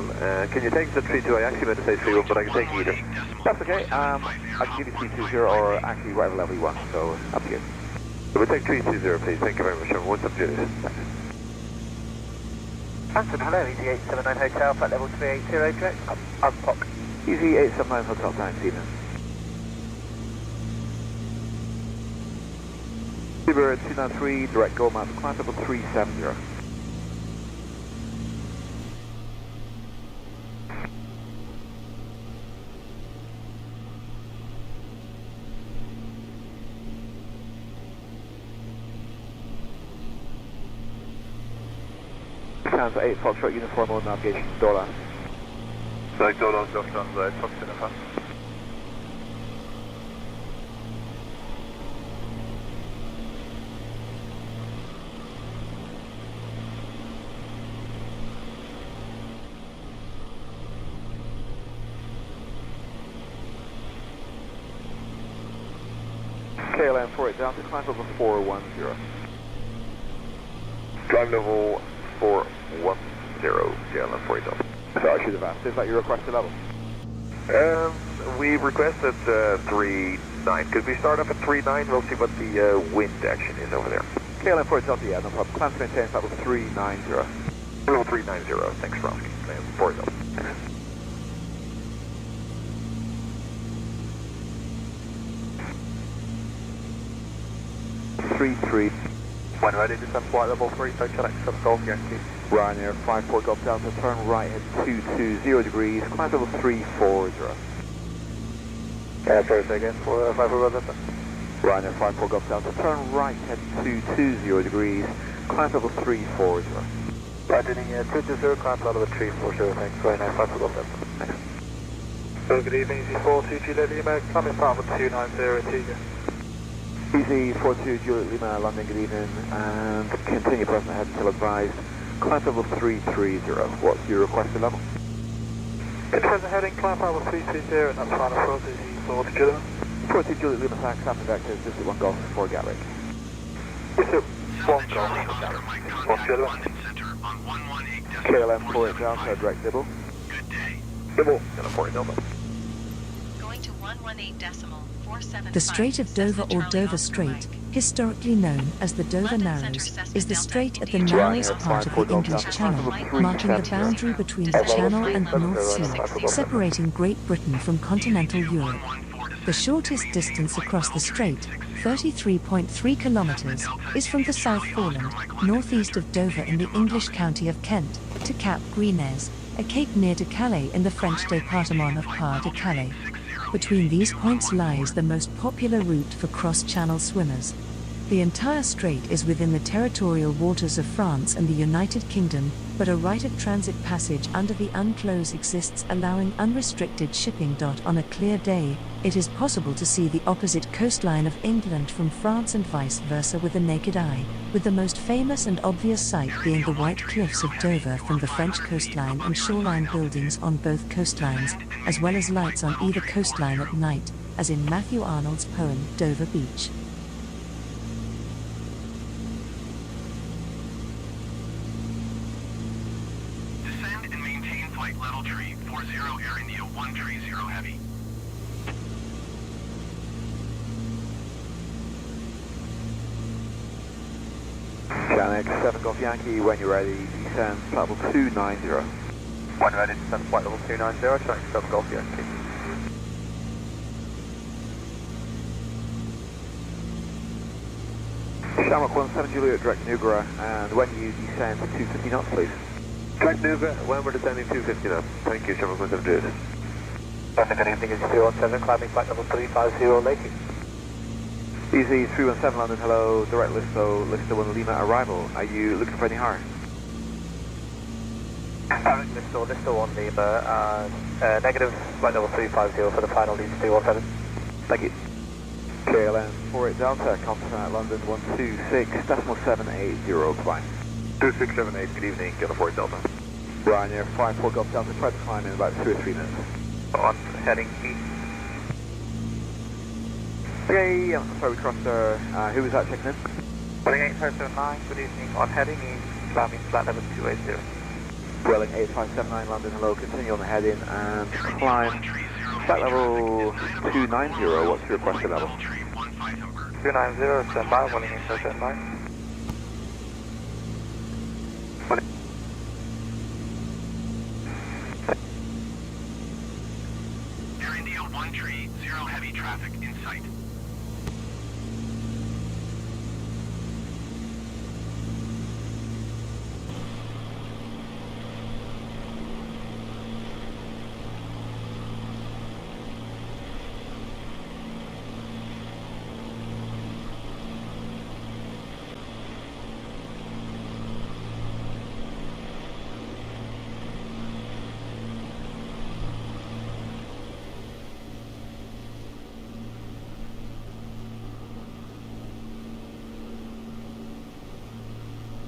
K: can you take the 32? I actually meant to say 31, but I can take either.
F: That's okay, I can give you 320 or actually whatever level you want, so up to you.
K: We'll take 320 please, thank you very much, Summer 17 Juliet.
H: Hampton, hello, Easy 879 Hotel, flight level 380, direct, Unpock.
F: Easy 879 Hotel, thanks, evening. Seabird 293, direct go mount, climb level 370. Lufthansa 8 Foxtrot uniform on navigation, DOLA.
K: Direct Dolan, Lufthansa, Fox uniform.
F: KLM 48 Delta, climb level 410.
K: Climb level 410, KLM 48 Delta.
F: Sorry, I should have asked, is that your requested level?
K: We requested 39. Could we start up at 39? We'll see what the wind action is over there.
F: KLM 48 Delta, yeah, no problem. Climb to maintain level 390.
K: Level 390, thanks for asking. 4 Delta.
F: 33.
C: When ready, descend flight level 3, so select 7 Golf Yankee.
F: Ryanair 54 Golf Delta, turn right head 220 degrees, climb level 340.
C: Sorry, say again, for 54 Golf Delta.
F: Ryanair 54 Golf Delta, turn right head 220 degrees, climb level 340.
C: Heading 220, climb level 340, thanks. Ryanair 54 Golf Delta. Thanks. So good evening, EZ42 Juliet Lima, climbing level 290, Tiga.
F: EZ42 Juliet Lima, London, good evening, and continue present ahead until advised. Climb level 330. What's your requested level?
C: Present heading, climb level 330, and that's final for EZ42 Juliet.
F: 42 Juliet Lima, thanks, after vectors, visit 1 Golf for Gatwick.
C: Yes, sir. 1 Golf for Gatwick. 1 Juliet.
F: KLM 48 Delta, direct Dibble.
E: Good day.
C: Dibble, and a 40 Delta.
D: Going to 118.475.
G: The Strait of Dover or Dover Strait, historically known as the Dover Narrows, is the strait at the narrowest part of the English Channel, marking the boundary between the Channel and the North Sea, separating Great Britain from continental Europe. The shortest distance across the strait, 33.3 kilometres, is from the South Foreland, northeast of Dover in the English county of Kent, to Cap Gris-Nez, a cape near to Calais in the French département of Pas-de-Calais. Between these points lies the most popular route for cross-channel swimmers. The entire strait is within the territorial waters of France and the United Kingdom, but a right of transit passage under the unclose exists, allowing unrestricted shipping. On a clear day, it is possible to see the opposite coastline of England from France and vice versa with the naked eye, with the most famous and obvious sight being the white cliffs of Dover from the French coastline and shoreline buildings on both coastlines, as well as lights on either coastline at night, as in Matthew Arnold's poem Dover Beach.
E: Descend and maintain flight level tree 40 Air India 130 heavy.
F: Shannon 7 Golf Yankee, when you're ready, descend flight level 290.
C: When ready, descend flight level 290, select 7 Golf Yankee.
F: Shamrock 17 Juliet, direct Newgra, and when you descend 250 knots, please.
C: Direct Newgra, when we're descending 250 knots. Thank you, Shamrock 17 Juliet. Good evening, is 317, climbing flight level 350, Lakey.
F: Easy 317 London, hello, direct Listo 1 Lima arrival. Are you looking for any hire?
C: Direct Listo 1 Lima, negative flight level 350 for the final lead 317.
F: Thank you. KLM 48 Delta, contact London 126.780, climb.
C: 2678, good evening, Kilo 4 Delta.
F: Ryanair 54 Golf Delta, try to climb in about 2 or 3 minutes.
C: On heading east.
F: Okay, I'm sorry we crossed there. Who was that checking in?
C: Welling 8579, good evening, on heading east, climbing flight level 280.
F: Welling 8579 London, hello, continue on the head in and climb flight level 290, what's your requested level?
C: 290, stand by, Welling 8579.
E: Air India 130 heavy traffic in sight.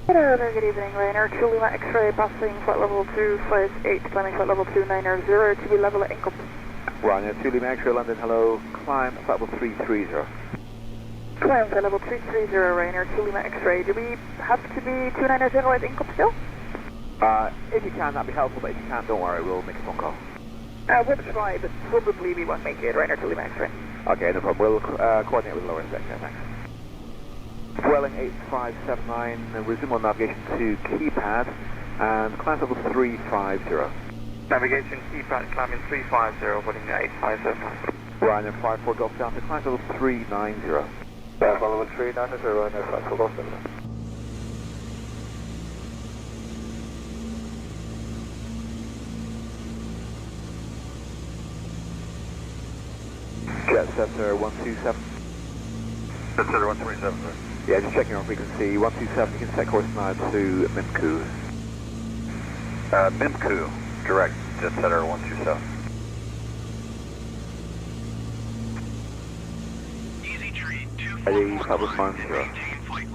H: Hello there, good evening, Ryanair 2 Lima X-ray, passing flight level 258, climbing flight level 290, to be level at Incope.
F: Ryanair 2 Lima X-ray London, hello, climb flight level 330.
H: Climb flight level 330, Ryanair 2 Lima X-ray. Do we have to be 290 at Incope still?
F: If you can, that'd be helpful, but if you can't, don't worry, we'll make a phone call.
H: We'll try, but probably we won't make it, Ryanair 2 Lima X-ray.
F: Okay, no problem, we'll coordinate with the lower sector, thanks. Welling 8579, resume on navigation to keypad and climb level 350.
C: Navigation keypad, climbing 350, Welling 8579.
F: Ryanair 54 Golf Delta, climb level 390.
J: Level 390 runway flight for Boston.
F: Jet Center 127.
K: Jet Center 127, sir.
F: Yeah, just checking on frequency 127. You can set course now to Mimku.
K: Mimku, direct, Jet Center 127.
E: Easy tree,
F: Ready, public 10.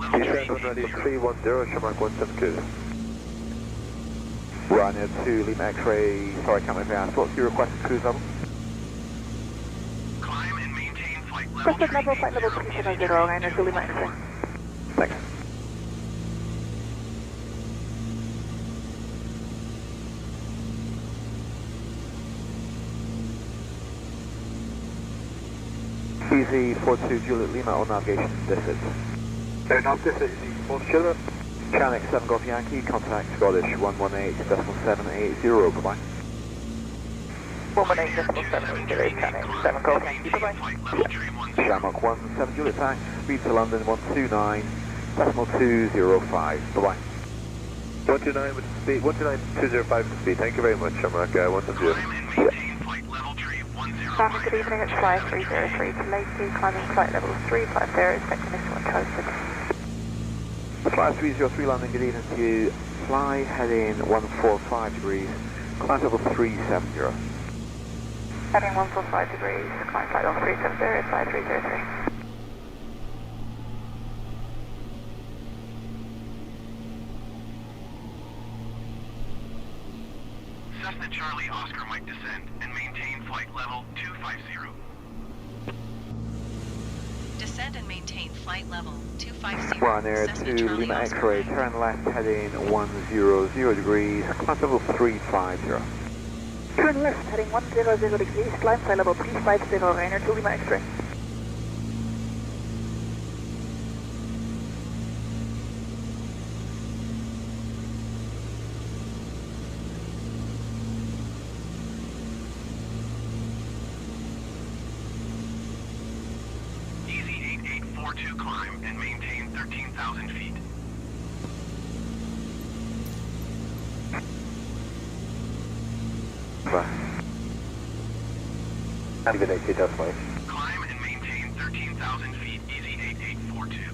K: Shannon ready, 310, Shamrock 172.
F: Ryanair 2, Lima X-ray, sorry I can't make fast. What's your requested cruise level?
E: Climb and maintain flight level.
H: Requested level, flight level 370, Ryanair 2, Lima X-ray.
F: Thanks. Easy 42 Juliet Lima on navigation distance.
J: Nav this is easy 4 Juliet.
F: Channel 7 Golf Yankee, contact Scottish 118.780, bye-bye.
H: 118.780, Channel 7 Golf Yankee, bye-bye.
F: Shamrock 17 Juliet Tank, speed to London 129.205, bye-bye.
K: 129 with speed, 129.205 with speed. Thank you very much, Shamrock 172.
H: Traffic, good evening, it's flight 303 to Lakey, climbing flight level 350, expecting this one, Charlie 6.
F: Fly 303 London, good evening to you. Fly heading 145 degrees, climb level 370.
H: Heading 145 degrees, climb flight level 370, flight 303.
E: Cessna Charlie Oscar Mike descend and maintain flight level 250.
D: Descend and maintain flight level 250.
F: Ryanair
D: Cessna
F: 2
D: Charlie
F: Lima
D: Oscar
F: X-ray,
D: Mike.
F: turn left heading 100 degrees, climb level 350.
H: Turn left, heading 100 degrees, climb flight level 350, Ryanair 2 Lima X-ray.
E: Easy 8842 climb and maintain 13,000 feet.
K: Even 80 decimal.
E: Climb and maintain 13,000 feet. Easy 8842.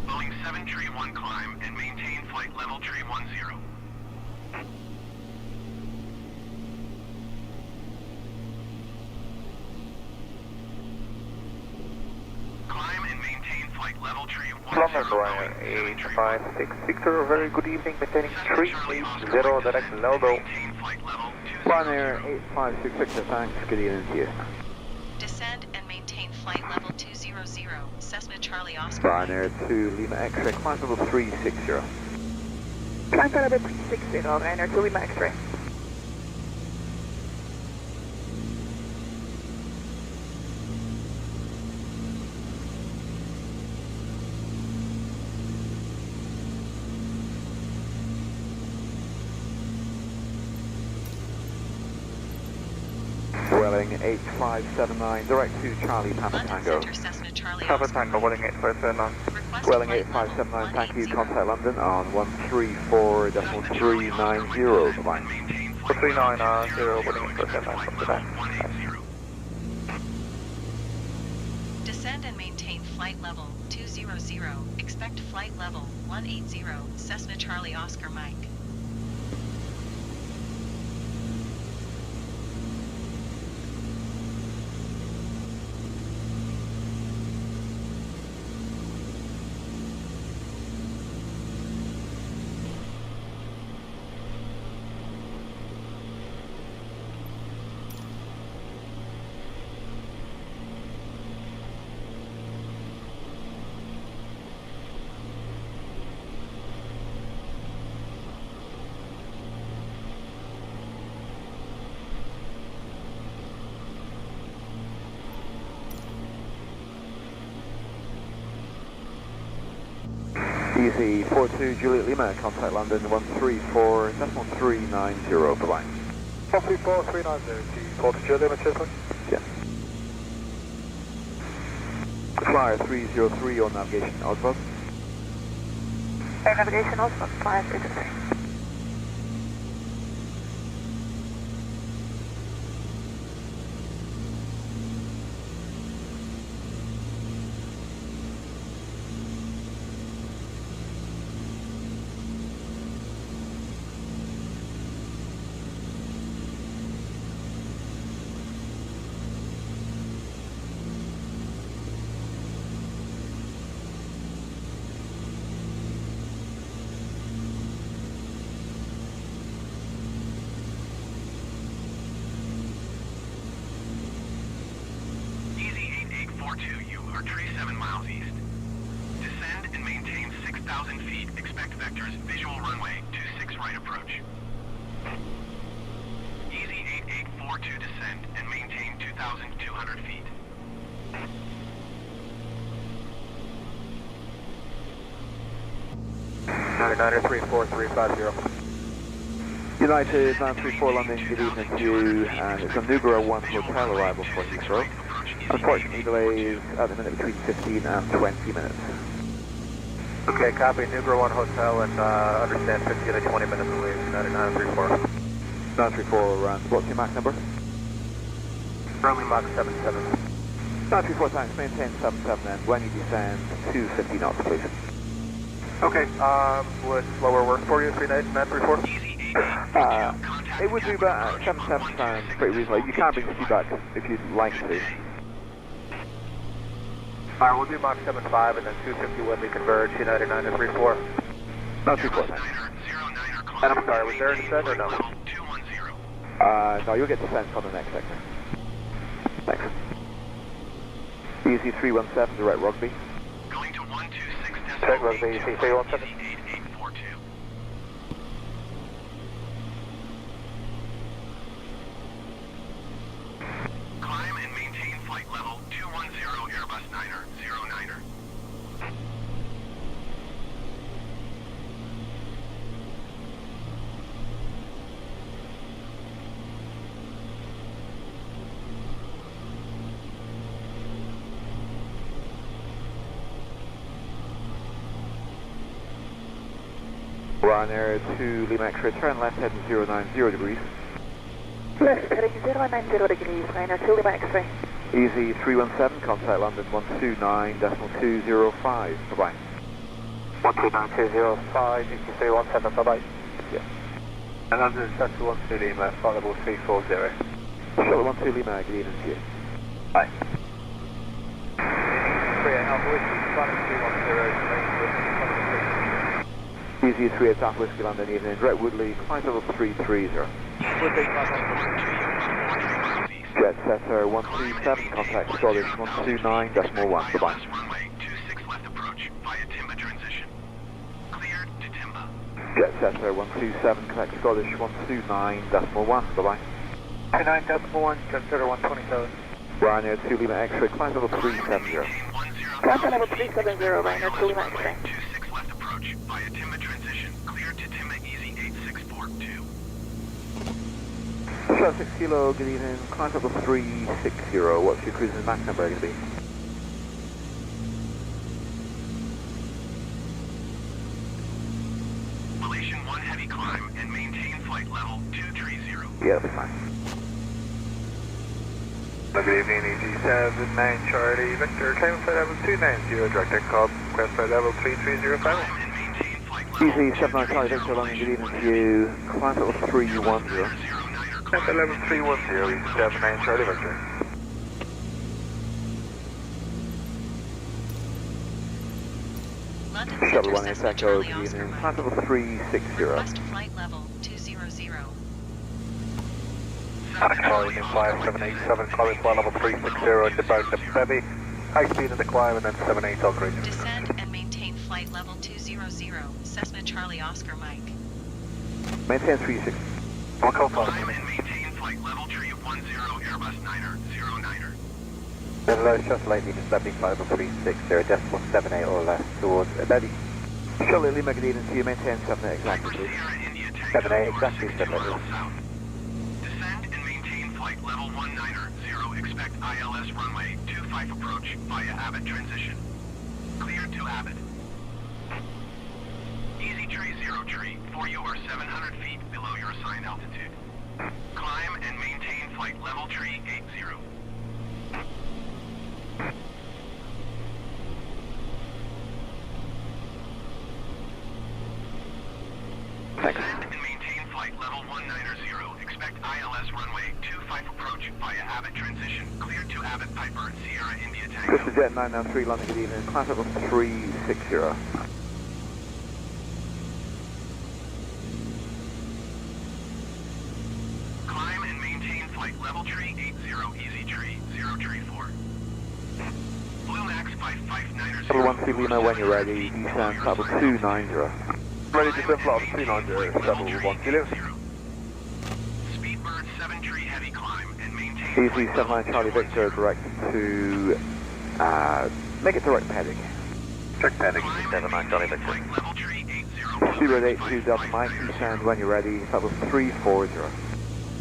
E: Boeing 731 climb and maintain flight level 310. Climb and maintain flight level 310.
J: London Ryanair 8566, very good evening, maintaining 380, direction Leldo.
F: Ryanair 8566, thanks, good evening to you.
D: Descend and maintain flight level 200. Cessna Charlie Oscar.
F: Ryanair 2 Lima X-ray, climb level 360.
H: Climb flight level 360, Ryanair 2 Lima X-ray.
F: Welling 8579, direct to Charlie Papa
D: London
F: Tango.
D: Center Cessna Charlie
J: Papa
D: Oscar.
J: Tango, Welling 8579.
D: Request
F: Welling
D: flight level
F: 8579, thank you,
D: 180.
F: contact London on 134.390, bye-bye.
J: 390, Welling 8579, come to that.
D: Descend and maintain flight level 200. Expect flight level 180. Cessna Charlie Oscar Mike.
F: Easy 42 Juliet Lima, contact London 134.390, bye-bye.
J: 134.390, 42 Juliet Lima, cheers,
F: Yeah. Flyer 303 on navigation, Oswald.
H: Air navigation, Oswald, 583.
E: You are tree 7 miles east. Descend and maintain 6,000 feet. Expect vectors. Visual runway 26 right approach. Easy 8842 descend and maintain 2,200 feet.
K: Niner 34350.
F: United 934 London, good evening to you, and it's a Nugara 1 hotel arrival for Heathrow. Unfortunately, delays at the minute between 15 and 20 minutes.
K: Okay, copy. Nugara 1 Hotel and understand 15 to 20 minutes away. United 934.
F: 934, and what's your Mach number?
K: Currently Mach 77.
F: 934, thanks. Maintain 77, and when you descend, 250 knots, please.
K: Okay, would slower work for you, 934?
F: It would do, but 77 sounds pretty reasonable. You can bring the feedback if you'd like to.
K: Alright, we'll do Mach 75 and then 250 when we converge, United 934.
F: 934, thanks.
K: And I'm sorry, was there a descent or no?
F: No, you'll get descent on the next sector. Thanks. Easy 317, direct Rugby.
E: Going to 126.
K: Check Rugby, EC 317.
E: Climb and maintain flight level 210 Airbus 9er.
F: Ryanair to Lima X-ray, turn left heading 090 degrees.
H: Left heading 090 degrees, Ryanair to Lima X-ray.
F: Easy 317, contact London 129.205, bye-bye.
K: 129.205, EC 317, bye-bye.
F: Yeah.
K: And under Shuttle 12 Lima, flight level 340.
F: Shuttle 12 Lima, good evening to you.
K: Bye. 3 Alpha Whiskey, flight 310,
F: Easy 3 at South Whiskey London, evening, direct Woodley, climb level 330. Jet setter 127, contact Scottish 129.1, bye-bye.
E: Runway 26 left approach via Timba transition. Cleared to Timba.
F: Jet setter 127, contact Scottish 129.1, bye-bye.
K: 29.1, jet setter 127.
F: Ryanair to Lima X-ray, climb level 370.
H: Climb level 370, Ryanair to Lima X-ray.
E: 26 left approach via Timba transition. Cleared to Timba Easy 8642.
F: Shuttle 6 kilo, good evening, climb level 360, what's your cruising Mach number going to be?
E: Relation 1 heavy climb and maintain flight level 230.
F: Yeah, that's fine.
K: Good evening, EG79 Charlie Victor, climb flight level 290, direct call, request flight level 330 final.
E: Climb and maintain flight level
F: Easy 79 Charlie Victor, London, good evening to you, climb level 310.
K: Climb flight level 310, EG79 Charlie Victor.
D: London
F: Shuttle
D: Center
F: 1
D: Cessna
F: Echo,
D: Charlie
F: good
D: Oscar
F: evening,
D: Mike.
F: climb level 360.
D: Request flight level 200.
K: Charlie 5787, calling flight level 360, departing the Bevy, high speed in the climb and then 78 all great.
D: Descend and maintain flight level 200. Cessna Charlie Oscar Mike.
F: Maintain 360.
K: I'll call flight.
E: Climb and maintain flight level 310 Airbus 9er.
K: Then low shuttle 8 meters, landing flight level 360, decimal 78 or less towards Bevy.
F: Charlie Lima, good evening to you, maintain 7 exactly, please.
K: 7A exactly, 7 level.
E: Descend and maintain flight level 190, expect ILS runway 25 approach via Abbott transition. Cleared to Abbott. Easy tree, 0 tree, for you are 700 feet below your assigned altitude. Climb and maintain flight level tree 80.
F: Thanks.
E: Descend and maintain flight level 190, expect ILS runway 25 approach via Abbott transition. Cleared to Abbott Piper, Sierra India Tango.
F: This is Jet 993, London, good evening, class level 360.
E: Climb and maintain flight level tree 80, easy tree, 0 tree 4. Blue Max 5590.
F: Level 1 C Lima, when you're ready, descend level 290.
K: Ready to descend level 290, level 1 kilo.
E: Speedbird 7 tree heavy climb and maintain.
F: Easy 79 Charlie Victor, direct to, make it direct heading.
K: Check panic, 79 Charlie Victor.
E: Flight level tree 80.
F: Speedbird 82 Delta Mike, descend when you're ready, level 340.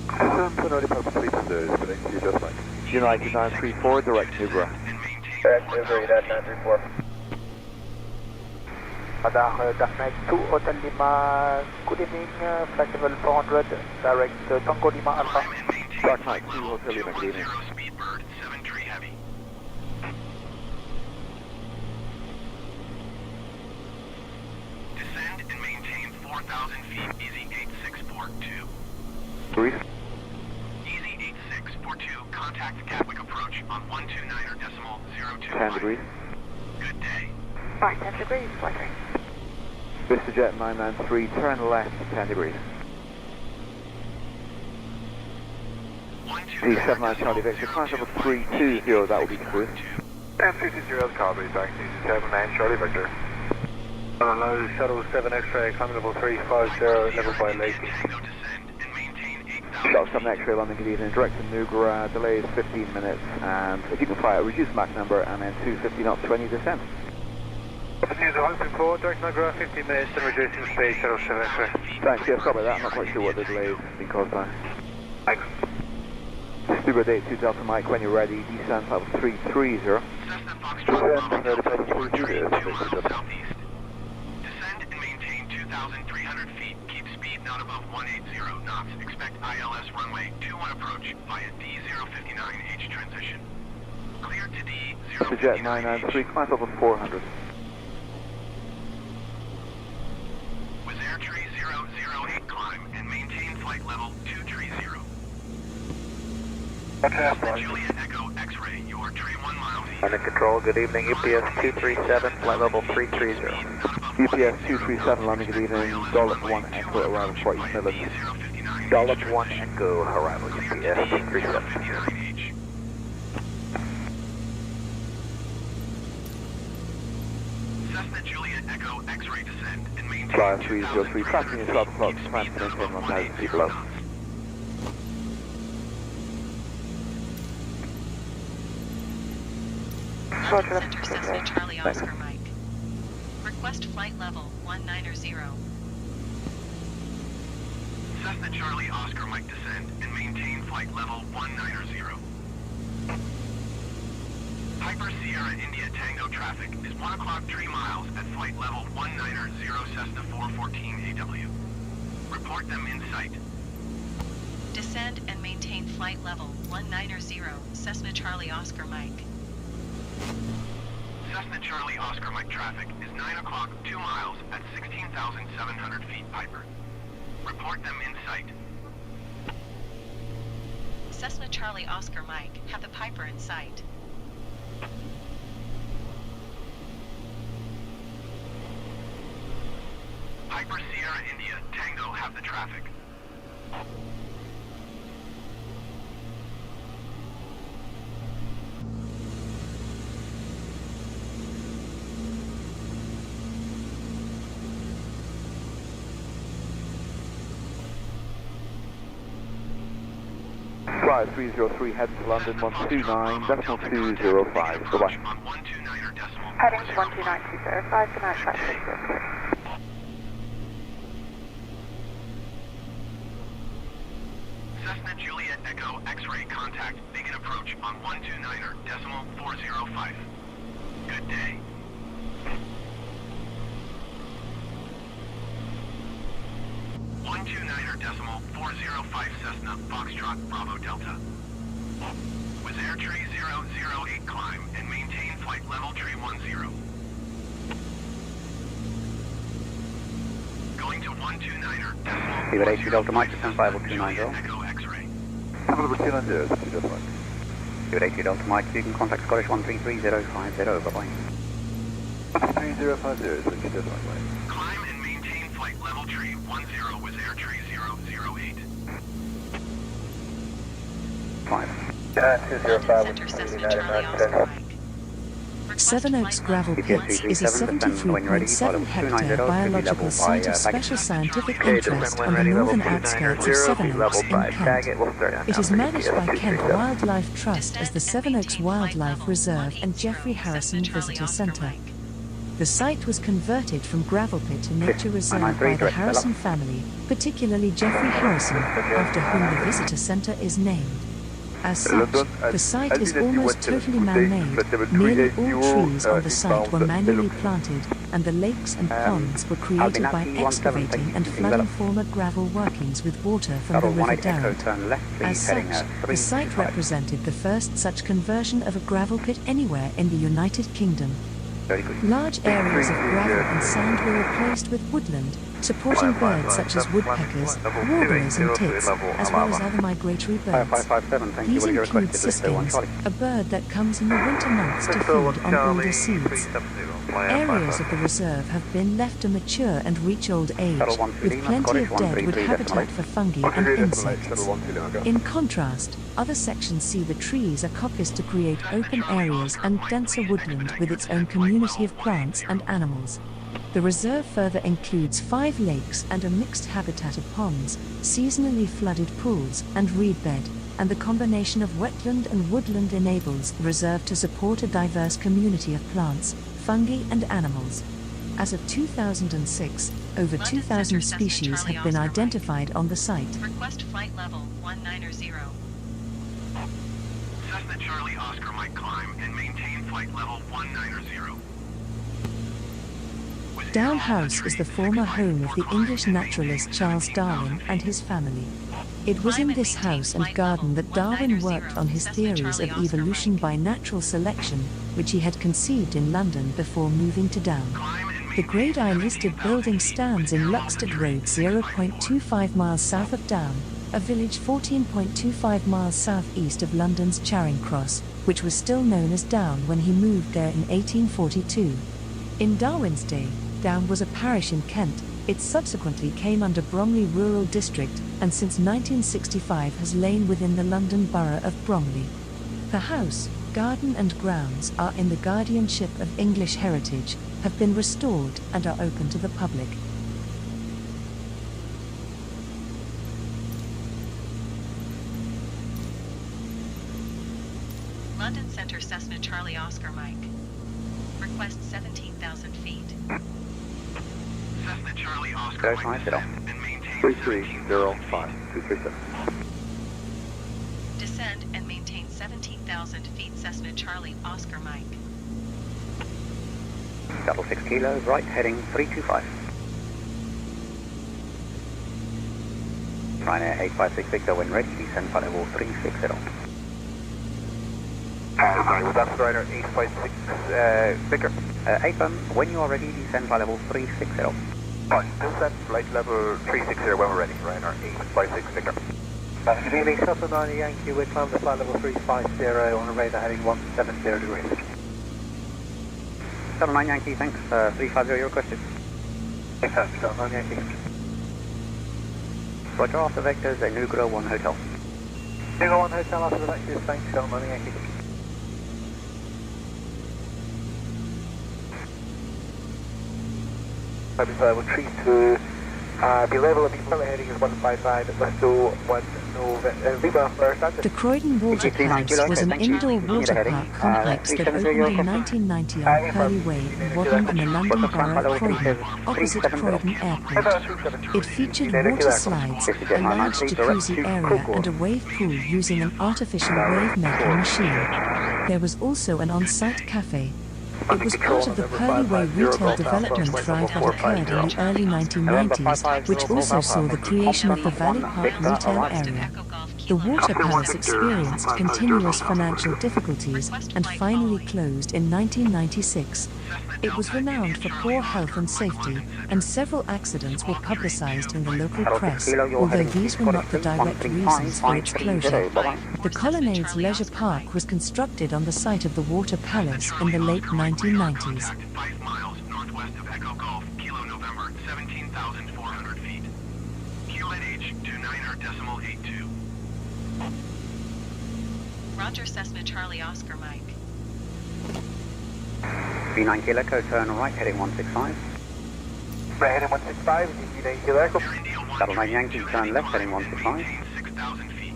K: Descend to 90 level 320, ready to just like.
F: United 934, direct Nubra.
J: Direct Nubra, United 934. Radar Darknight 2 Hotel Lima, good evening, flight level 400, direct Tango Lima Alpha.
F: Dark Knight 2 Hotel Lima, good evening.
E: Speedbird 7 tree heavy. Descend and maintain 4,000 feet, easy 8642.
F: Breeze.
E: Easy 8642, contact Gatwick approach on 129.025.
F: 10 degrees.
E: Good day.
H: Right, 10 degrees, flight rate.
F: Vista Jet 993, turn left 10 degrees. D79 Charlie Victor, class level 320, that will be smooth.
K: M320 Carby, back to 79 Charlie Victor.
J: Hello, Shuttle 7 X-ray, climb level 350, level by lake.
F: Shuttle 7 X-ray, London, good evening, direct to Nugra, delays 15 minutes, and if you can fly it, reduce Mach number, and then 250 knots, 20 descent.
J: Use a hoping for, direct Nugra, 15 minutes, and reducing speed, Shuttle 7 X-ray.
F: Thanks, yeah, sorry about that, I'm not quite sure what the delay has been caused by.
J: Thanks.
F: Speedbird 82 Delta Mike, when you're ready, descend level 330.
E: Cessna Foxtrot, Descend and maintain 2,300 feet. Keep speed not above 180 knots. Expect ILS runway 21 approach via D059H transition. Cleared to
F: Vista Jet
E: D059H.
F: 993, class level 400.
E: With Air Tree 008 climb and maintain flight level 230. Cessna Juliet Echo X-ray, your tree 1 mile east.
K: Under control, good evening, UPS 237, flight level 330.
F: UPS 237, London, good evening, Dollop 1 Echo, arrival for East Midlands.
K: Dollop 1 Echo, arrival, UPS 237.
E: Cessna Juliet Echo X-ray descend and maintain
F: Flyer 303, tracking at 12 o'clock, plan to maintain 1,000 feet below.
D: London Center Cessna Charlie Oscar Mike. Request flight level 190.
E: Cessna Charlie Oscar Mike descend and maintain flight level 190. Piper Sierra India Tango traffic is 1 o'clock 3 miles at flight level 190 Cessna 414 AW. Report them in sight.
D: Descend and maintain flight level 190 Cessna Charlie Oscar Mike.
E: Cessna Charlie Oscar Mike traffic is 9 o'clock 2 miles at 16,700 feet Piper. Report them in sight.
D: Cessna Charlie Oscar Mike, have the Piper in sight.
E: Piper Sierra India Tango have the traffic.
F: Flyer 303, heading to London, 129.205. Bye-bye.
E: On 129 decimal.
H: Heading to 129.205, good night, flight 303.
E: Cessna Juliet Echo X-ray contact. Begin approach on 129.405. Good day. .405 Cessna Foxtrot Bravo Delta. With air tree 008 climb and maintain flight level tree 10. Going to 129er decimal.
L: With airspeed Delta Mike, descend flight level 290.
E: Echo X-ray.
F: Level 290, just like.
L: With airspeed Delta Mike, you can contact Scottish 133050, bye-bye.
F: 13050, just like.
E: Climb and maintain flight level tree 10 with air tree 008.
L: 5.
D: 205 Center Cessna Charlie Oscar Mike.
G: Seven Oaks Gravel Pits is a 73.7 hectare biological site of special scientific interest on the northern outskirts of Seven Oaks in Kent. It is managed by Kent Wildlife Trust as the Seven Oaks Wildlife Reserve and Jeffrey Harrison Visitor Centre. The site was converted from gravel pit to nature reserve by the Harrison family, particularly Jeffrey Harrison, after whom the visitor centre is named. As such, the site is almost totally man-made. Nearly all trees on the site were manually planted, and the lakes and ponds were created by excavating and flooding former gravel workings with water from the River Derwent. As such, the site represented the first such conversion of a gravel pit anywhere in the United Kingdom. Large areas of gravel and sand were replaced with woodland, supporting birds such as woodpeckers, warblers and tits, as well as other migratory birds. These include siskins, a bird that comes in the winter months to feed on older seeds. Areas of the reserve have been left to mature and reach old age, with plenty of deadwood habitat for fungi and insects. In contrast, other sections see the trees are coppiced to create open areas and denser woodland with its own community of plants and animals. The reserve further includes 5 lakes and a mixed habitat of ponds, seasonally flooded pools, and reed bed, and the combination of wetland and woodland enables the reserve to support a diverse community of plants, fungi, and animals. As of 2006, over 2,000 species have been identified on the site.
D: Request flight level 190.
E: Cessna Charlie Oscar Mike climb and maintain flight level 190.
G: Down House is the former home of the English naturalist Charles Darwin and his family. It was in this house and garden that Darwin worked on his theories of evolution by natural selection, which he had conceived in London before moving to Down. The Grade I listed building stands in Luxted Road 0.25 miles south of Down, a village 14.25 miles southeast of London's Charing Cross, which was still known as Down when he moved there in 1842. In Darwin's day, Down was a parish in Kent. It subsequently came under Bromley Rural District, and since 1965 has lain within the London Borough of Bromley. The house, garden and grounds are in the guardianship of English Heritage, have been restored and are open to the public.
D: London Center Cessna Charlie Oscar Mike. Request 17,000 feet.
E: Cessna Charlie Oscar Mike descend and maintain
F: 3305237.
D: Descend and maintain 17,000 feet Cessna Charlie Oscar Mike.
L: Double 6 kilos, right, heading 325. Ryanair 856 Victor, when ready, descend flight level 360.
K: Sorry, was that Ryanair 856 Victor?
L: 8 when you are ready, descend flight level 360.
K: Fine, descend flight level 360 when we're ready, Ryanair 856 Victor.
J: Good evening, Cessna 90 Yankee, we're climbing to flight level 350 on a radar heading 170 degrees.
L: 79 Yankee, thanks, 350 you're requested.
J: Thanks, Cessna 9 Yankee.
L: Roger, after vectors, a Nugro 1 Hotel.
J: Nugro 1 Hotel after the vectors, thanks, Cessna 9 Yankee.
K: Climbing flight level 32
J: The level of the current heading is 155, let's do 1 Lima for
G: The Croydon Water Palace was an indoor water park complex that opened in 1990 on Hurley Way in Wadham in the London Borough of Croydon, opposite Croydon Airport. It featured water slides, a large jacuzzi area and a wave pool using an artificial wave-making machine. There was also an on-site cafe. It was part of the Purley Way retail development drive that occurred in the early 1990s, which also saw the creation of the Valley Park retail area. The Water Palace experienced continuous financial difficulties and finally closed in 1996. It was renowned for poor health and safety, and several accidents were publicized in the local press, although these were not the direct reasons for its closure. The Colonnades Leisure Park was constructed on the site of the Water Palace in the late 1990s.
E: 5 miles northwest of Echo Golf, Kilo November, 17,400 feet. QNH 29er.82.
D: Roger, Cessna Charlie Oscar Mike.
L: V9 Kilo Echo, turn right, heading 165.
J: Right, heading 165, V9 Kilo Echo.
L: Double 9 Yankee, turn left, heading 165.
E: 6,000 feet.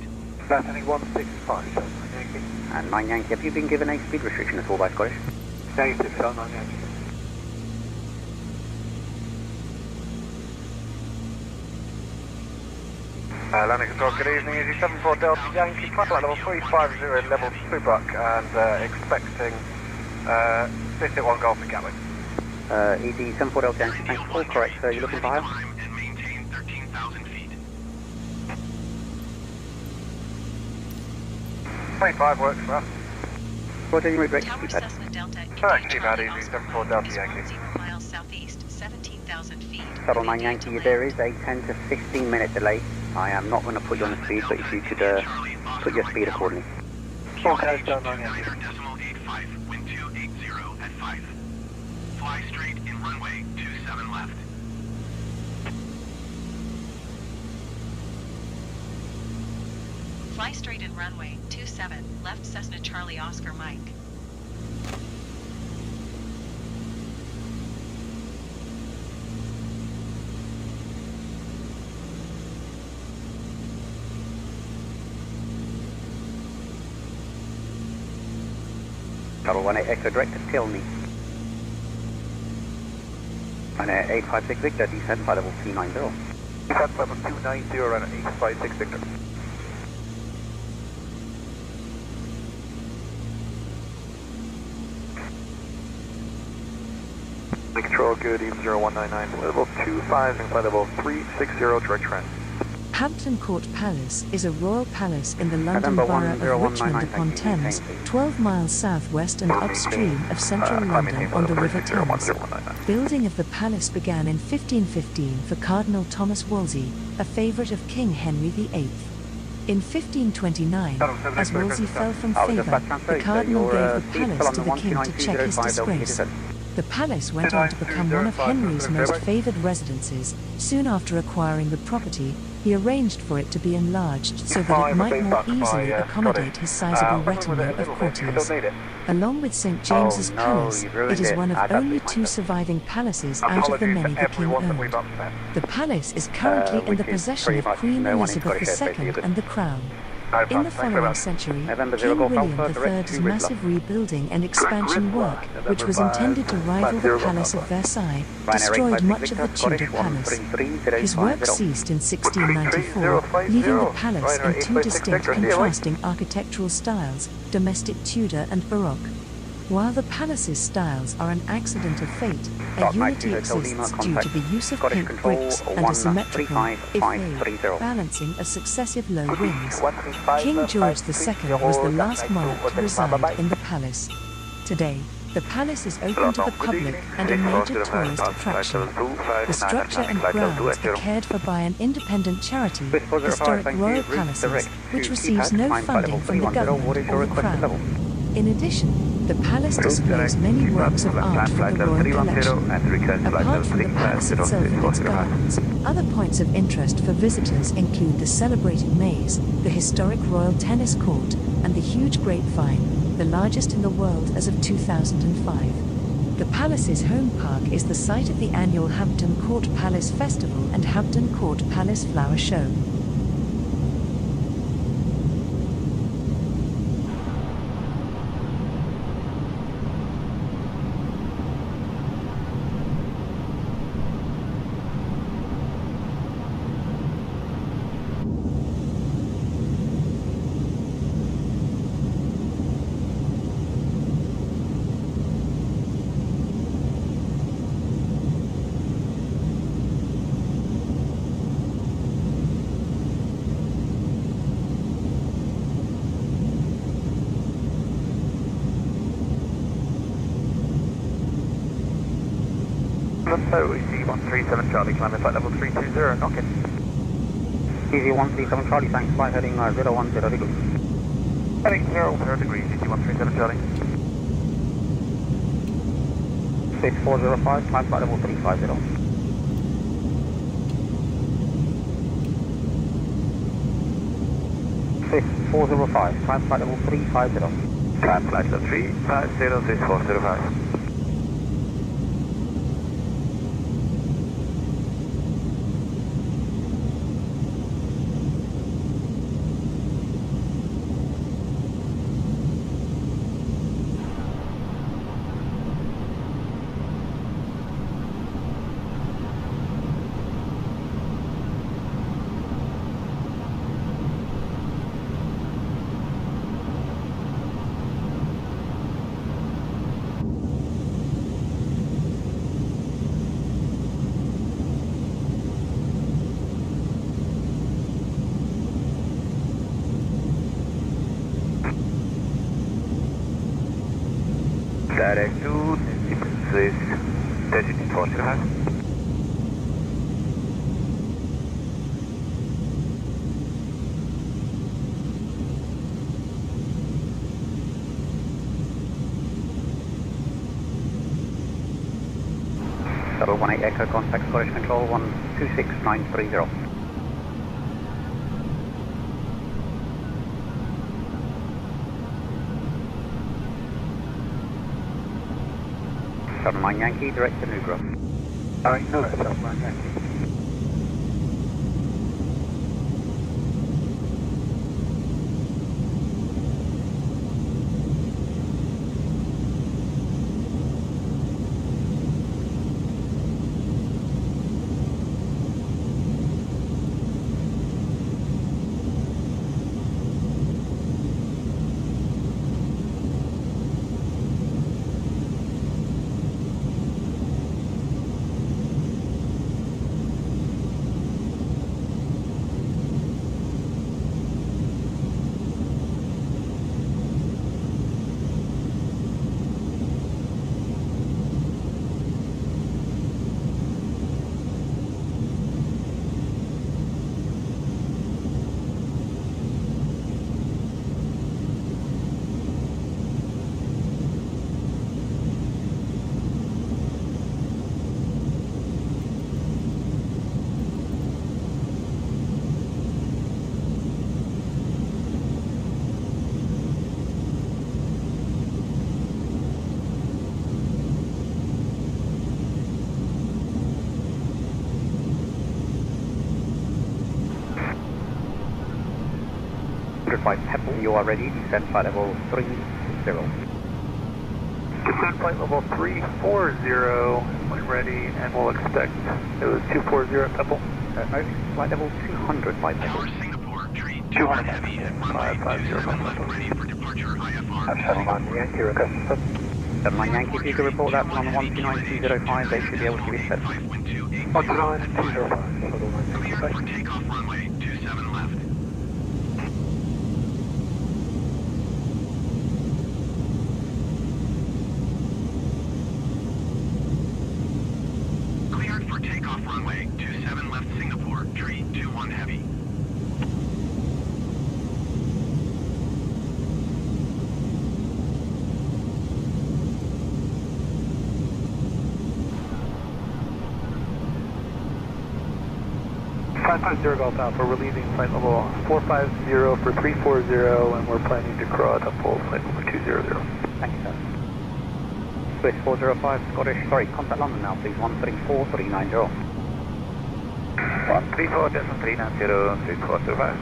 J: That's heading 165, Shell 9 Yankee.
L: And 9 Yankee, have you been given a speed restriction at all by Scottish?
J: Negative, Shell 9 Yankee.
C: Landing control, good evening. Easy 74 Delta Yankee, contact level 350, level 2 buck, and expecting sit at 1 Golf in Gatwick.
L: Easy 74 Delta Yankee, thanks, all correct, sir. You're looking for higher?
E: And maintain 13,000 feet.
C: 25 works for us.
L: Roger, you redirect
D: Tower
L: keypad.
D: Cessna Delta
C: Correct,
D: India
C: keypad,
D: Charlie
C: easy,
D: Oscar
C: 74
D: Mike
C: Delta
D: is
C: Yankee.
D: 10 miles southeast, 17,000 feet.
L: Shuttle 9 Yankee, there is a 10 to 15 minute delay. I am not going to put you on the speed, but if you could put your speed accordingly.
J: Okay, Shell 9 Yankee.
E: 9er.85, wind 280 at 5. Fly straight in runway 27 left.
D: Fly straight in runway 27, left Cessna Charlie Oscar Mike.
L: Shuttle 18 Echo direct to Tilney. And 856 Victor, descent by level 290.
C: Descent level 290 and 856 Victor. Control, good, EVE 0199, level 25, and level 360, direct trend.
G: Hampton Court Palace is a royal palace in the London
L: November
G: borough of Richmond upon Thames, 12 miles southwest and upstream of central London on the River Thames. Building of the palace began in 1515 for Cardinal Thomas Wolsey, a favourite of King Henry VIII. In 1529, as Wolsey fell from favour, the Cardinal gave the palace to the king to check his disgrace. The palace went on to become one of Henry's most favoured residences. Soon after acquiring the property, he arranged for it to be enlarged so that it might more easily accommodate his sizable retinue of courtiers. Along with St James's Palace, it is one of only 2 surviving palaces out of the many the king owned. The palace is currently in the possession of Queen Elizabeth II and the Crown. In the following century, King William III's massive rebuilding and expansion work, which was intended to rival the Palace of Versailles, destroyed much of the Tudor palace. His work ceased in 1694, leaving the palace in 2 distinct contrasting architectural styles, domestic Tudor and Baroque. While the palace's styles are an accident of fate, a unity exists due to the use of pink bricks and a symmetrical, if vague, balancing of successive low wings. King George II was the last monarch to reside in the palace. Today, the palace is open to the public and a major tourist attraction. The structure and grounds are cared for by an independent charity, Historic Royal Palaces, which receives no funding from the government or the Crown. In addition, the palace displays many works of art from the Royal Collection. Apart from the palace itself and its gardens, other points of interest for visitors include the celebrated maze, the historic Royal Tennis Court, and the huge grapevine, the largest in the world as of 2005. The palace's home park is the site of the annual Hampton Court Palace Festival and Hampton Court Palace Flower Show.
J: So we see 137 Charlie, climbing flight level 320, knock in.
L: Easy 137 Charlie, thanks, flight heading 010 degrees.
J: Heading 0 degrees, easy 137 Charlie.
L: 6405, climb flight level 350. 6405, climb flight level 350.
J: Climb flight level 350, 6405. Direct to Swiss 3405.
L: Shuttle 18 Echo, contact Scottish Control 126930. Shuttle 9 Yankee, direct to Newgrove.
J: Alright, no, Shuttle 9 Yankee.
L: Pebble, you are ready, descend flight level 30.
J: Descend flight level 340, we're ready, and we'll expect, it was 240 at Pebble.
L: No, flight level 200 by Pebble.
E: Tower Singapore, tree
J: 200
E: heavy at runway 27 left, ready for departure IFR.
J: Shuttle 9 Yankee, request.
L: Shuttle 9 Yankee, if you could report that on 129205, they should be able to give you set.
J: 19205, Shuttle 9 Yankee.
E: Cleared for takeoff runway 27 left. Takeoff runway 27 left Singapore, tree 21 heavy.
J: Golf Alpha, we're leaving flight level 450 for 340 and we're planning to crawl to full flight level 200.
L: Thank you, sir. Swiss 405, Scottish, sorry, contact London now please, 134390.
J: 134.390, 345.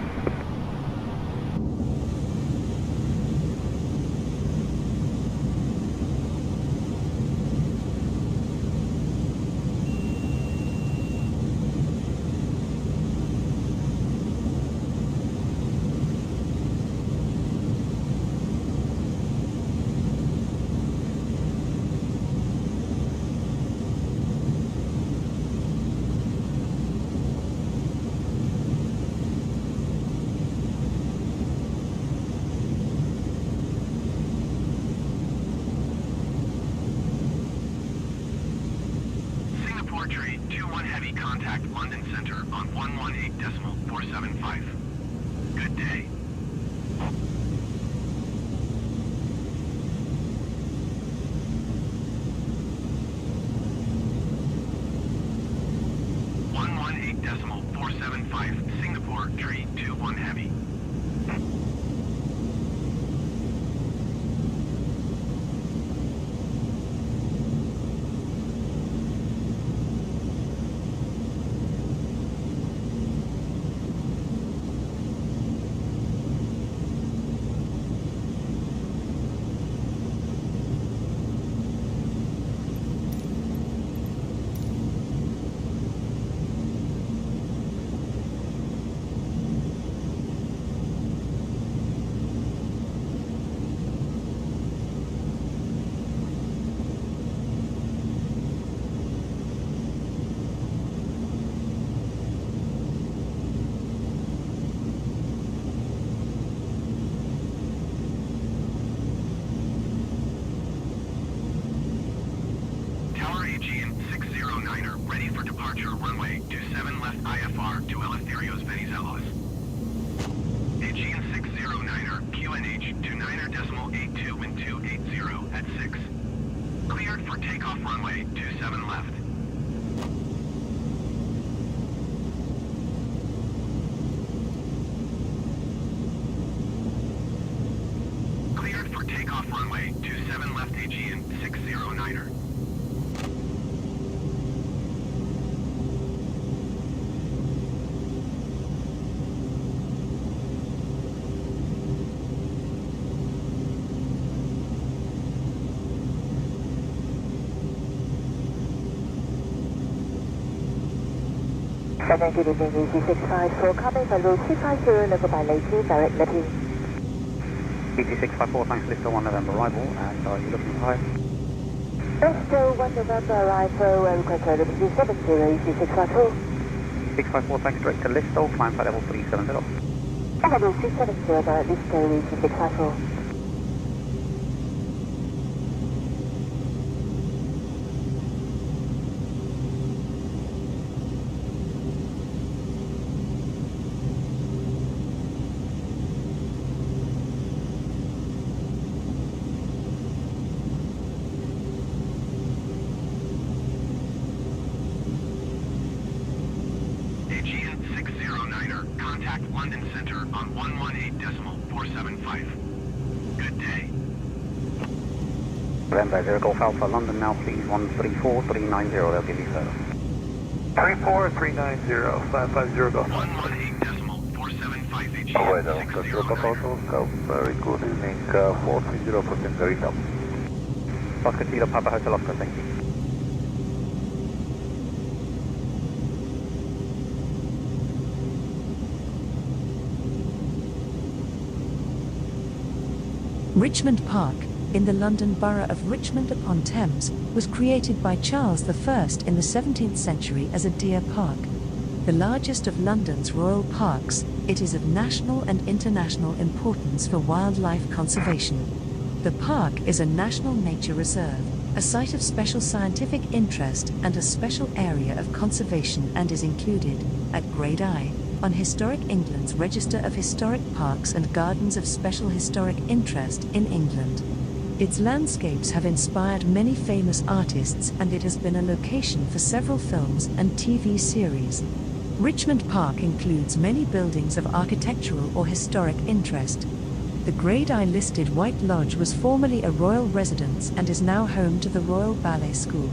E: Tree 21 Heavy, contact London Center on 118.475. Good day. .475, Singapore, tree 21 Heavy. Ready for departure, runway 27 left IFR to Eleftherios Venizelos. Aegean 609er, QNH 29er.82, wind 280 at 6. Cleared for takeoff, runway 27 left. Cleared for takeoff, runway 27 left, Aegean 609er.
H: Shannon, good evening, EG654, coming by route 250, local by Lady, direct Letty.
L: EG654, thanks, Listo 1 November arrival, and are you looking high?
H: Listo 1 November arrival, request code EG70, EG654.
L: 654, thanks, direct to Listo, climb flight level 370.
H: Level 370, direct Listo, EG654.
E: Contact London Center on 118.475. Good day.
L: November 0 Golf Alpha, London now please, 134390, they'll give you further.
J: 34390, 550 Golf.
E: 118.475 Aegean.
J: Bueno, control proposal, so very good evening, 430%, very top.
L: Oscar Kilo, Papa Hotel Oscar, thank you.
G: Richmond Park, in the London borough of Richmond upon Thames, was created by Charles I in the 17th century as a deer park. The largest of London's royal parks, it is of national and international importance for wildlife conservation. The park is a national nature reserve, a site of special scientific interest and a special area of conservation, and is included, at Grade I, on Historic England's Register of Historic Parks and Gardens of Special Historic Interest in England. Its landscapes have inspired many famous artists, and it has been a location for several films and TV series. Richmond Park includes many buildings of architectural or historic interest. The Grade I listed White Lodge was formerly a royal residence and is now home to the Royal Ballet School.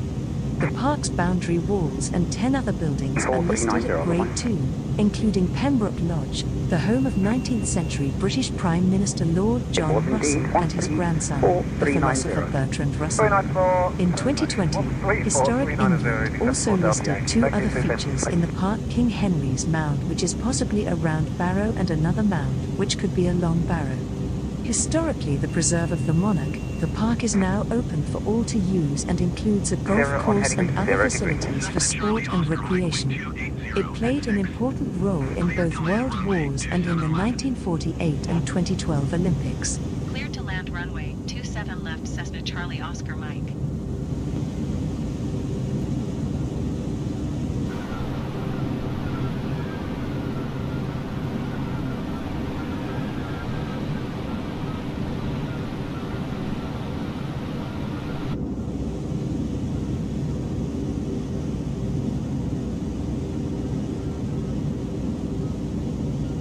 G: The park's boundary walls and 10 other buildings are listed at Grade 2, including Pembroke Lodge, the home of 19th century British Prime Minister Lord John Russell and his grandson, the philosopher Bertrand Russell. In 2020, Historic England also listed 2 other features in the park: King Henry's Mound, which is possibly a round barrow, and another mound, which could be a long barrow. Historically the preserve of the monarch, the park is now open for all to use and includes a golf course and other facilities for sport and recreation. It played an important role in both World Wars and in the 1948 and 2012 Olympics.
D: Clear to land runway 27 left Cessna Charlie Oscar Mike.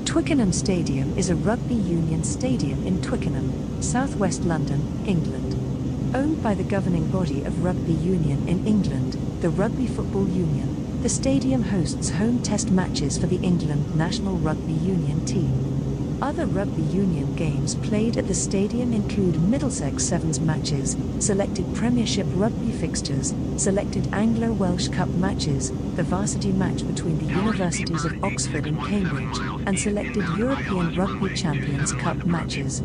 G: Twickenham Stadium is a rugby union stadium in Twickenham, southwest London, England. Owned by the governing body of rugby union in England, the Rugby Football Union, the stadium hosts home test matches for the England national rugby union team. Other rugby union games played at the stadium include Middlesex Sevens matches, selected Premiership rugby fixtures, selected Anglo-Welsh Cup matches, the varsity match between the universities of Oxford and Cambridge, and selected European Rugby Champions Cup matches.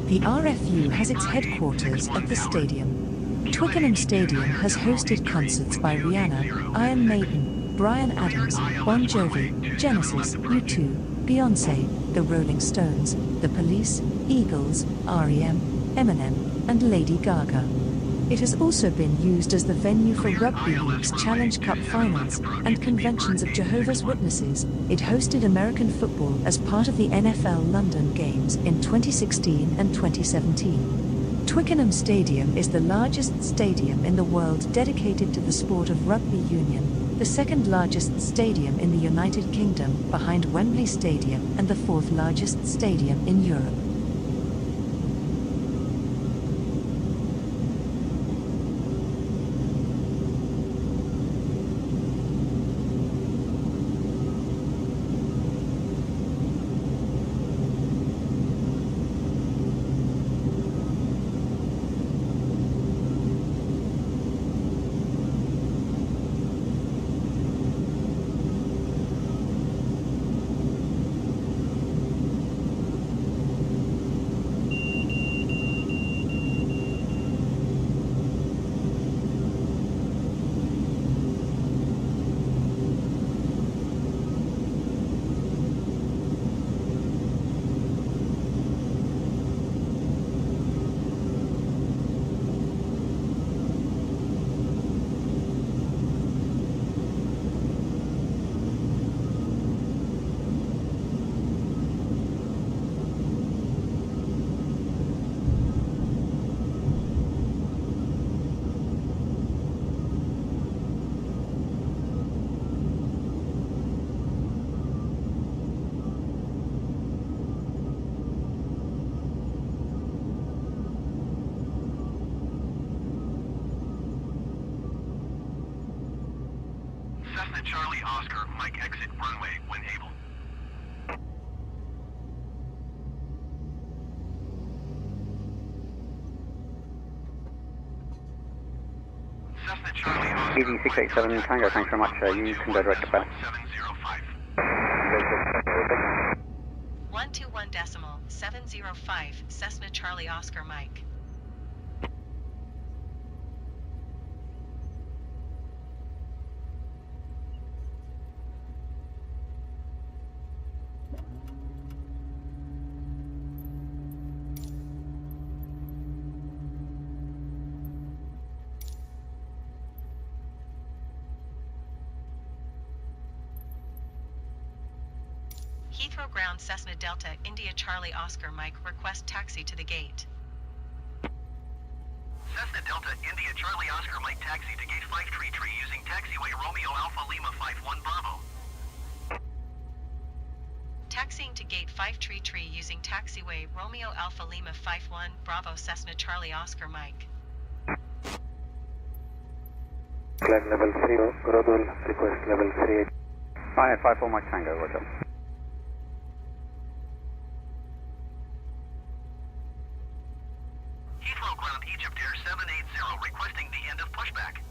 G: The RFU has its headquarters at the stadium. Twickenham Stadium has hosted concerts by Rihanna, Iron Maiden, Bryan Adams, Bon Jovi, Genesis, U2, Beyoncé, The Rolling Stones, The Police, Eagles, R.E.M., Eminem, and Lady Gaga. It has also been used as the venue for Rugby League's Challenge Cup finals and conventions of Jehovah's Witnesses. It hosted American football as part of the NFL London Games in 2016 and 2017. Twickenham Stadium is the largest stadium in the world dedicated to the sport of rugby union, the second largest stadium in the United Kingdom behind Wembley Stadium, and the 4th largest stadium in Europe.
E: Cessna Charlie Oscar, Mike exit runway when able. Cessna Charlie Oscar,
L: BD687 Tango, thanks very much. You can go direct to bed.
E: 705.
D: 121.705 Cessna Charlie Oscar Mike. Heathrow Ground Cessna Delta India Charlie Oscar Mike, request taxi to the gate.
E: Cessna Delta India Charlie Oscar Mike taxi to gate 533 using taxiway Romeo Alpha Lima 51 Bravo.
D: Taxiing to gate 5 Tree using taxiway Romeo Alpha Lima 51 Bravo Cessna Charlie Oscar Mike.
F: Flag level 3, Rodwell, request level 3.
L: 5854 Mike Tango, roger.
E: Heathrow ground Egypt Air 780 requesting the end of pushback.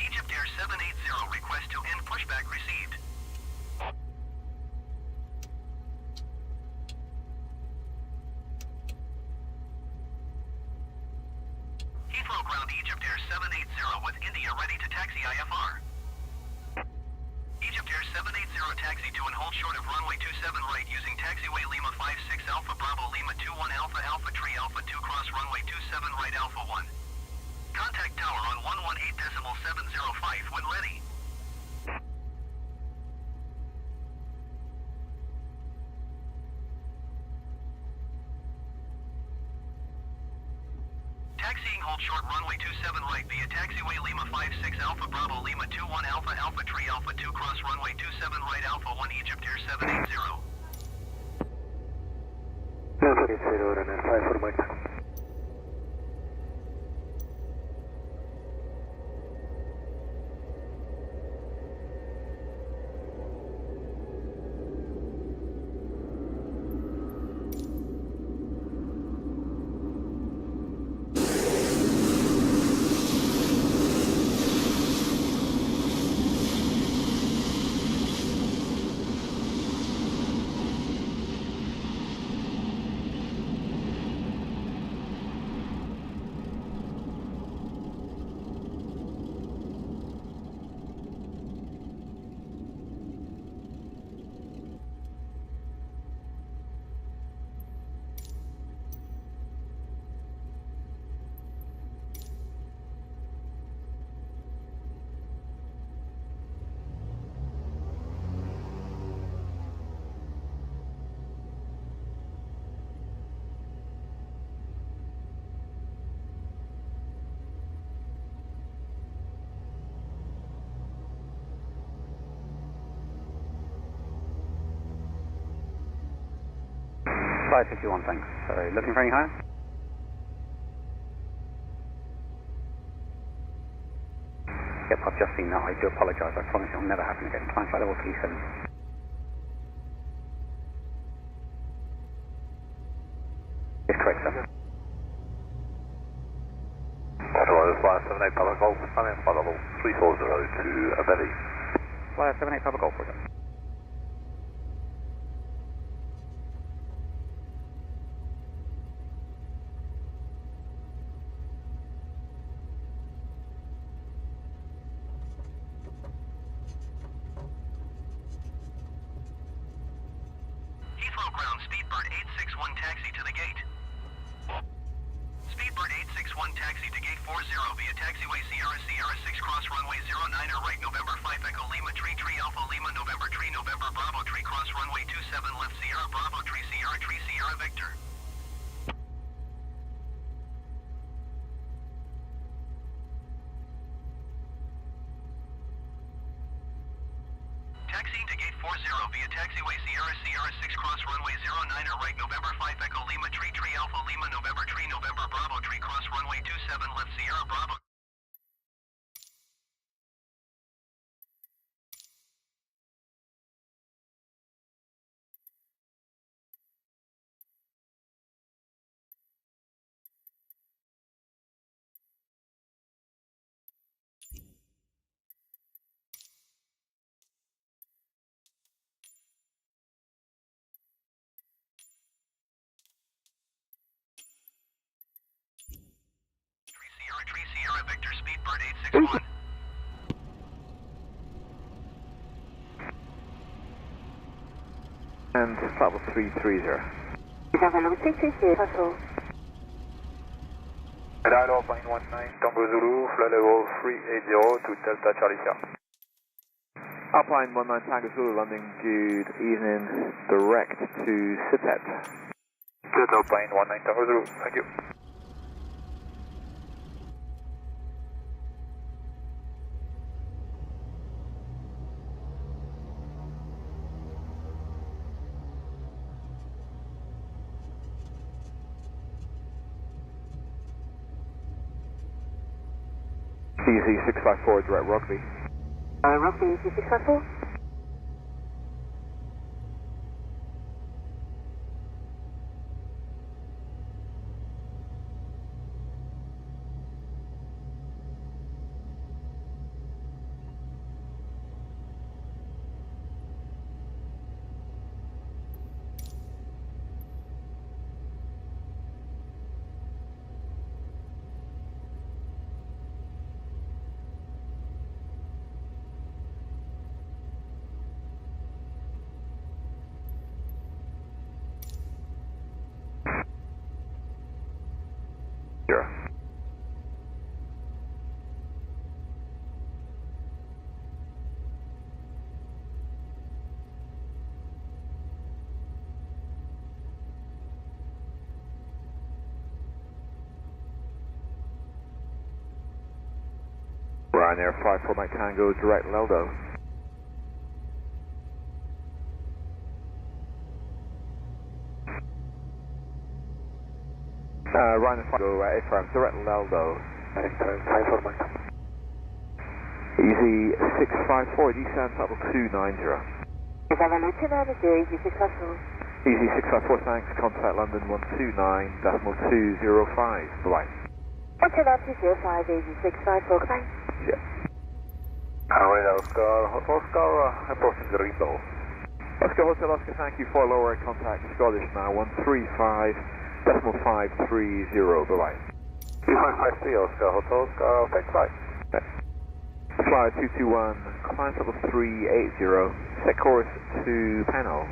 E: Egypt Air 780 request to end pushback received. Heathrow ground Egypt Air 780 with India ready to taxi IFR. Egypt Air 780 taxi to and hold short of runway 27 right using taxiway Lima 56 Alpha Bravo Lima 21 Alpha Alpha Tree Alpha 2 cross runway 27 right Alpha 1. Contact tower on 118.705 when ready. Taxiing hold short runway 27 right via taxiway Lima 56 Alpha Bravo Lima 21 Alpha Alpha Tree Alpha 2 cross runway 27 right Alpha 1 Egypt Air 780.
F: Alpha 80 runner 5 for Mike.
L: Flight 51, thanks. Sorry, looking for any higher? Yep, I've just seen that. I do apologise. I promise it'll never happen again. Climb flight level 37. Yes, correct, sir.
K: Otherwise, flight 78 Papa Golf, coming flight level 340 to Abeli.
L: Flyer 78 Papa Golf, roger.
E: Heathrow ground Speedbird 861 taxi to the gate. Speedbird 861 taxi to gate 40 via taxiway Sierra 6 cross runway 09er right November 5 Echo Lima Tree Alpha Lima November Bravo Tree cross runway 27 left Sierra Bravo Tree Sierra Victor. Taxiing to gate 40 via taxiway Sierra 6 cross runway 09er right November 5 Echo Lima Tree Alpha Lima November Bravo Tree cross runway 27 left Sierra Bravo. Tree Sierra Victor Speedbird 861.
F: And flight level 330.
J: Radar plane 19 Tango Zulu, flight level 380 to Delta Charlie Sierra.
F: Alpine 19 Tango Zulu, landing good evening, direct to Sipet.
J: Delta plane 19 Tango Zulu, thank you.
F: Easy 654, direct Rugby.
H: Rugby, easy 654.
F: Ryanair 54 Mike Tango, direct Leldo. Ryanair 54 AFR, direct Leldo.
J: AFR 54 Mike.
F: Easy 654, descent level 290.
H: Easy 654.
F: Easy 654, thanks, contact London 129.205, bye-bye.
H: 129.205, easy 654, goodbye.
F: Yeah.
J: Oscar, approaching the Ringo.
F: Oscar Hotel Oscar, thank you for lower contact Scottish now, 135.530, bye-bye.
J: 3553 Oscar Hotel Oscar, thanks, bye.
F: Fly 221, climb level 380, set course to Penal.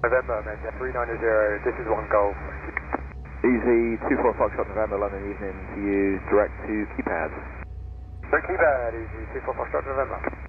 J: November, man, 390, this is 1 Golf.
F: Easy 24 Foxtrot November, London evening to you, direct to keypad.
J: Keypad, easy 24 Foxtrot November.